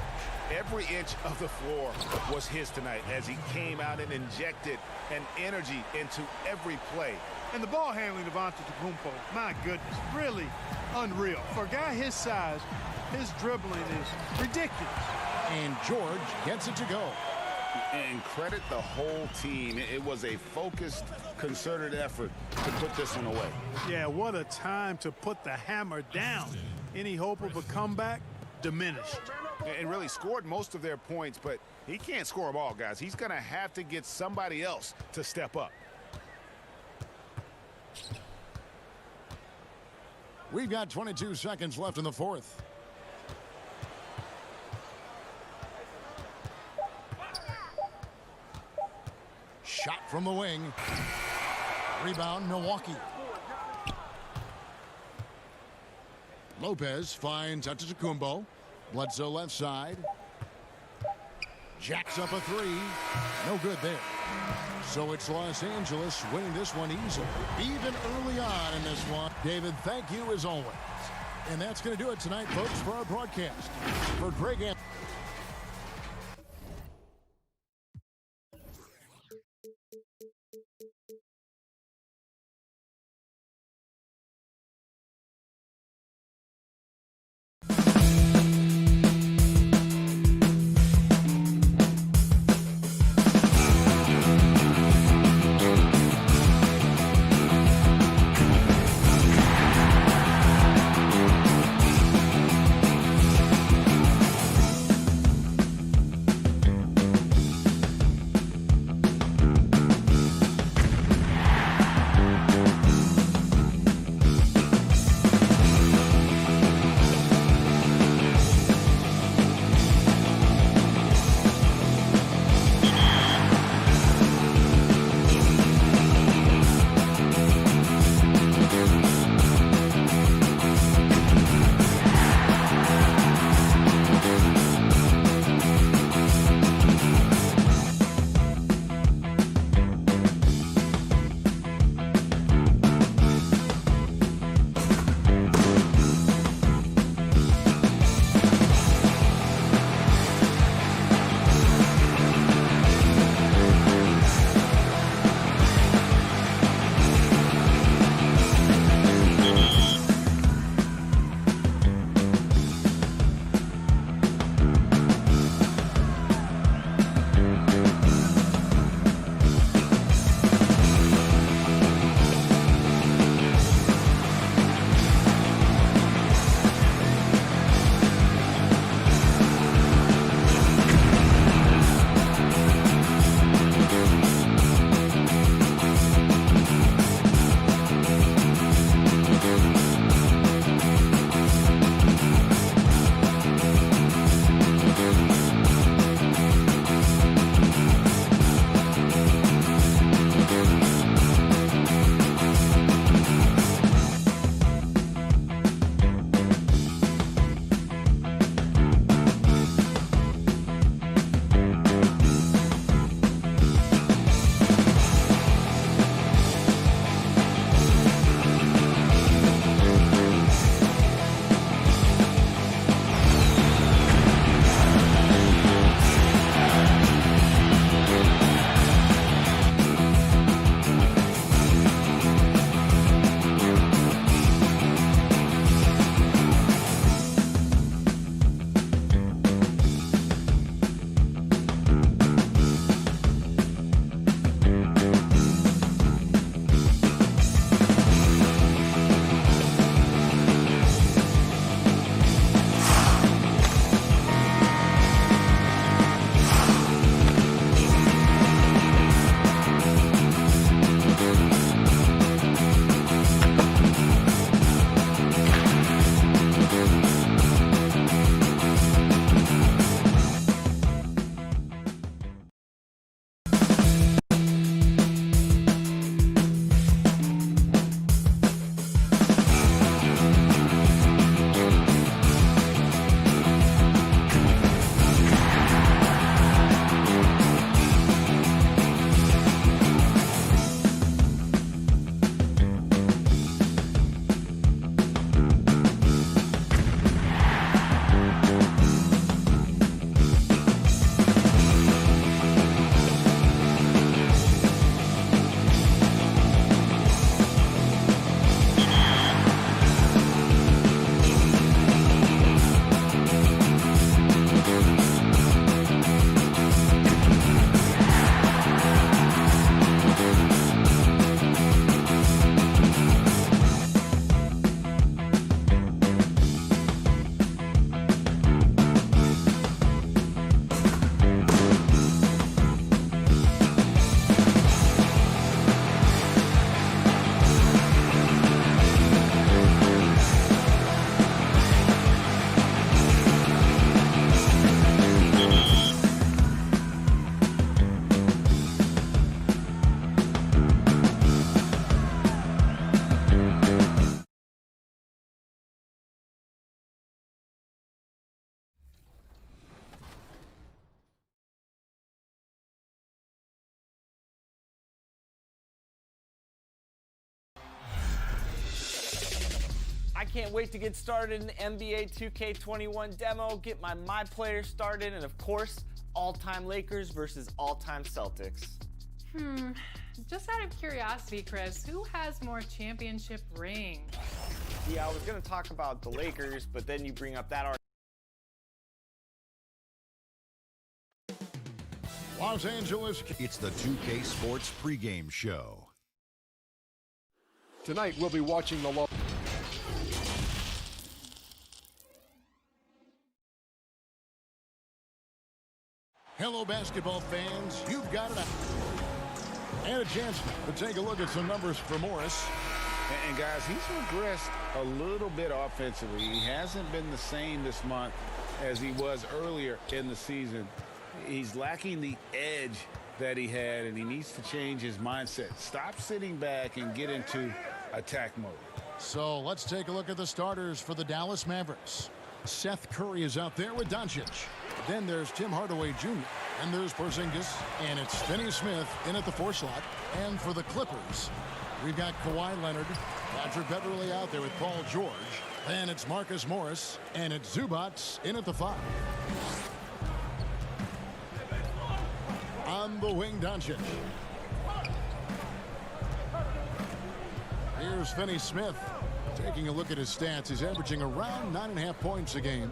Every inch of the floor was his tonight as he came out and injected an energy into every play. And the ball handling of Antetokounmpo, my goodness, really unreal. For a guy his size, his dribbling is ridiculous. And George gets it to go. And credit the whole team. It was a focused, concerted effort to put this one away. Yeah, what a time to put the hammer down. Any hope of a comeback? Diminished. And really scored most of their points, but he can't score them all, guys. He's going to have to get somebody else to step up. We've got 22 seconds left in the fourth. Shot from the wing. Rebound, Milwaukee. Lopez finds Antetokounmpo. Bledsoe left side. Jacks up a three. No good there. So it's Los Angeles winning this one easily. Even early on in this one. David, thank you as always. And that's going to do it tonight, folks, for our broadcast. For Greg and can't wait to get started in the NBA 2K21 demo, get my player started, and of course, all-time Lakers versus all-time Celtics. Just out of curiosity, Chris, who has more championship rings? Yeah, I was going to talk about the Lakers, but then you bring up that argument. Los Angeles. It's the 2K Sports pregame show. Tonight, we'll be watching the Hello, basketball fans. You've got it. And a chance to take a look at some numbers for Morris. And guys, he's regressed a little bit offensively. He hasn't been the same this month as he was earlier in the season. He's lacking the edge that he had, and he needs to change his mindset. Stop sitting back and get into attack mode. So let's take a look at the starters for the Dallas Mavericks. Seth Curry is out there with Doncic. Then there's Tim Hardaway Jr. And there's Porzingis. And it's Finney Smith in at the 4 slot. And for the Clippers, we've got Kawhi Leonard, Patrick Beverley out there with Paul George. Then it's Marcus Morris. And it's Zubats in at the 5. On the wing, Doncic. Here's Finney Smith. Taking a look at his stats, he's averaging around 9.5 points a game.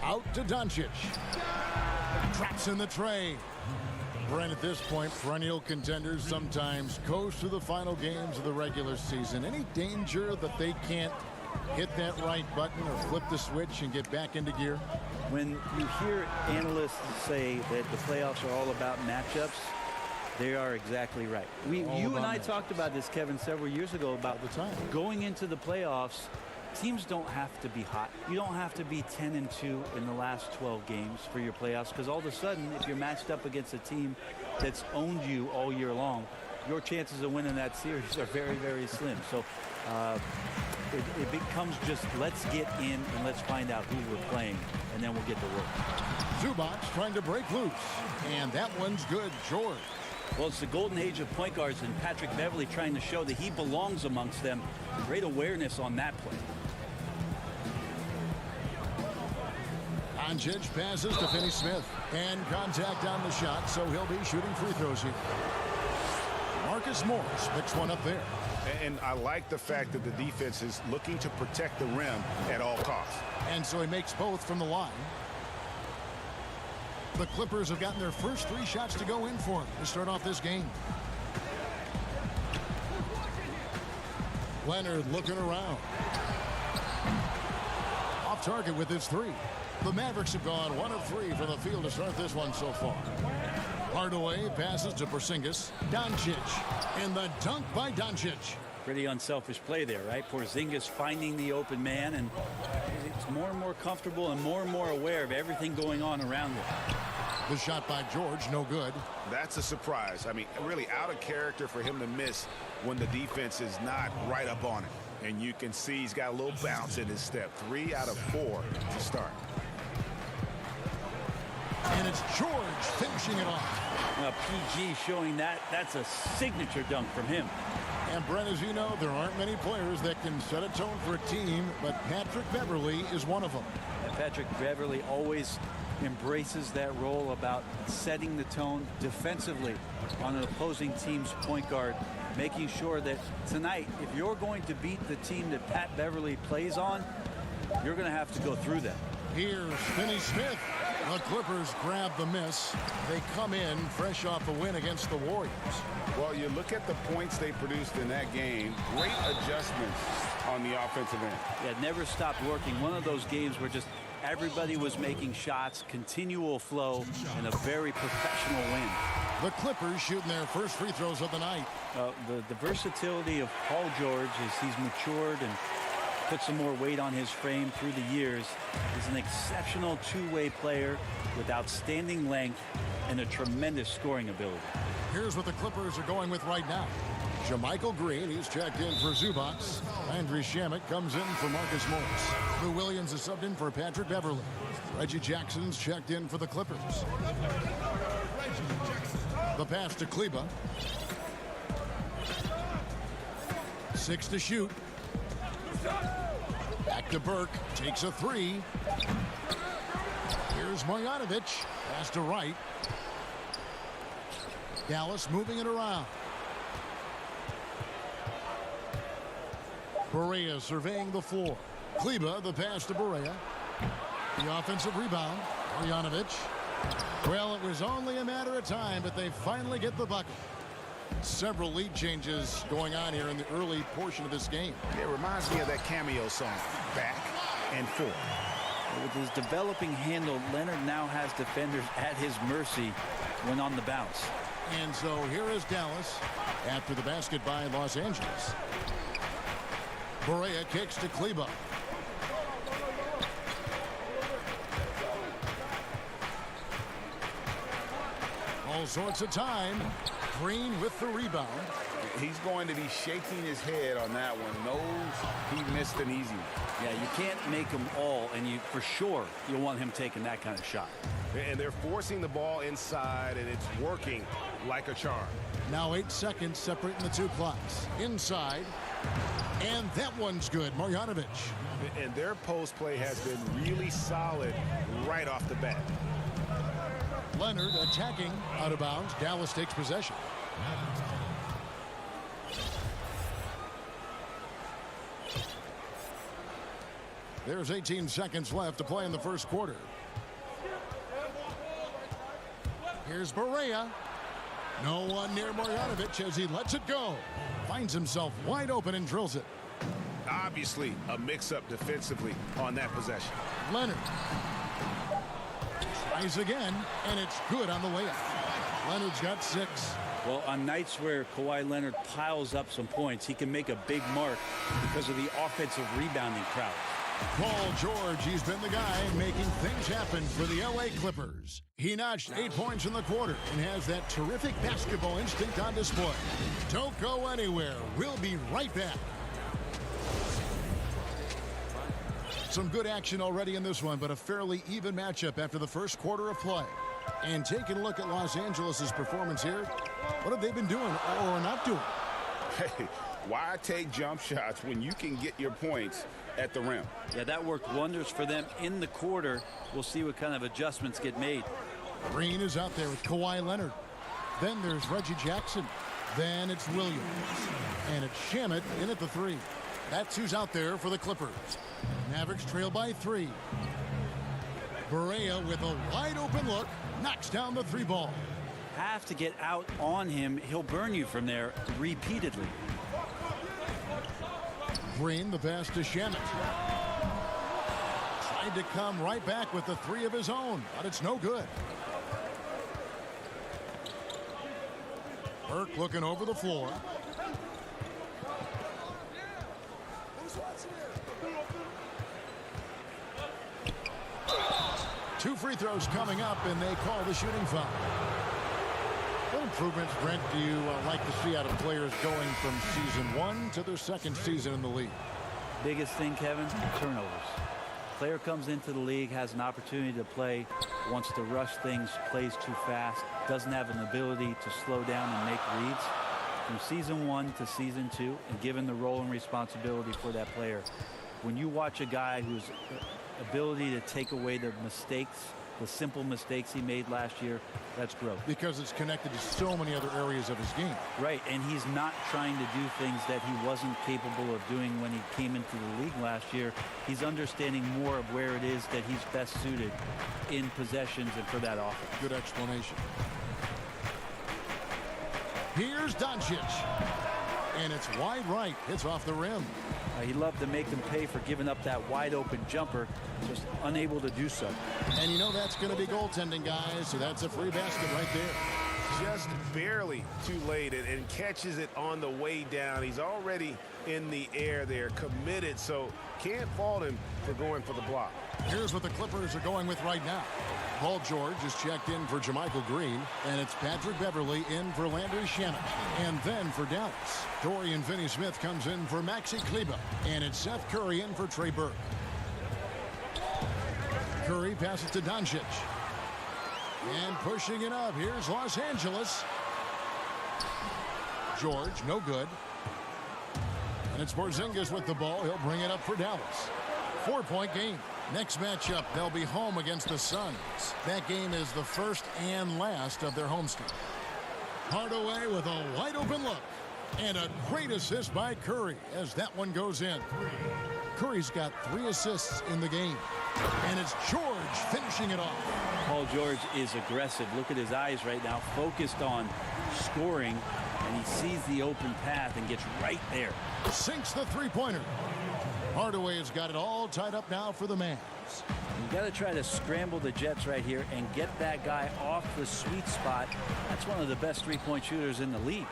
Out to Doncic. Traps in the tray. Brent, at this point, perennial contenders sometimes coast to the final games of the regular season. Any danger that they can't hit that right button or flip the switch and get back into gear? When you hear analysts say that the playoffs are all about matchups, they are exactly right. You and I talked about this, Kevin, several years ago about the time going into the playoffs. Teams don't have to be hot. You don't have to be 10-2 in the last 12 games for your playoffs, because all of a sudden, if you're matched up against a team that's owned you all year long, your chances of winning that series are very, very slim. So it becomes just let's get in and let's find out who we're playing, and then we'll get to work. Zubats trying to break loose, and that one's good. George. Well, it's the golden age of point guards, and Patrick Beverley trying to show that he belongs amongst them. Great awareness on that play. Doncic passes to Finney Smith, and contact on the shot, so he'll be shooting free throws here. Marcus Morris picks one up there. And I like the fact that the defense is looking to protect the rim at all costs. And so he makes both from the line. The Clippers have gotten their first 3 shots to go in for him to start off this game. Leonard looking around. Off target with his 3. The Mavericks have gone 1 of 3 from the field to start this one so far. Hardaway passes to Porzingis. Doncic. And the dunk by Doncic. Pretty unselfish play there, right? Porzingis finding the open man, and it's more and more comfortable and more aware of everything going on around him. The shot by George, no good. That's a surprise. I mean, really out of character for him to miss when the defense is not right up on him. And you can see he's got a little bounce in his step. 3 out of 4 to start. And it's George finishing it off. PG showing that's a signature dunk from him. And Brent, as you know, there aren't many players that can set a tone for a team, but Patrick Beverley is one of them. And Patrick Beverley always embraces that role about setting the tone defensively on an opposing team's point guard, making sure that tonight, if you're going to beat the team that Pat Beverley plays on, you're going to have to go through that. Here's Finney Smith. The Clippers grab the miss. They come in fresh off a win against the Warriors. Well, you look at the points they produced in that game. Great adjustments on the offensive end. Yeah, it never stopped working. One of those games where just everybody was making shots, continual flow, and a very professional win. The Clippers shooting their first free throws of the night. The versatility of Paul George as he's matured and put some more weight on his frame through the years. He's an exceptional two-way player with outstanding length and a tremendous scoring ability. Here's what the Clippers are going with right now. JaMychal Green, he's checked in for Zubats. Landry Shamet comes in for Marcus Morris. Lou Williams is subbed in for Patrick Beverley. Reggie Jackson's checked in for the Clippers. The pass to Kleba. 6 to shoot. Back to Burke. Takes a three. Here's Marjanovic. Pass to Wright. Dallas moving it around. Barea surveying the floor. Kleba, the pass to Barea. The offensive rebound. Marjanovic. Well, it was only a matter of time, but they finally get the bucket. Several lead changes going on here in the early portion of this game. It reminds me of that cameo song, Back and Forth. With his developing handle, Leonard now has defenders at his mercy when on the bounce. And so here is Dallas after the basket by Los Angeles. Barea kicks to Kleba. All sorts of time. Green with the rebound. He's going to be shaking his head on that one. Knows he missed an easy one. Yeah, you can't make them all, and you for sure you'll want him taking that kind of shot. And they're forcing the ball inside, and it's working like a charm. Now 8 seconds separating the two clocks. Inside. And that one's good. Marjanovic. And their post play has been really solid right off the bat. Leonard attacking out of bounds. Dallas takes possession. There's 18 seconds left to play in the first quarter. Here's Barea. No one near Marjanovic as he lets it go. Finds himself wide open and drills it. Obviously a mix-up defensively on that possession. Leonard tries again, and it's good on the way up. Leonard's got 6. Well, on nights where Kawhi Leonard piles up some points, he can make a big mark because of the offensive rebounding crowd. Paul George, he's been the guy making things happen for the LA Clippers. He notched 8 points in the quarter and has that terrific basketball instinct on display. Don't go anywhere. We'll be right back. Some good action already in this one, but a fairly even matchup after the first quarter of play. And taking a look at Los Angeles' performance here, what have they been doing or not doing? Hey, why take jump shots when you can get your points at the rim? Yeah, that worked wonders for them in the quarter. We'll see what kind of adjustments get made. Green is out there with Kawhi Leonard. Then there's Reggie Jackson. Then it's Williams. And it's Shamet in at the 3. That's who's out there for the Clippers. Mavericks trail by 3. Barea with a wide open look. Knocks down the 3 ball. Have to get out on him. He'll burn you from there repeatedly. Green, the pass to Shamet. Tried to come right back with the 3 of his own, but it's no good. Burke looking over the floor. Two free throws coming up, and they call the shooting foul. What improvements, Brent, do you like to see out of players going from season 1 to their second season in the league? Biggest thing, Kevin, turnovers. Player comes into the league, has an opportunity to play, wants to rush things, plays too fast, doesn't have an ability to slow down and make reads. From season 1 to season 2, and given the role and responsibility for that player, when you watch a guy whose ability to take away the mistakes, the simple mistakes he made last year, that's growth. Because it's connected to so many other areas of his game. Right, and he's not trying to do things that he wasn't capable of doing when he came into the league last year. He's understanding more of where it is that he's best suited in possessions and for that offense. Good explanation. Here's Doncic. And it's wide right. It's off the rim. He loved to make them pay for giving up that wide open jumper, just unable to do so. And you know that's going to be goaltending, guys, so that's a free basket right there. Just barely too late and catches it on the way down. He's already in the air there, committed, so can't fault him for going for the block. Here's what the Clippers are going with right now. Paul George is checked in for JaMychal Green, and it's Patrick Beverley in for Landry Shamet. And then for Dallas, Dorian Finney-Smith comes in for Maxi Kleba, and it's Seth Curry in for Trey Burke. Curry passes to Doncic. And pushing it up, here's Los Angeles. George, no good. And it's Porzingis with the ball. He'll bring it up for Dallas. 4-point game. Next matchup, they'll be home against the Suns. That game is the first and last of their homestand. Hardaway with a wide open look. And a great assist by Curry as that one goes in. Curry's got 3 assists in the game. And it's George finishing it off. Paul George is aggressive. Look at his eyes right now, focused on scoring, and he sees the open path and gets right there. Sinks the three-pointer. Hardaway has got it all tied up now for the Mavs. You got to try to scramble the Jets right here and get that guy off the sweet spot. That's one of the best three-point shooters in the league.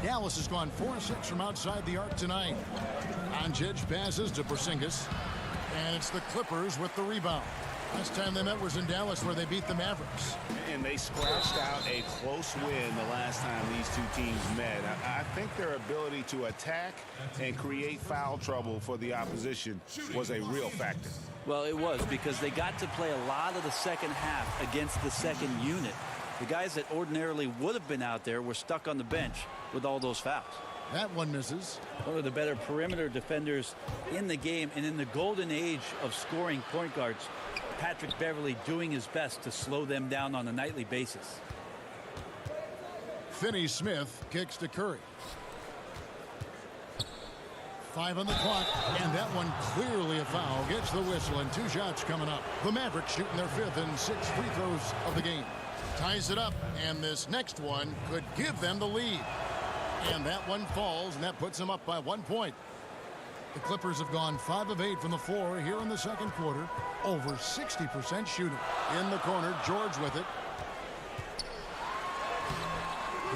Dallas has gone 4-6 from outside the arc tonight. Doncic passes to Porzingis. And it's the Clippers with the rebound. Last time they met was in Dallas where they beat the Mavericks. And they scratched out a close win the last time these two teams met. I think their ability to attack and create foul trouble for the opposition was a real factor. Well, it was, because they got to play a lot of the second half against the second unit. The guys that ordinarily would have been out there were stuck on the bench with all those fouls. That one misses. One of the better perimeter defenders in the game, and in the golden age of scoring point guards, Patrick Beverley doing his best to slow them down on a nightly basis. Finney-Smith kicks to Curry. 5 on the clock, and that one clearly a foul. Gets the whistle, and 2 shots coming up. The Mavericks shooting their 5th and 6th free throws of the game. Ties it up, and this next one could give them the lead. And that one falls, and that puts them up by 1 point. The Clippers have gone 5 of 8 from the floor here in the second quarter. Over 60% shooting. In the corner, George with it.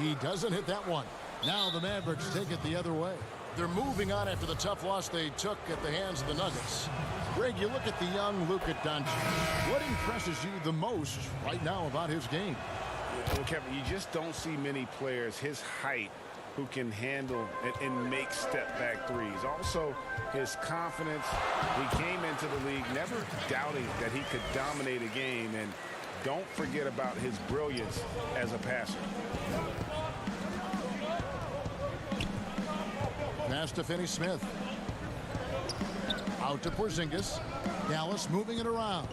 He doesn't hit that one. Now the Mavericks take it the other way. They're moving on after the tough loss they took at the hands of the Nuggets. Greg, you look at the young Luka Doncic. What impresses you the most right now about his game? Well, Kevin, you just don't see many players his height who can handle and make step-back threes. Also, his confidence. He came into the league never doubting that he could dominate a game. And don't forget about his brilliance as a passer. Pass to Finney-Smith. Out to Porzingis. Dallas moving it around.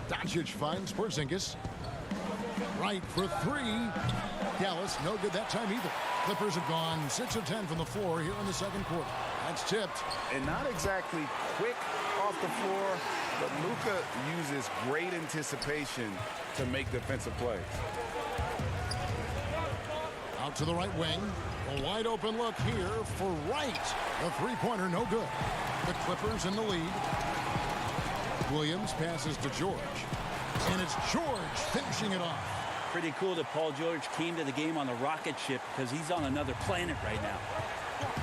Doncic finds Porzingis. Right for 3. Dallas no good that time either. Clippers have gone 6 of 10 from the floor here in the second quarter. That's tipped. And not exactly quick off the floor, but Luka uses great anticipation to make defensive plays. Out to the right wing. A wide open look here for Wright. The three-pointer no good. The Clippers in the lead. Williams passes to George. And it's George finishing it off. Pretty cool that Paul George came to the game on a rocket ship, because he's on another planet right now.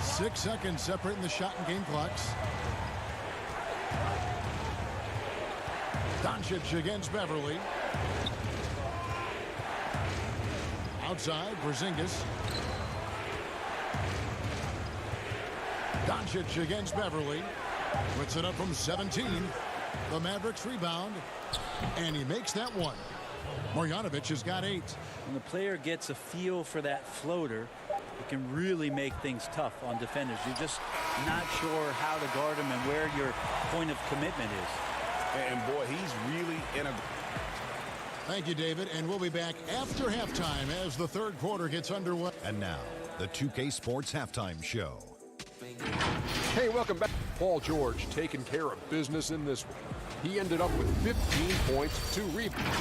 6 seconds separating the shot and game clocks. Doncic against Beverley. Outside, Porzingis. Doncic against Beverley. Puts it up from 17. The Mavericks rebound. And he makes that one. Marjanovic has got 8. When the player gets a feel for that floater, it can really make things tough on defenders. You're just not sure how to guard him and where your point of commitment is. And boy, he's really in a... Thank you, David. And we'll be back after halftime as the third quarter gets underway. And now, the 2K Sports Halftime Show. Hey, welcome back. Paul George taking care of business in this one. He ended up with 15 points, 2 rebounds.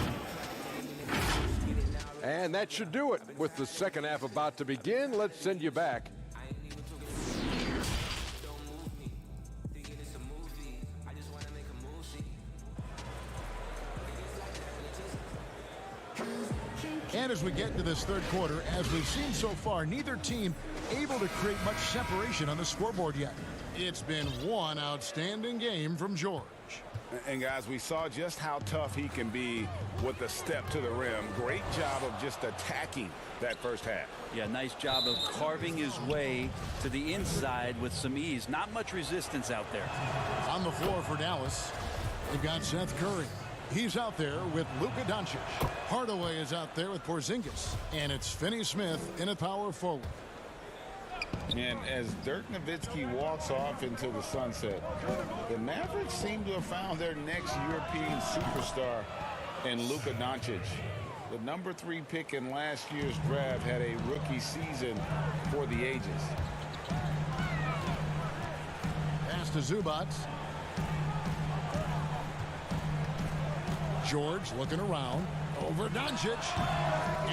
And that should do it. With the second half about to begin, let's send you back. And as we get into this third quarter, as we've seen so far, neither team able to create much separation on the scoreboard yet. It's been one outstanding game from George. And guys, we saw just how tough he can be with the step to the rim. Great job of just attacking that first half. Yeah, nice job of carving his way to the inside with some ease. Not much resistance out there. On the floor for Dallas, they've got Seth Curry. He's out there with Luka Doncic. Hardaway is out there with Porzingis. And it's Finney Smith in a power forward. And as Dirk Nowitzki walks off into the sunset, the Mavericks seem to have found their next European superstar in Luka Doncic. The number 3 pick in last year's draft had a rookie season for the ages. Pass to Zubac. George looking around. Over Doncic.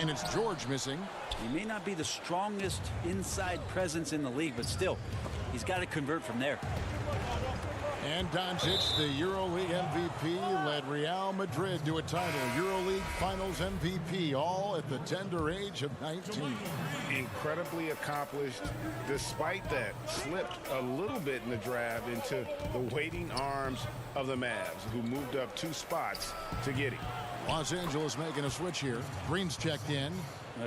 And it's George missing. He may not be the strongest inside presence in the league, but still, he's got to convert from there. And Doncic, the EuroLeague MVP, led Real Madrid to a title. EuroLeague Finals MVP, all at the tender age of 19. Incredibly accomplished. Despite that, slipped a little bit in the draft into the waiting arms of the Mavs, who moved up 2 spots to get him. Los Angeles making a switch here. Green's checked in.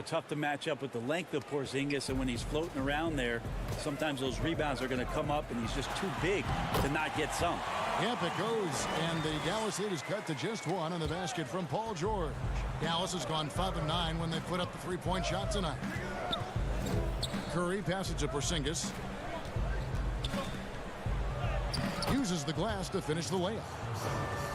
Tough to match up with the length of Porzingis, and when he's floating around there, sometimes those rebounds are going to come up, and he's just too big to not get some. Yep, it goes, and the Dallas lead is cut to just 1 on the basket from Paul George. Dallas has gone 5 of 9 when they put up the 3-point shot tonight. Curry passes to Porzingis. Uses the glass to finish the layup.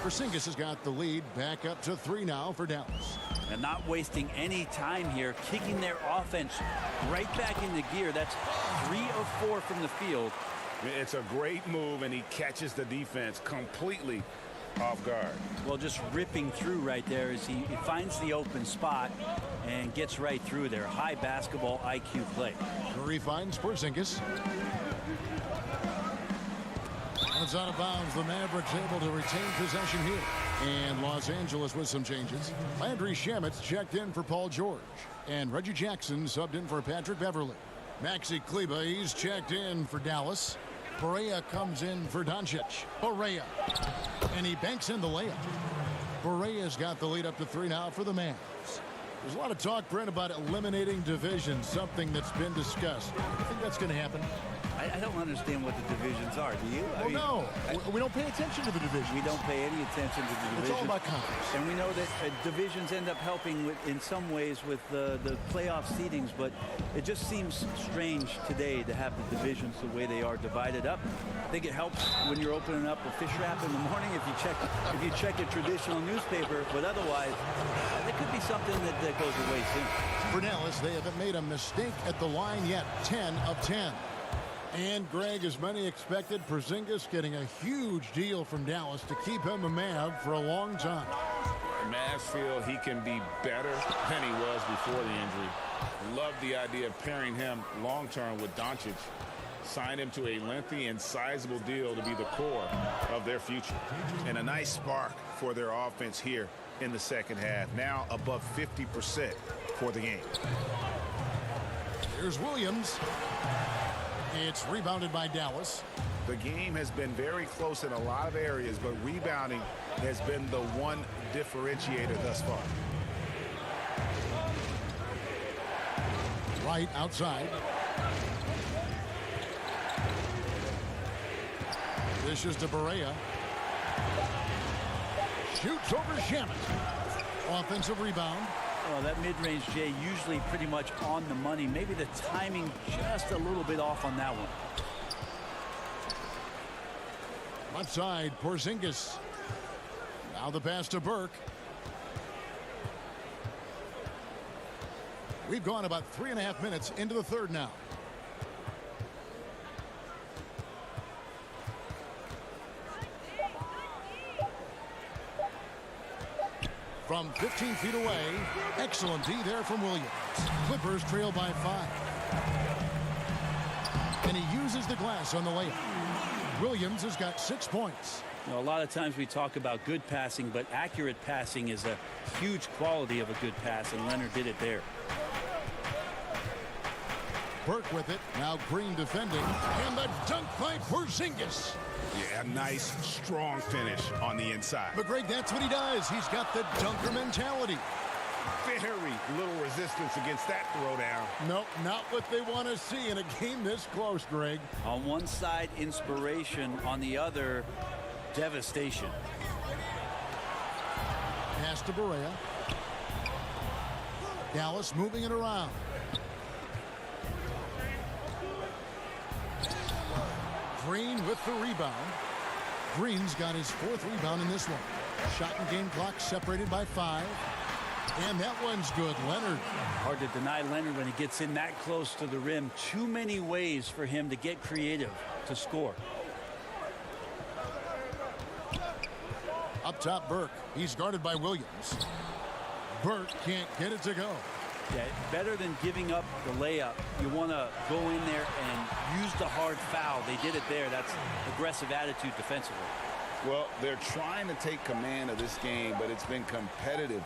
Porzingis has got the lead back up to 3 now for Dallas. And not wasting any time here, kicking their offense right back into gear. That's 3 of 4 from the field. It's a great move, and he catches the defense completely off guard. Well, just ripping through right there as he finds the open spot and gets right through there. High basketball IQ play. Curry finds Porzingis. It's out of bounds. The Mavericks able to retain possession here. And Los Angeles with some changes. Landry Shamet's checked in for Paul George. And Reggie Jackson subbed in for Patrick Beverly. Maxi Kleber, he's checked in for Dallas. Barea comes in for Doncic. Barea. And he banks in the layup. Barea's got the lead up to 3 now for the Mavs. There's a lot of talk, Brent, about eliminating divisions, something that's been discussed. I think that's going to happen. I don't understand what the divisions are. Do you? Well, we don't pay attention to the divisions. We don't pay any attention to the divisions. It's all about conference. And we know that divisions end up helping in some ways with the playoff seedings, but it just seems strange today to have the divisions the way they are divided up. I think it helps when you're opening up a fish wrap in the morning if you check a traditional newspaper, but otherwise, there could be something that goes away soon. For Dallas, they haven't made a mistake at the line yet. 10 of 10. And Greg, as many expected, Porzingis getting a huge deal from Dallas to keep him a Mav for a long time. Mavs feel he can be better than he was before the injury. Love the idea of pairing him long-term with Doncic. Sign him to a lengthy and sizable deal to be the core of their future. And a nice spark for their offense here in the second half. Now above 50% for the game. Here's Williams. It's rebounded by Dallas. The game has been very close in a lot of areas, but rebounding has been the one differentiator thus far. Right outside. This is to Barea. Shoots over Shamet. Offensive rebound. Well, that mid-range, Jay, usually pretty much on the money. Maybe the timing just a little bit off on that one. Left side, Porzingis. Now the pass to Burke. We've gone about 3.5 minutes into the third now. From 15 feet away, excellent D there from Williams. Clippers trail by 5. And he uses the glass on the layup. Williams has got 6 points. You know, a lot of times we talk about good passing, but accurate passing is a huge quality of a good pass, and Leonard did it there. Burke with it. Now Green defending. And the dunk by Porzingis. Yeah, a nice, strong finish on the inside. But, Greg, that's what he does. He's got the dunker mentality. Very little resistance against that throwdown. Nope, not what they want to see in a game this close, Greg. On one side, inspiration. On the other, devastation. pass to Barea. Dallas moving it around. Green with the rebound. Green's got his 4th rebound in this one. Shot and game clock separated by 5. And that one's good. Leonard. Hard to deny Leonard when he gets in that close to the rim. Too many ways for him to get creative to score. Up top, Burke. He's guarded by Williams. Burke can't get it to go. Yeah, better than giving up the layup. You want to go in there and use the hard foul. They did it there. That's aggressive attitude defensively. Well, they're trying to take command of this game, but it's been competitive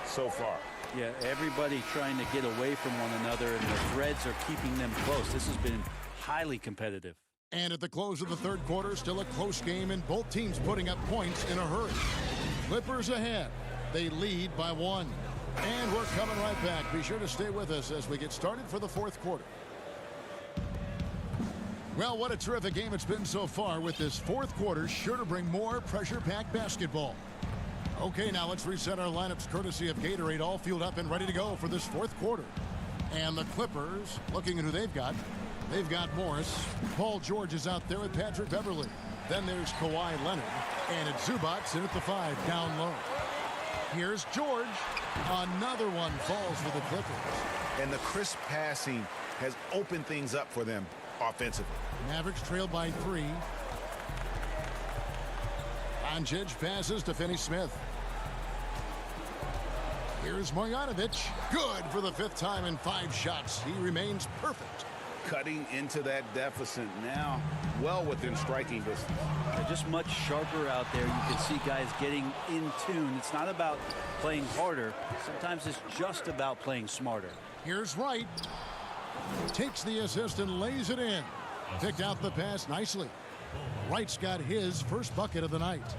so far. Yeah, everybody trying to get away from one another, and the threads are keeping them close. This has been highly competitive. And at the close of the 3rd quarter, still a close game, and both teams putting up points in a hurry. Clippers ahead. They lead by 1. And we're coming right back. Be sure to stay with us as we get started for the 4th quarter. Well, what a terrific game it's been so far, with this 4th quarter sure to bring more pressure-packed basketball. Okay, now let's reset our lineups courtesy of Gatorade, all fueled up and ready to go for this 4th quarter. And the Clippers, looking at who they've got. They've got Morris. Paul George is out there with Patrick Beverley. Then there's Kawhi Leonard. And it's Zubats in at the 5, down low. Here's George. Another one falls for the Clippers. And the crisp passing has opened things up for them offensively. Mavericks trail by 3. Doncic passes to Finney-Smith. Here's Marjanovic. Good for the 5th time in 5 shots. He remains perfect. Cutting into that deficit now, well within striking distance. They're just much sharper out there. You can see guys getting in tune. It's not about playing harder. Sometimes it's just about playing smarter. Here's Wright. Takes the assist and lays it in. Picked out the pass nicely. Wright's got his first bucket of the night.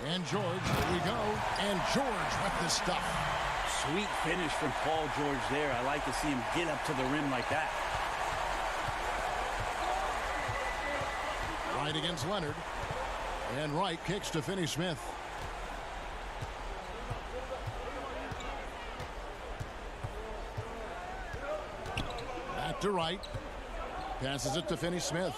And George, here we go. And George with the stuff. Sweet finish from Paul George there. I like to see him get up to the rim like that. Wright against Leonard. And Wright kicks to Finney-Smith. Back to Wright. Passes it to Finney-Smith.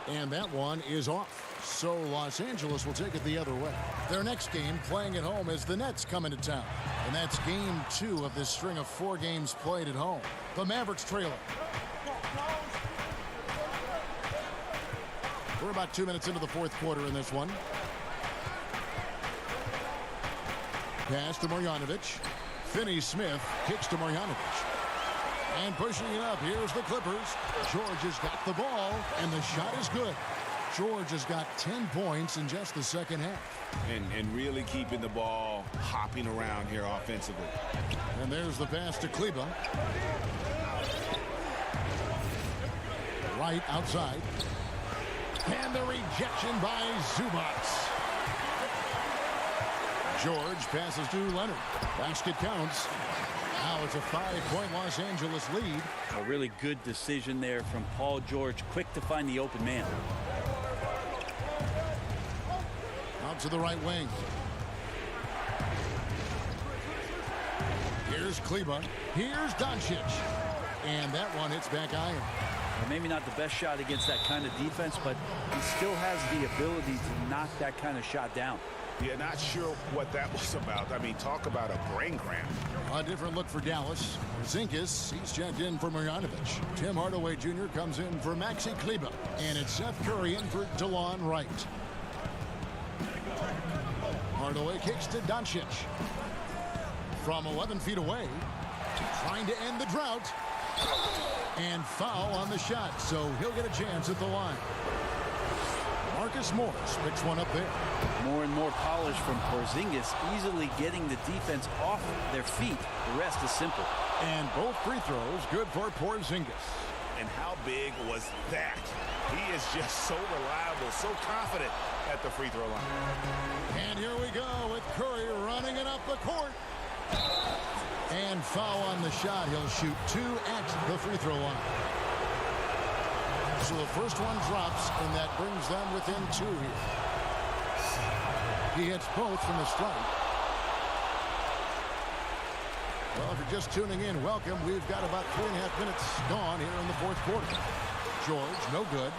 And that one is off. So Los Angeles will take it the other way. Their next game, playing at home, is the Nets coming to town. And that's game 2 of this string of 4 games played at home. The Mavericks trailing. We're about 2 minutes into the 4th quarter in this one. Pass to Marjanovic. Finney-Smith kicks to Marjanovic. And pushing it up, here's the Clippers. George has got the ball, and the shot is good. George has got 10 points in just the 2nd half. And really keeping the ball hopping around here offensively. And there's the pass to Kleba. Right outside. And the rejection by Zubats. George passes to Leonard. Basket counts. Now it's a 5-point Los Angeles lead. A really good decision there from Paul George. Quick to find the open man. Out to the right wing. Here's Kleba. Here's Doncic. And that one hits back iron. Well, maybe not the best shot against that kind of defense, but he still has the ability to knock that kind of shot down. Yeah, not sure what that was about. I mean, talk about a brain cramp. A different look for Dallas. Zinkas, he's checked in for Marjanovic. Tim Hardaway Jr. comes in for Maxi Kleba. And it's Seth Curry in for DeLon Wright. Hardaway kicks to Doncic. From 11 feet away, trying to end the drought. And foul on the shot, so he'll get a chance at the line. Marcus Morris picks one up there. More and more polish from Porzingis, easily getting the defense off their feet. The rest is simple. And both free throws good for Porzingis. And how big was that? He is just so reliable, so confident at the free throw line. And here we go with Curry running it up the court. And foul on the shot. He'll shoot 2 at the free throw line. So the first one drops, and that brings them within 2 here. He hits both from the strike. Well, if you're just tuning in, welcome. We've got about 3.5 minutes gone here in the fourth quarter. George, no good.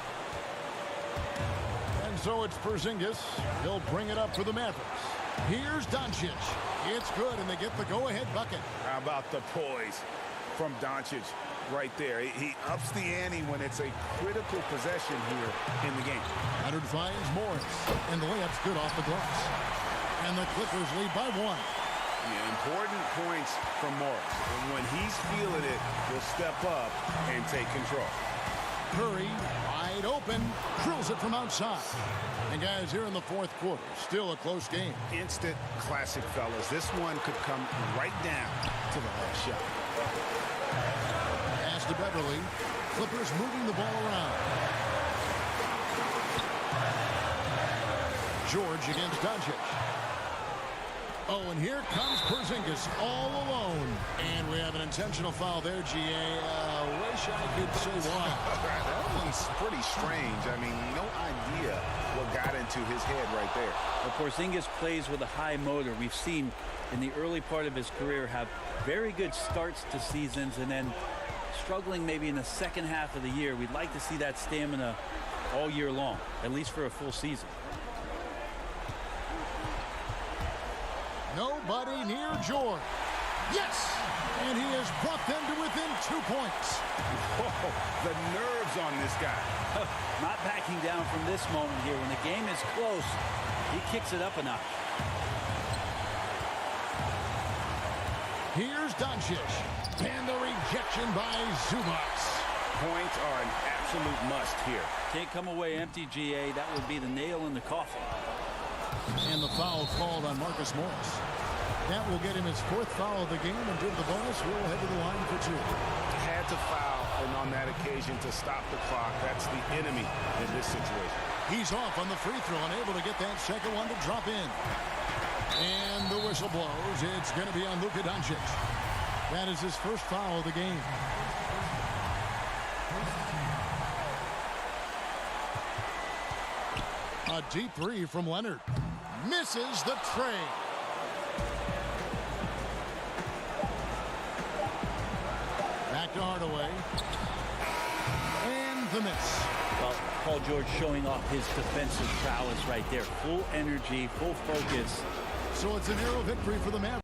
And so it's Porzingis. He'll bring it up for the Mavericks. Here's Doncic. It's good, and they get the go-ahead bucket. How about the poise from Doncic right there? He ups the ante when it's a critical possession here in the game. Leonard finds Morris, and the layup's good off the glass. And the Clippers lead by 1. Yeah, important points from Morris. And when he's feeling it, he'll step up and take control. Curry, wide open, drills it from outside. And guys, here in the fourth quarter, still a close game. Instant classic, fellas. This one could come right down to the last shot. Pass to Beverly. Clippers moving the ball around. George against Doncic. Oh, and here comes Porzingis all alone. And we have an intentional foul there, G.A. Wish I could say why. That one's pretty strange. I mean, no idea what got into his head right there. Well, Porzingis plays with a high motor. We've seen in the early part of his career have very good starts to seasons and then struggling maybe in the second half of the year. We'd like to see that stamina all year long, at least for a full season. Nobody near George. Yes! And he has brought them to within 2 points. Whoa, the nerves on this guy. Not backing down from this moment here. When the game is close, he kicks it up a notch. Here's Doncic. And the rejection by Zubac. Points are an absolute must here. Can't come away empty, GA. That would be the nail in the coffin. And the foul called on Marcus Morris. That will get him his 4th foul of the game, and due to the bonus, we'll head to the line for 2. Had to foul, and on that occasion to stop the clock. That's the enemy in this situation. He's off on the free throw, unable to get that second one to drop in. And the whistle blows. It's going to be on Luka Doncic. That is his 1st foul of the game. A deep three from Leonard. Misses the tray. Back to Hardaway. And the miss. Well, Paul George showing off his defensive prowess right there. Full energy, full focus. So it's a narrow victory for the Mavericks.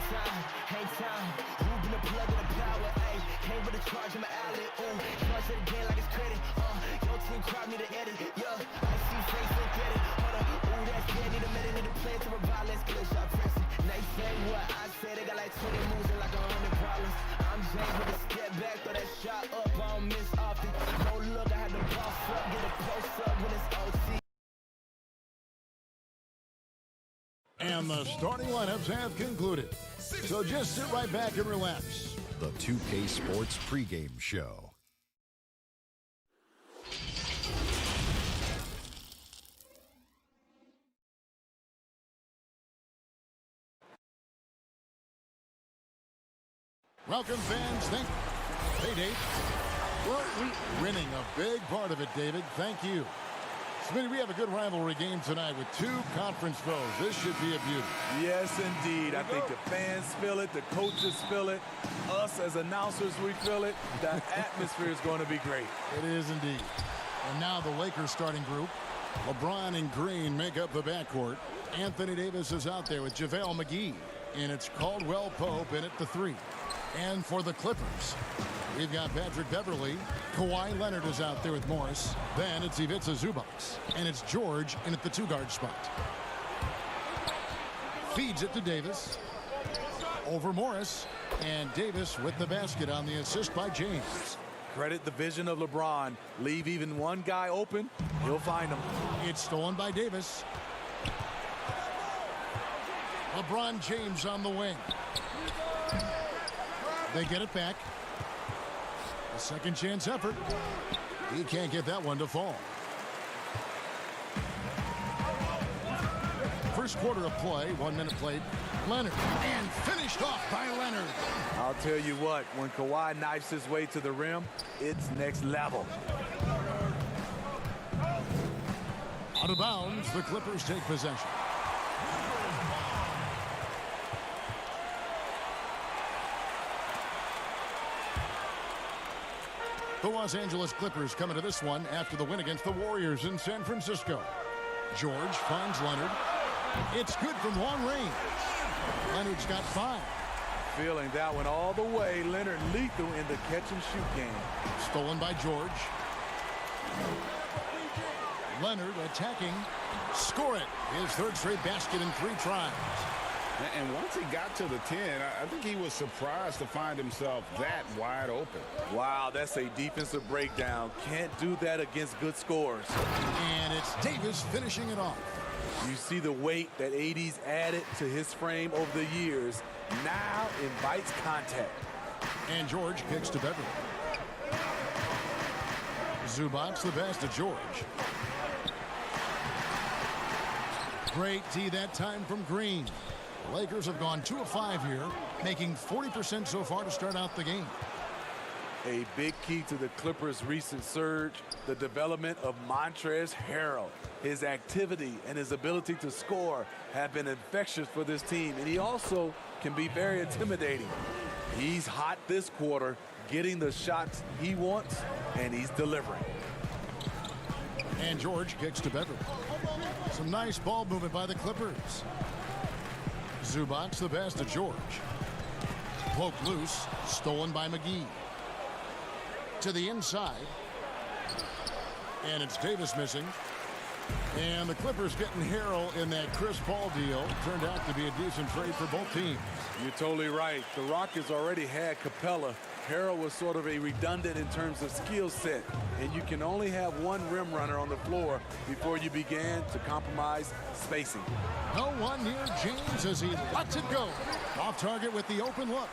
hang time. Moving the plug in the power, ayy. Came with a charge in my alley, ooh. Charge it again like it's credit, Your team crowd need an edit, yeah. I see face, look at it, hold up. Ooh, that's dead, need a minute, need a plan to revive, let's get a shot pressing. They say what I said, they got like 20 moves and like 100 problems. I'm James with a step back, throw that shot up, I don't miss often. No look, I had to boss up, get a close up when it's OT. And the starting lineups have concluded. So just sit right back and relax. The 2K Sports pregame show. Welcome, fans. Thank you. Hey, Dave. Well, winning a big part of it, David. Thank you. Smitty, we have a good rivalry game tonight with two conference foes. This should be a beauty. Yes, indeed. I think the fans feel it, the coaches feel it, us as announcers, we feel it. The atmosphere is going to be great. It is indeed. And now the Lakers starting group. LeBron and Green make up the backcourt. Anthony Davis is out there with JaVale McGee. And it's Caldwell Pope in at the 3. And for the Clippers, we've got Patrick Beverley. Kawhi Leonard is out there with Morris. Then it's Ivica Zubac. And it's George in at the 2-guard spot. Feeds it to Davis. Over Morris. And Davis with the basket on the assist by James. Credit the vision of LeBron. Leave even one guy open, he'll find him. It's stolen by Davis. LeBron James on the wing. They get it back. A second chance effort. He can't get that one to fall. First quarter of play, 1 minute played. Leonard, and finished off by Leonard. I'll tell you what, when Kawhi knifes his way to the rim, it's next level. Out of bounds, the Clippers take possession. The Los Angeles Clippers coming to this one after the win against the Warriors in San Francisco. George finds Leonard. It's good from long range. Leonard's got 5. Feeling that one all the way. Leonard lethal in the catch-and-shoot game. Stolen by George. Leonard attacking. Score it. His third straight basket in 3 tries. And once he got to the 10, I think he was surprised to find himself that wide open. Wow, that's a defensive breakdown. Can't do that against good scores. And it's Davis finishing it off. You see the weight that AD's added to his frame over the years. Now invites contact. And George kicks to Beverly. Zubac the pass to George. Great D that time from Green. The Lakers have gone 2 of 5 here, making 40% so far to start out the game. A big key to the Clippers' recent surge, the development of Montrezl Harrell. His activity and his ability to score have been infectious for this team, and he also can be very intimidating. He's hot this quarter, getting the shots he wants, and he's delivering. And George kicks to Beverly. Some nice ball movement by the Clippers. Zubac the pass to George. Poked loose, stolen by McGee. To the inside. And it's Davis missing. And the Clippers getting Harrell in that Chris Paul deal. Turned out to be a decent trade for both teams. You're totally right. The Rockets already had Capella. Harrell was sort of a redundant in terms of skill set. And you can only have one rim runner on the floor before you began to compromise spacing. No one near James as he lets it go. Off target with the open look.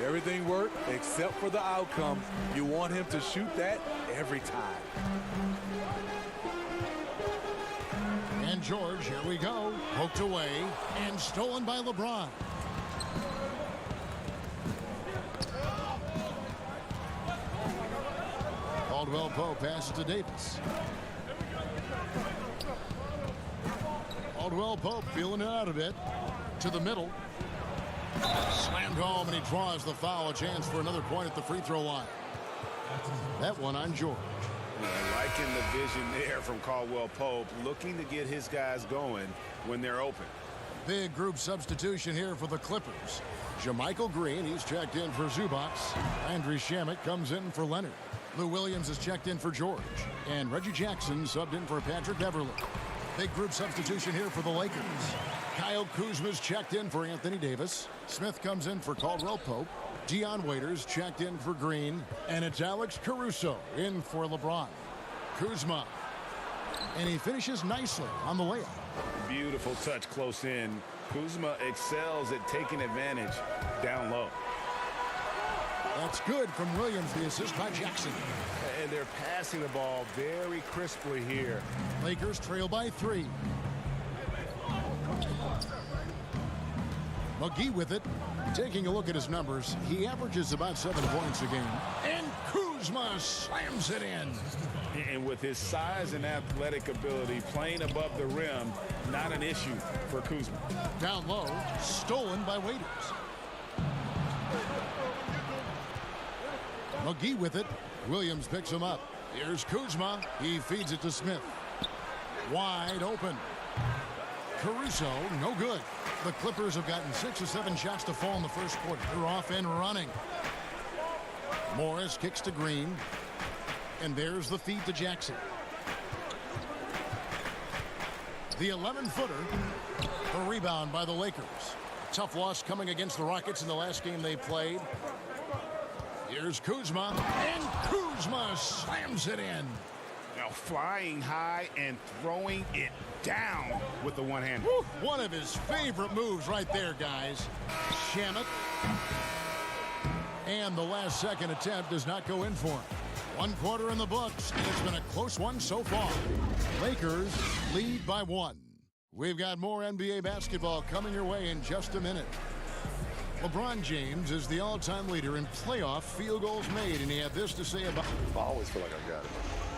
Everything worked except for the outcome. You want him to shoot that every time. And George, here we go. Poked away and stolen by LeBron. Caldwell Pope passes to Davis. Caldwell Pope feeling it out a bit. To the middle. Slammed home, and he draws the foul. A chance for another point at the free throw line. That one on George. Liking the vision there from Caldwell Pope, looking to get his guys going when they're open. Big group substitution here for the Clippers. Jermichael Green, he's checked in for Zubac. Landry Shamet comes in for Leonard. Lou Williams is checked in for George. And Reggie Jackson subbed in for Patrick Beverly. Big group substitution here for the Lakers. Kyle Kuzma's checked in for Anthony Davis. Smith comes in for Caldwell Pope. Dion Waiters checked in for Green. And it's Alex Caruso in for LeBron. Kuzma. And he finishes nicely on the layup. Beautiful touch close in. Kuzma excels at taking advantage down low. That's good from Williams, the assist by Jackson. And they're passing the ball very crisply here. Lakers trail by 3. McGee with it. Taking a look at his numbers, he averages about 7 points a game. And Kuzma slams it in. And with his size and athletic ability, playing above the rim, not an issue for Kuzma. Down low, stolen by Waiters. McGee with it. Williams picks him up. Here's Kuzma. He feeds it to Smith. Wide open. Caruso, no good. The Clippers have gotten 6 or 7 shots to fall in the first quarter. They're off and running. Morris kicks to Green. And there's the feed to Jackson. The 11-footer. A rebound by the Lakers. Tough loss coming against the Rockets in the last game they played. Here's Kuzma. And Kuzma slams it in. Now flying high and throwing it down with the one-hand. One of his favorite moves right there, guys. Shamet. And the last second attempt does not go in for him. 1 quarter in the books, and it's been a close one so far. Lakers lead by 1. We've got more NBA basketball coming your way in just a minute. LeBron James is the all-time leader in playoff field goals made, and he had this to say about I always feel like I got it.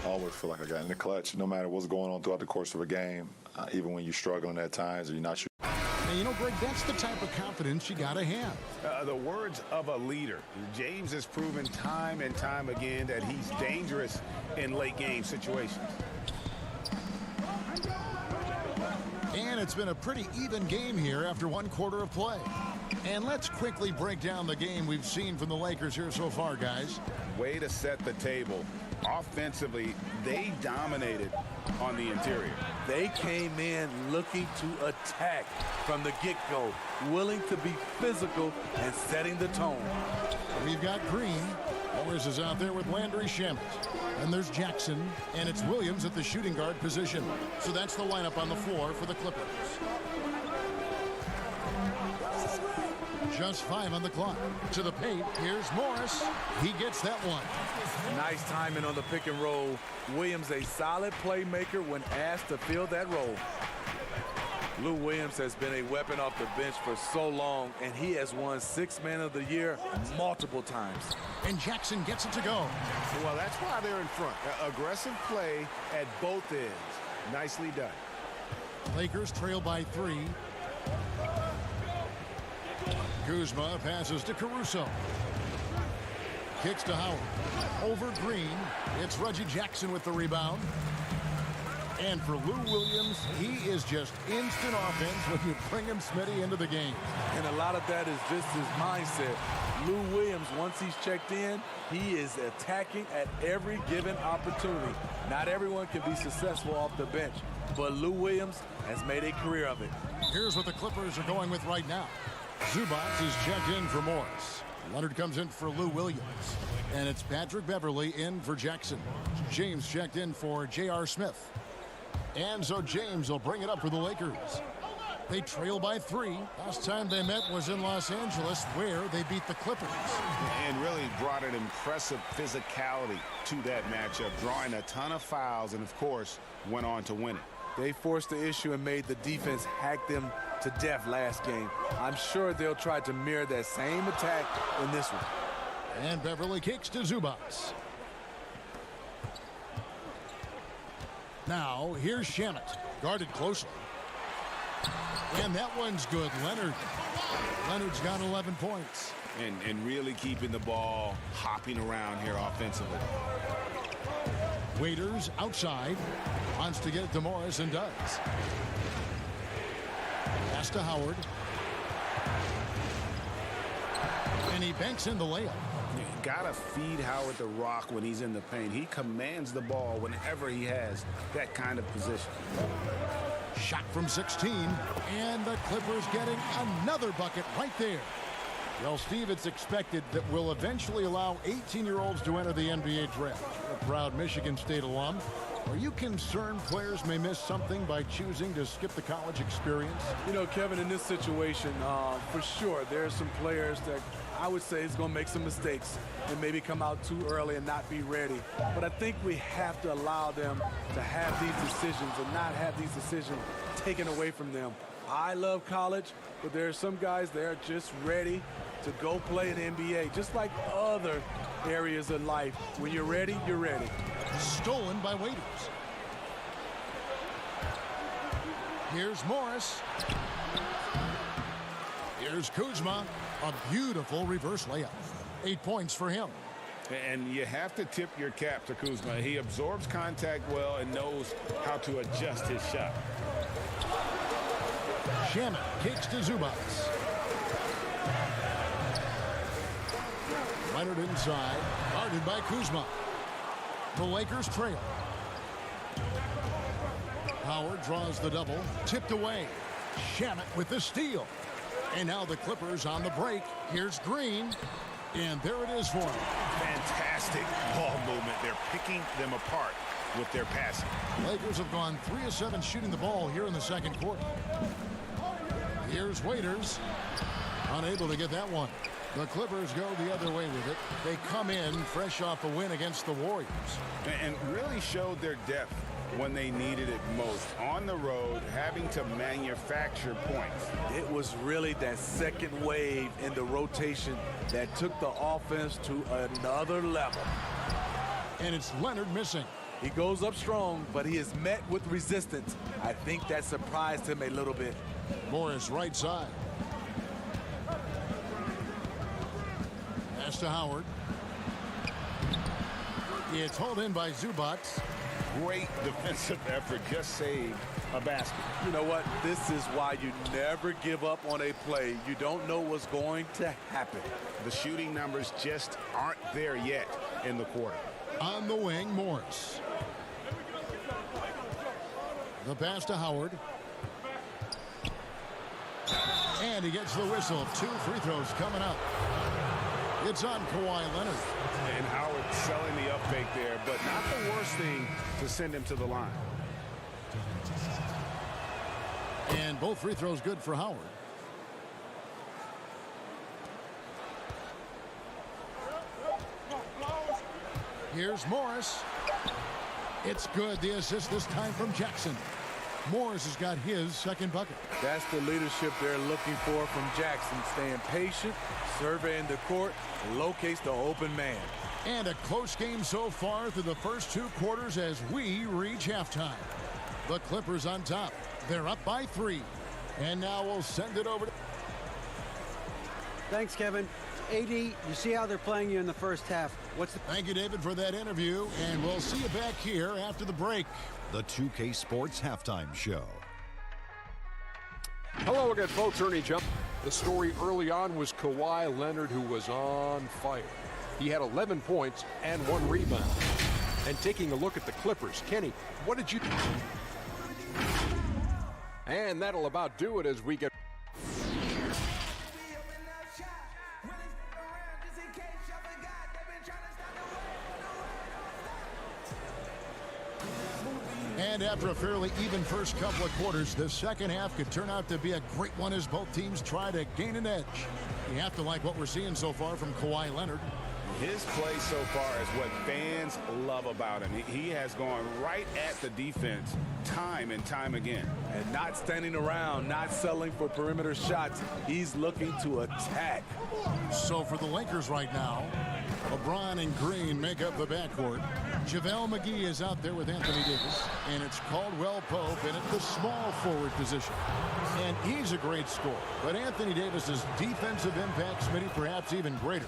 I always feel like I got it in the clutch, no matter what's going on throughout the course of a game, even when you're struggling at times or you're not sure. And you know, Greg, that's the type of confidence you got to have. The words of a leader. James has proven time and time again that he's dangerous in late-game situations. And it's been a pretty even game here after 1 quarter of play. And let's quickly break down the game we've seen from the Lakers here so far, guys. Way to set the table. Offensively, they dominated on the interior. They came in looking to attack from the get-go, willing to be physical and setting the tone. We've got Green. Morris is out there with Landry Shamet. And there's Jackson, and it's Williams at the shooting guard position. So that's the lineup on the floor for the Clippers. Just 5 on the clock. To the paint, here's Morris. He gets that one. Nice timing on the pick and roll. Williams, a solid playmaker when asked to fill that role. Lou Williams has been a weapon off the bench for so long, and he has won 6th Man of the Year multiple times. And Jackson gets it to go. Well, that's why they're in front. Aggressive play at both ends. Nicely done. Lakers trail by 3. Kuzma passes to Caruso. Kicks to Howard. Over Green. It's Reggie Jackson with the rebound. And for Lou Williams, he is just instant offense when you bring him Smitty into the game. And a lot of that is just his mindset. Lou Williams, once he's checked in, he is attacking at every given opportunity. Not everyone can be successful off the bench, but Lou Williams has made a career of it. Here's what the Clippers are going with right now. Zubac is checked in for Morris. Leonard comes in for Lou Williams. And it's Patrick Beverly in for Jackson. James checked in for J.R. Smith. And so James will bring it up for the Lakers. They trail by 3. Last time they met was in Los Angeles, where they beat the Clippers. And really brought an impressive physicality to that matchup, drawing a ton of fouls and, of course, went on to win it. They forced the issue and made the defense hack them to death last game. I'm sure they'll try to mirror that same attack in this one. And Beverly kicks to Zubac. Now, here's Shamet, guarded closely. And that one's good. Leonard's got 11 points. And really keeping the ball hopping around here offensively. Waiters outside. Wants to get it to Morris and does. Pass to Howard. And he banks in the layup. You gotta feed Howard the rock when he's in the paint. He commands the ball whenever he has that kind of position. Shot from 16, and the Clippers getting another bucket right there. Well, Steve, it's expected that we'll eventually allow 18-year-olds to enter the NBA draft. A proud Michigan State alum. Are you concerned players may miss something by choosing to skip the college experience? You know, Kevin, in this situation, for sure, there are some players that I would say is going to make some mistakes and maybe come out too early and not be ready. But I think we have to allow them to have these decisions and not have these decisions taken away from them. I love college, but there are some guys that are just ready to go play in the NBA, just like other areas of life. When you're ready, you're ready. Stolen by Waiters. Here's Morris. Here's Kuzma. A beautiful reverse layup. 8 points for him. And you have to tip your cap to Kuzma. He absorbs contact well and knows how to adjust his shot. Shaman kicks to Zubac. Leonard inside, guarded by Kuzma. The Lakers trail. Howard draws the double, tipped away. Shaman with the steal. And now the Clippers on the break. Here's Green. And there it is for him. Fantastic ball movement. They're picking them apart with their passing. Lakers have gone 3 of 7 shooting the ball here in the second quarter. Here's Waiters. Unable to get that one. The Clippers go the other way with it. They come in fresh off a win against the Warriors. And really showed their depth when they needed it most. On the road, having to manufacture points. It was really that second wave in the rotation that took the offense to another level. And it's Leonard missing. He goes up strong, but he is met with resistance. I think that surprised him a little bit. Morris right side. Pass to Howard. It's hauled in by Zubac. Great defensive effort, just saved a basket. You know what? This is why you never give up on a play. You don't know what's going to happen. The shooting numbers just aren't there yet in the quarter. On the wing, Morris. The pass to Howard. And he gets the whistle. 2 free throws coming up. It's on Kawhi Leonard. And Howard selling the up fake there, but not the worst thing to send him to the line. And both free throws good for Howard. Here's Morris. It's good. The assist this time from Jackson. Morris has got his second bucket. That's the leadership they're looking for from Jackson. Staying patient, surveying the court, locates the open man. And a close game so far through the first 2 quarters as we reach halftime. The Clippers on top. They're up by 3. And now we'll send it over to... Thanks, Kevin. AD, you see how they're playing you in the first half. Thank you, David, for that interview. And we'll see you back here after the break. The 2K Sports Halftime Show. Hello again, folks. Ernie Johnson. The story early on was Kawhi Leonard, who was on fire. He had 11 points and 1 rebound. And taking a look at the Clippers, Kenny, what did you think? And that'll about do it as we get... And after a fairly even first couple of quarters, the second half could turn out to be a great one as both teams try to gain an edge. You have to like what we're seeing so far from Kawhi Leonard. His play so far is what fans love about him. He has gone right at the defense time and time again. And not standing around, not settling for perimeter shots. He's looking to attack. So for the Lakers right now, LeBron and Green make up the backcourt. JaVale McGee is out there with Anthony Davis, and it's Caldwell Pope in at the small forward position. And he's a great scorer, but Anthony Davis's defensive impact, Smitty, perhaps even greater.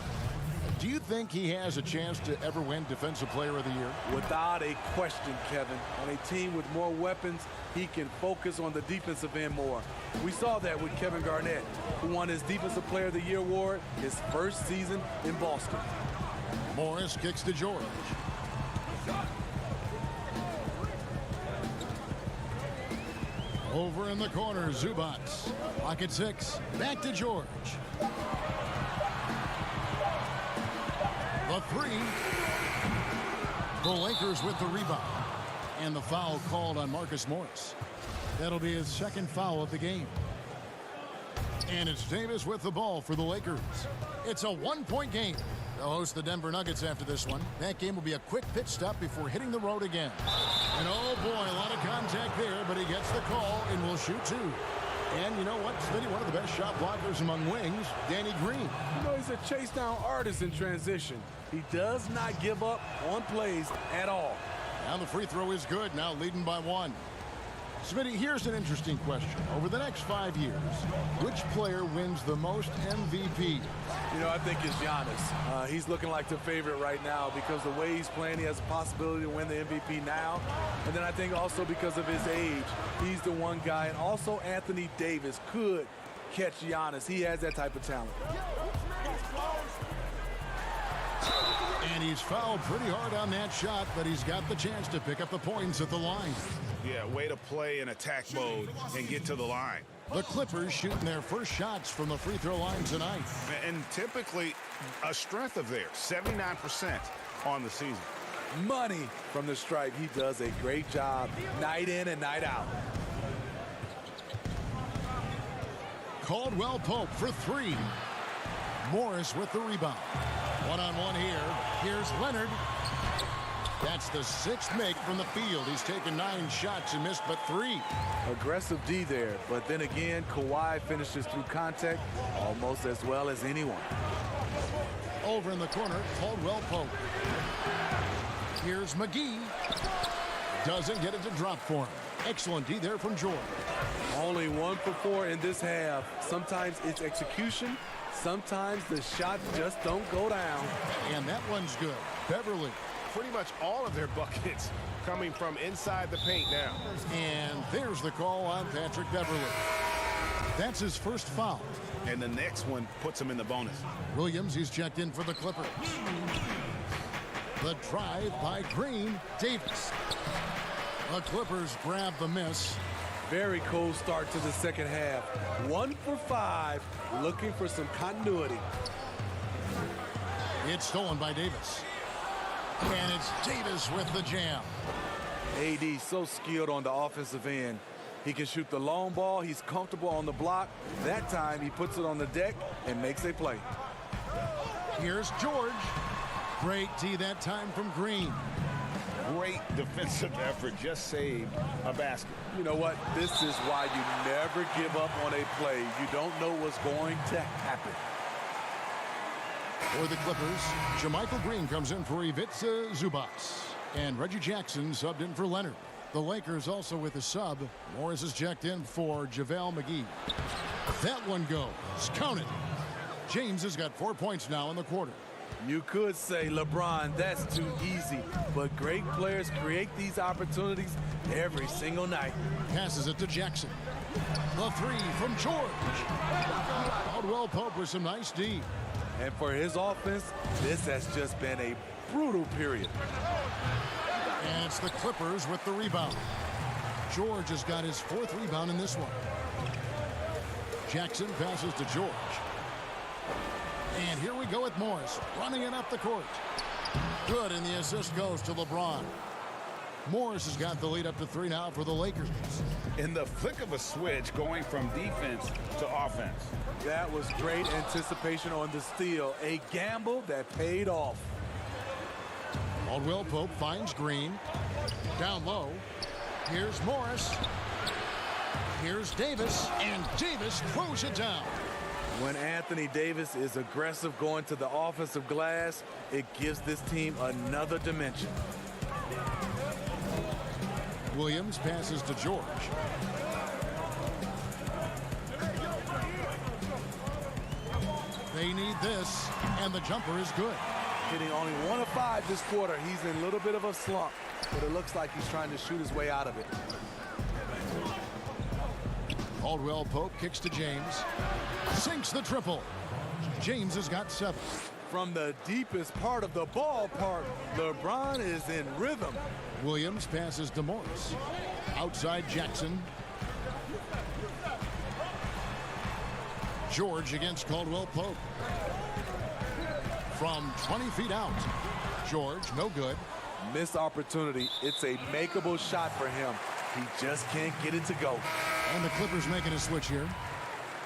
Do you think he has a chance to ever win Defensive Player of the Year? Without a question, Kevin. On a team with more weapons, he can focus on the defensive end more. We saw that with Kevin Garnett, who won his Defensive Player of the Year award his first season in Boston. Morris kicks to George. Over in the corner, Zubats. Pocket 6. Back to George. The 3. The Lakers with the rebound. And the foul called on Marcus Morris. That'll be his second foul of the game. And it's Davis with the ball for the Lakers. It's a 1-point game. They'll host the Denver Nuggets after this one. That game will be a quick pit stop before hitting the road again. And oh boy, a lot of contact there, but he gets the call and will shoot 2. And you know what, Smitty, one of the best shot blockers among wings, Danny Green. You know, he's a chase down artist in transition. He does not give up on plays at all. Now the free throw is good, now leading by 1. Smitty, here's an interesting question. Over the next 5 years, which player wins the most MVP? You know, I think it's Giannis. He's looking like the favorite right now because the way he's playing, he has a possibility to win the MVP now. And then I think also because of his age, he's the one guy. And also Anthony Davis could catch Giannis. He has that type of talent. And he's fouled pretty hard on that shot, but he's got the chance to pick up the points at the line. Yeah, way to play in attack mode and get to the line. The Clippers shooting their first shots from the free throw line tonight. And typically a strength of theirs, 79% on the season. Money from the stripe. He does a great job night in and night out. Caldwell Pope for 3. Morris with the rebound. One-on-one here. Here's Leonard. That's the 6th make from the field. He's taken 9 shots and missed but 3. Aggressive D there, but then again, Kawhi finishes through contact almost as well as anyone. Over in the corner, Caldwell Pope. Here's McGee. Doesn't get it to drop for him. Excellent D there from George. Only 1 for 4 in this half. Sometimes it's execution. Sometimes the shots just don't go down. And that one's good. Beverly. Pretty much all of their buckets coming from inside the paint now. And there's the call on Patrick Beverly. That's his first foul. And the next one puts him in the bonus. Williams, he's checked in for the Clippers. The drive by Green. Davis. The Clippers grab the miss. Very cold start to the second half. 1 for 5, looking for some continuity. It's stolen by Davis. And it's Davis with the jam. AD so skilled on the offensive end. He can shoot the long ball. He's comfortable on the block. That time he puts it on the deck and makes a play. Here's George. Great D that time from Green. Great defensive effort, just saved a basket. You know what? This is why you never give up on a play. You don't know what's going to happen. For the Clippers, Jermichael Green comes in for Ivica Zubats. And Reggie Jackson subbed in for Leonard. The Lakers also with a sub. Morris is checked in for JaVale McGee. That one goes. Count it. James has got 4 points now in the quarter. You could say, LeBron, that's too easy. But great players create these opportunities every single night. Passes it to Jackson. The 3 from George. Caldwell Pope with some nice D. And for his offense, this has just been a brutal period. And it's the Clippers with the rebound. George has got his 4th rebound in this one. Jackson passes to George. And here we go with Morris, running it up the court. Good, and the assist goes to LeBron. Morris has got the lead up to 3 now for the Lakers. In the flick of a switch, going from defense to offense. That was great anticipation on the steal. A gamble that paid off. Caldwell Pope finds Green. Down low. Here's Morris. Here's Davis, and Davis throws it down. When Anthony Davis is aggressive going to the offensive glass, it gives this team another dimension. Williams passes to George. They need this, and the jumper is good. Hitting only 1 of 5 this quarter. He's in a little bit of a slump, but it looks like he's trying to shoot his way out of it. Caldwell Pope kicks to James. Sinks the triple. James has got 7. From the deepest part of the ballpark, LeBron is in rhythm. Williams passes to Morris. Outside Jackson. George against Caldwell Pope. From 20 feet out. George, no good. Missed opportunity. It's a makeable shot for him. He just can't get it to go. And the Clippers making a switch here.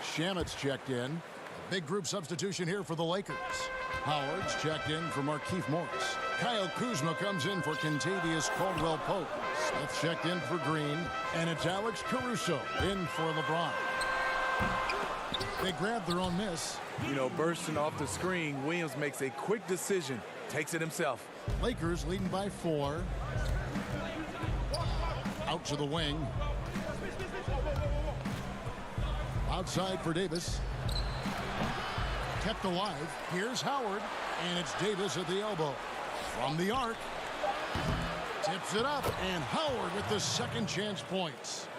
Shamet's checked in. A big group substitution here for the Lakers. Howard's checked in for Markieff Morris. Kyle Kuzma comes in for Kentavious Caldwell Pope. Smith checked in for Green. And it's Alex Caruso in for LeBron. They grabbed their own miss. You know, bursting off the screen, Williams makes a quick decision. Takes it himself. Lakers leading by 4. Out to the wing. Outside for Davis. Kept alive. Here's Howard. And it's Davis at the elbow. From the arc. Tips it up. And Howard with the second chance points.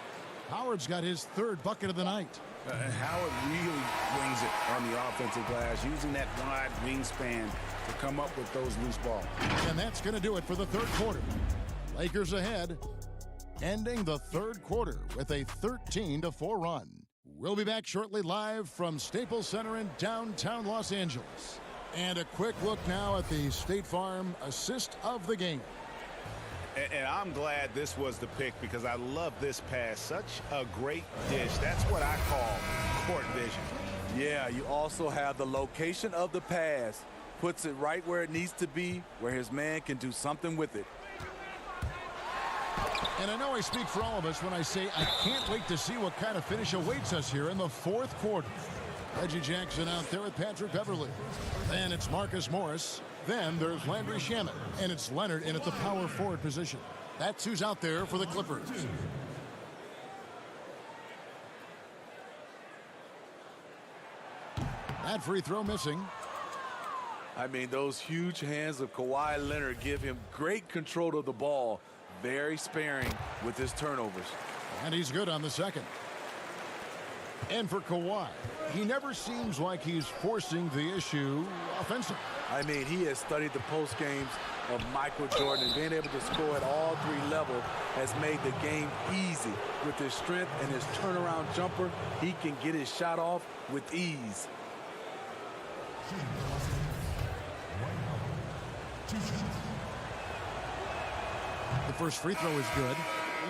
Howard's got his 3rd bucket of the night. Howard really brings it on the offensive glass, using that wide wingspan to come up with those loose balls. And that's going to do it for the 3rd quarter. Lakers ahead, ending the 3rd quarter with a 13-4 run. We'll be back shortly live from Staples Center in downtown Los Angeles. And a quick look now at the State Farm assist of the game. And I'm glad this was the pick because I love this pass. Such a great dish. That's what I call court vision. Yeah, you also have the location of the pass. Puts it right where it needs to be, where his man can do something with it. And I know I speak for all of us when I say I can't wait to see what kind of finish awaits us here in the 4th quarter. Reggie Jackson out there with Patrick Beverly. Then it's Marcus Morris. Then there's Landry Shamet. And it's Leonard in at the power forward position. That's who's out there for the Clippers. That free throw missing. I mean, those huge hands of Kawhi Leonard give him great control of the ball. Very sparing with his turnovers. And he's good on the second. And for Kawhi, he never seems like he's forcing the issue offensively. I mean, he has studied the post games of Michael Jordan, and being able to score at all 3 levels has made the game easy. With his strength and his turnaround jumper, he can get his shot off with ease. The first free throw is good.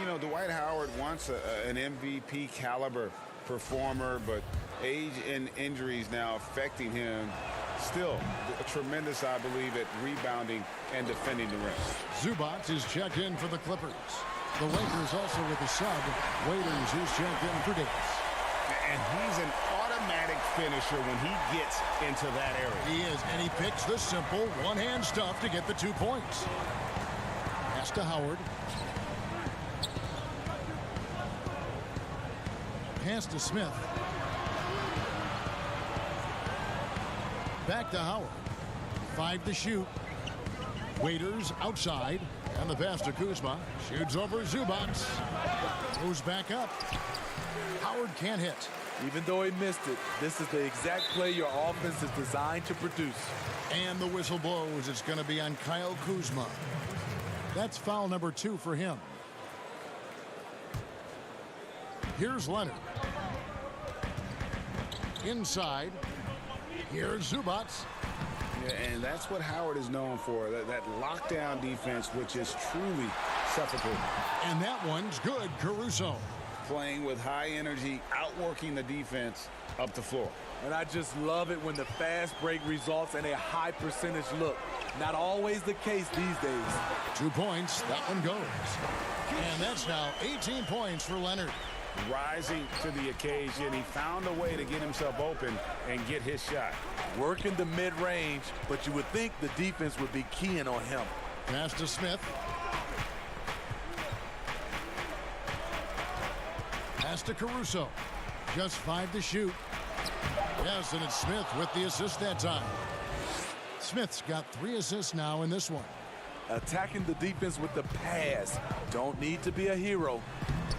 You know, Dwight Howard wants an MVP caliber performer, but age and injuries now affecting him. Still, tremendous, I believe, at rebounding and defending the rim. Zubac is checked in for the Clippers. The Lakers also with a sub. Waiters is checked in for Davis. And he's an automatic finisher when he gets into that area. He is, and he picks the simple one-hand stuff to get the 2 points. Pass to Howard. Pass to Smith. Back to Howard. 5 to shoot. Waiters outside. And the pass to Kuzma. Shoots over Zubac. Goes back up. Howard can't hit. Even though he missed it, this is the exact play your offense is designed to produce. And the whistle blows. It's going to be on Kyle Kuzma. That's foul number 2 for him. Here's Leonard. Inside. Here's Zubac. Yeah, and that's what Howard is known for, that lockdown defense, which is truly suffocating. And that one's good, Caruso. Playing with high energy, outworking the defense up the floor. And I just love it when the fast break results in a high percentage look. Not always the case these days. 2 points, that one goes. And that's now 18 points for Leonard. Rising to the occasion, he found a way to get himself open and get his shot. Working the mid-range, but you would think the defense would be keying on him. Pass to Smith. Pass to Caruso. Just 5 to shoot. Yes, and it's Smith with the assist that time. Smith's got 3 assists now in this one. Attacking the defense with the pass. Don't need to be a hero.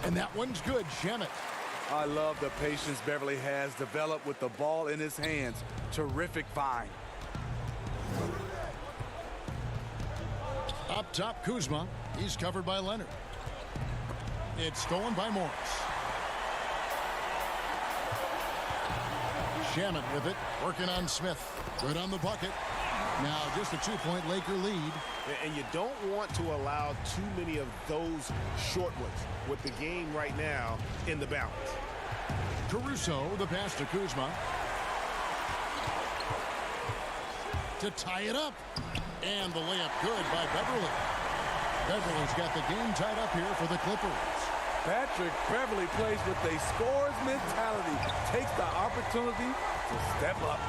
And that one's good, Shamet. I love the patience Beverly has developed with the ball in his hands. Terrific find. Up top, Kuzma. He's covered by Leonard. It's stolen by Morris. Shamet with it, working on Smith. Good on the bucket. Now just a 2-point Laker lead. And you don't want to allow too many of those short ones with the game right now in the balance. Caruso, the pass to Kuzma. To tie it up. And the layup good by Beverly. Beverly's got the game tied up here for the Clippers. Patrick Beverly plays with a scorer's mentality. Takes the opportunity to step up.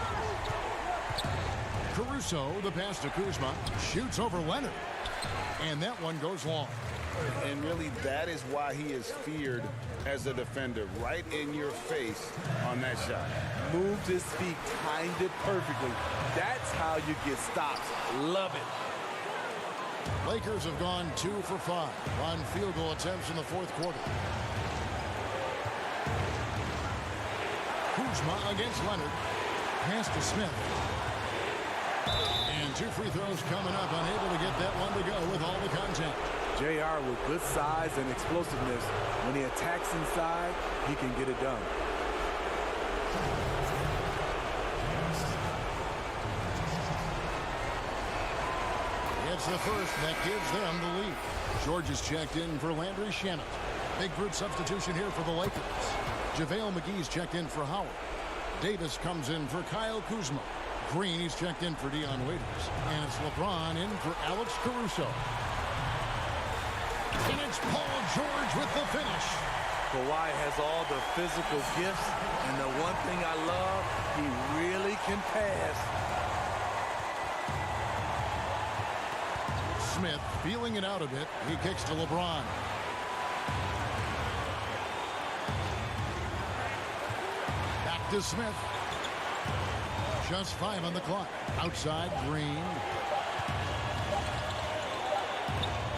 Caruso, the pass to Kuzma, shoots over Leonard. And that one goes long. And really, that is why he is feared as a defender. Right in your face on that shot. Moved his feet, timed it perfectly. That's how you get stops. Love it. Lakers have gone 2 for 5 on field goal attempts in the fourth quarter. Kuzma against Leonard. Pass to Smith. And 2 free throws coming up, unable to get that one to go with all the contact. JR with good size and explosiveness. When he attacks inside, he can get it done. It's the first that gives them the lead. George is checked in for Landry Shamet. Big group substitution here for the Lakers. JaVale McGee's checked in for Howard. Davis comes in for Kyle Kuzma. Green, he's checked in for Dion Waiters. And it's LeBron in for Alex Caruso. And it's Paul George with the finish. Kawhi has all the physical gifts, and the one thing I love, he really can pass. Smith feeling it out a bit. He kicks to LeBron. Back to Smith. Just 5 on the clock. Outside, Green.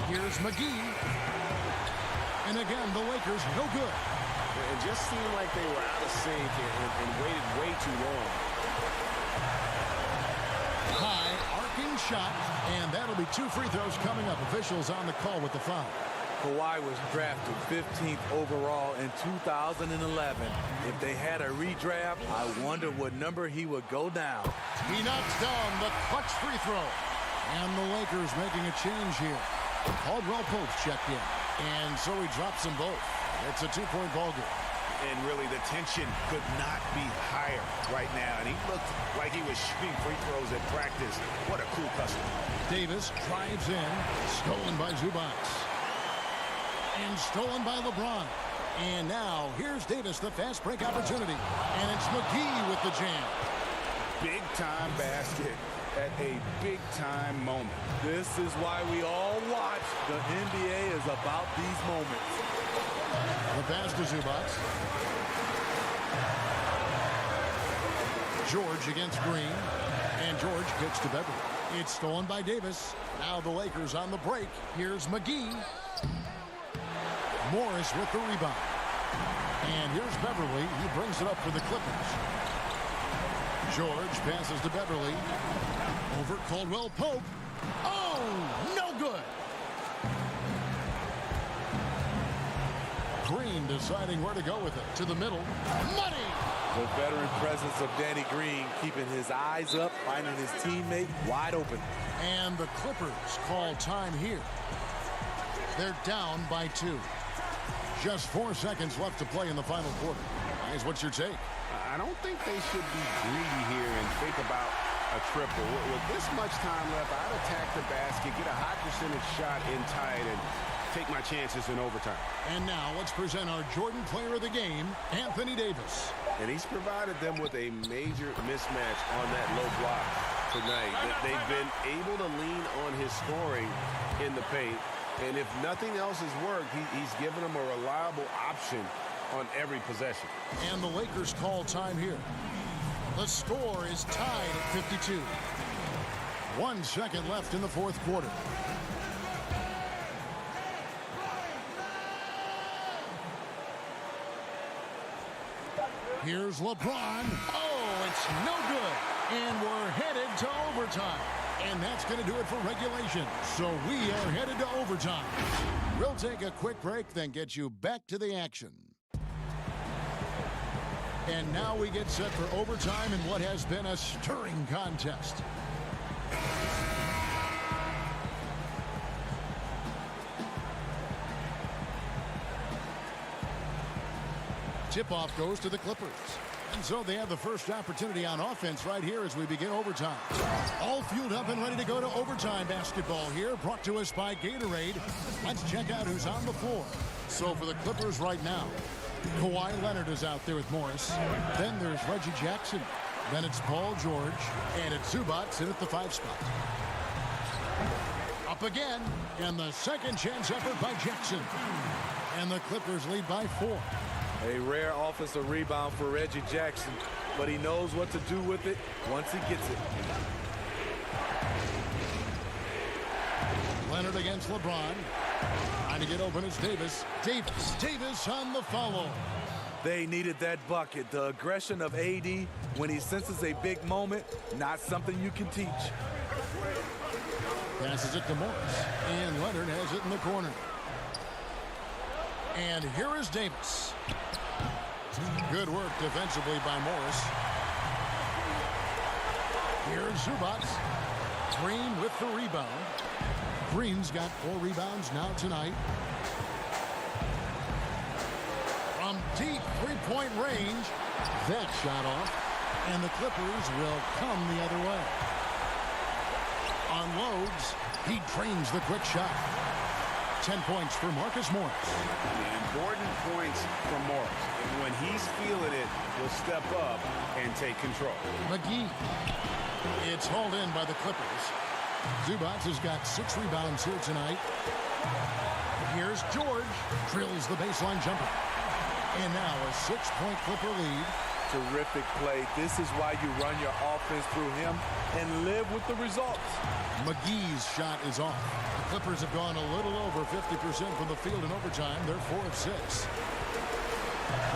Here's McGee. And again, the Lakers no good. It just seemed like they were out of sync and waited way too long. High, arcing shot, and that'll be 2 free throws coming up. Officials on the call with the foul. Kawhi was drafted 15th overall in 2011. If they had a redraft, I wonder what number he would go down. He knocks down the clutch free throw. And the Lakers making a change here. Caldwell Pope's checked in. And so he drops them both. It's a 2-point ball game. And really, the tension could not be higher right now. And he looked like he was shooting free throws at practice. What a cool customer. Davis drives in. Stolen by Zubac. And stolen by LeBron. And now, here's Davis, the fast break opportunity. And it's McGee with the jam. Big-time basket at a big-time moment. This is why we all watch. The NBA is about these moments. The pass to Zubac. George against Green. And George kicks to Beverly. It's stolen by Davis. Now the Lakers on the break. Here's McGee. Morris with the rebound. And here's Beverly. He brings it up for the Clippers. George passes to Beverly. Over Caldwell Pope. Oh, no good. Green deciding where to go with it. To the middle. Money! The veteran presence of Danny Green keeping his eyes up, finding his teammate wide open. And the Clippers call time here. They're down by 2. Just 4 seconds left to play in the final quarter. Guys, what's your take? I don't think they should be greedy here and think about a triple. With this much time left, I'd attack the basket, get a high percentage shot in tight, and take my chances in overtime. And now let's present our Jordan Player of the Game, Anthony Davis. And he's provided them with a major mismatch on that low block tonight. They've been able to lean on his scoring in the paint. And if nothing else has worked, he's given them a reliable option on every possession. And the Lakers call time here. The score is tied at 52. 1 second left in the fourth quarter. Here's LeBron. Oh, it's no good. And we're headed to overtime. And that's going to do it for regulation. So we are headed to overtime. We'll take a quick break, then get you back to the action. And now we get set for overtime in what has been a stirring contest. Tip-off goes to the Clippers. And so they have the first opportunity on offense right here as we begin overtime. All fueled up and ready to go to overtime basketball here, brought to us by Gatorade. Let's check out who's on the floor. So for the Clippers right now, Kawhi Leonard is out there with Morris. Then there's Reggie Jackson. Then it's Paul George. And it's Zubac in at the 5 spot. Up again. And the second chance effort by Jackson. And the Clippers lead by 4. A rare offensive rebound for Reggie Jackson, but he knows what to do with it once he gets it. Leonard against LeBron. Trying to get open is Davis. Davis on the follow. They needed that bucket. The aggression of AD when he senses a big moment, not something you can teach. Passes it to Morris. And Leonard has it in the corner. And here is Davis. Good work defensively by Morris. Here's Zubac. Green with the rebound. Green's got 4 rebounds now tonight. From deep three-point range, that shot off. And the Clippers will come the other way. Unloads. He drains the quick shot. 10 points for Marcus Morris. Important points for Morris. And when he's feeling it, he'll step up and take control. McGee. It's hauled in by the Clippers. Zubac has got 6 rebounds here tonight. Here's George. Drills the baseline jumper. And now a 6-point Clipper lead. Terrific play. This is why you run your offense through him and live with the results. McGee's shot is off. The Clippers have gone a little over 50% from the field in overtime. They're 4 of 6.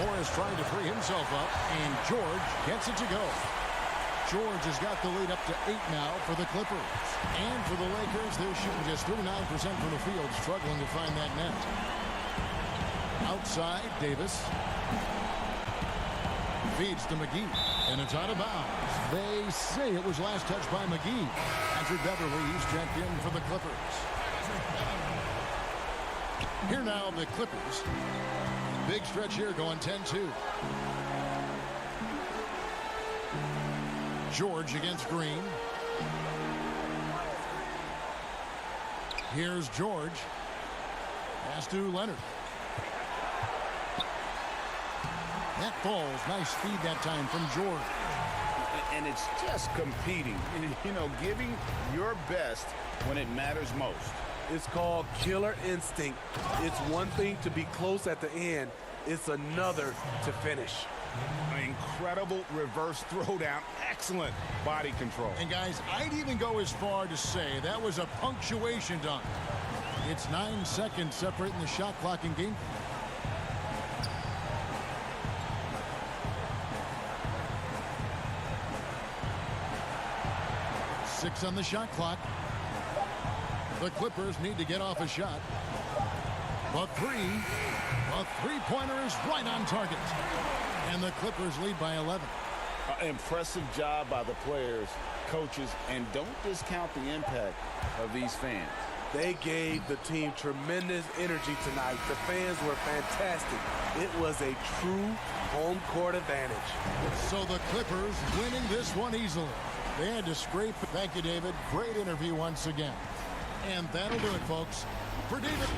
Morris trying to free himself up, and George gets it to go. George has got the lead up to 8 now for the Clippers. And for the Lakers, they're shooting just 39% from the field, struggling to find that net. Outside, Davis. Feeds to McGee, and it's out of bounds. They say it was last touched by McGee. Andrew Beverly's checked in for the Clippers. Here now, the Clippers. Big stretch here going 10-2. George against Green. Here's George. Pass to Leonard. That falls. Nice feed that time from George. And it's just competing. You know, giving your best when it matters most. It's called killer instinct. It's one thing to be close at the end. It's another to finish. An incredible reverse throwdown. Excellent body control. And guys, I'd even go as far to say that was a punctuation dunk. It's 9 seconds separating the shot clock and game. Six on the shot clock. The Clippers need to get off a shot. A three-pointer is right on target. And the Clippers lead by 11. Impressive job by the players, coaches, and don't discount the impact of these fans. They gave the team tremendous energy tonight. The fans were fantastic. It was a true home court advantage. So the Clippers winning this one easily. They had to scrape. Thank you, David. Great interview once again. And that'll do it, folks. For David.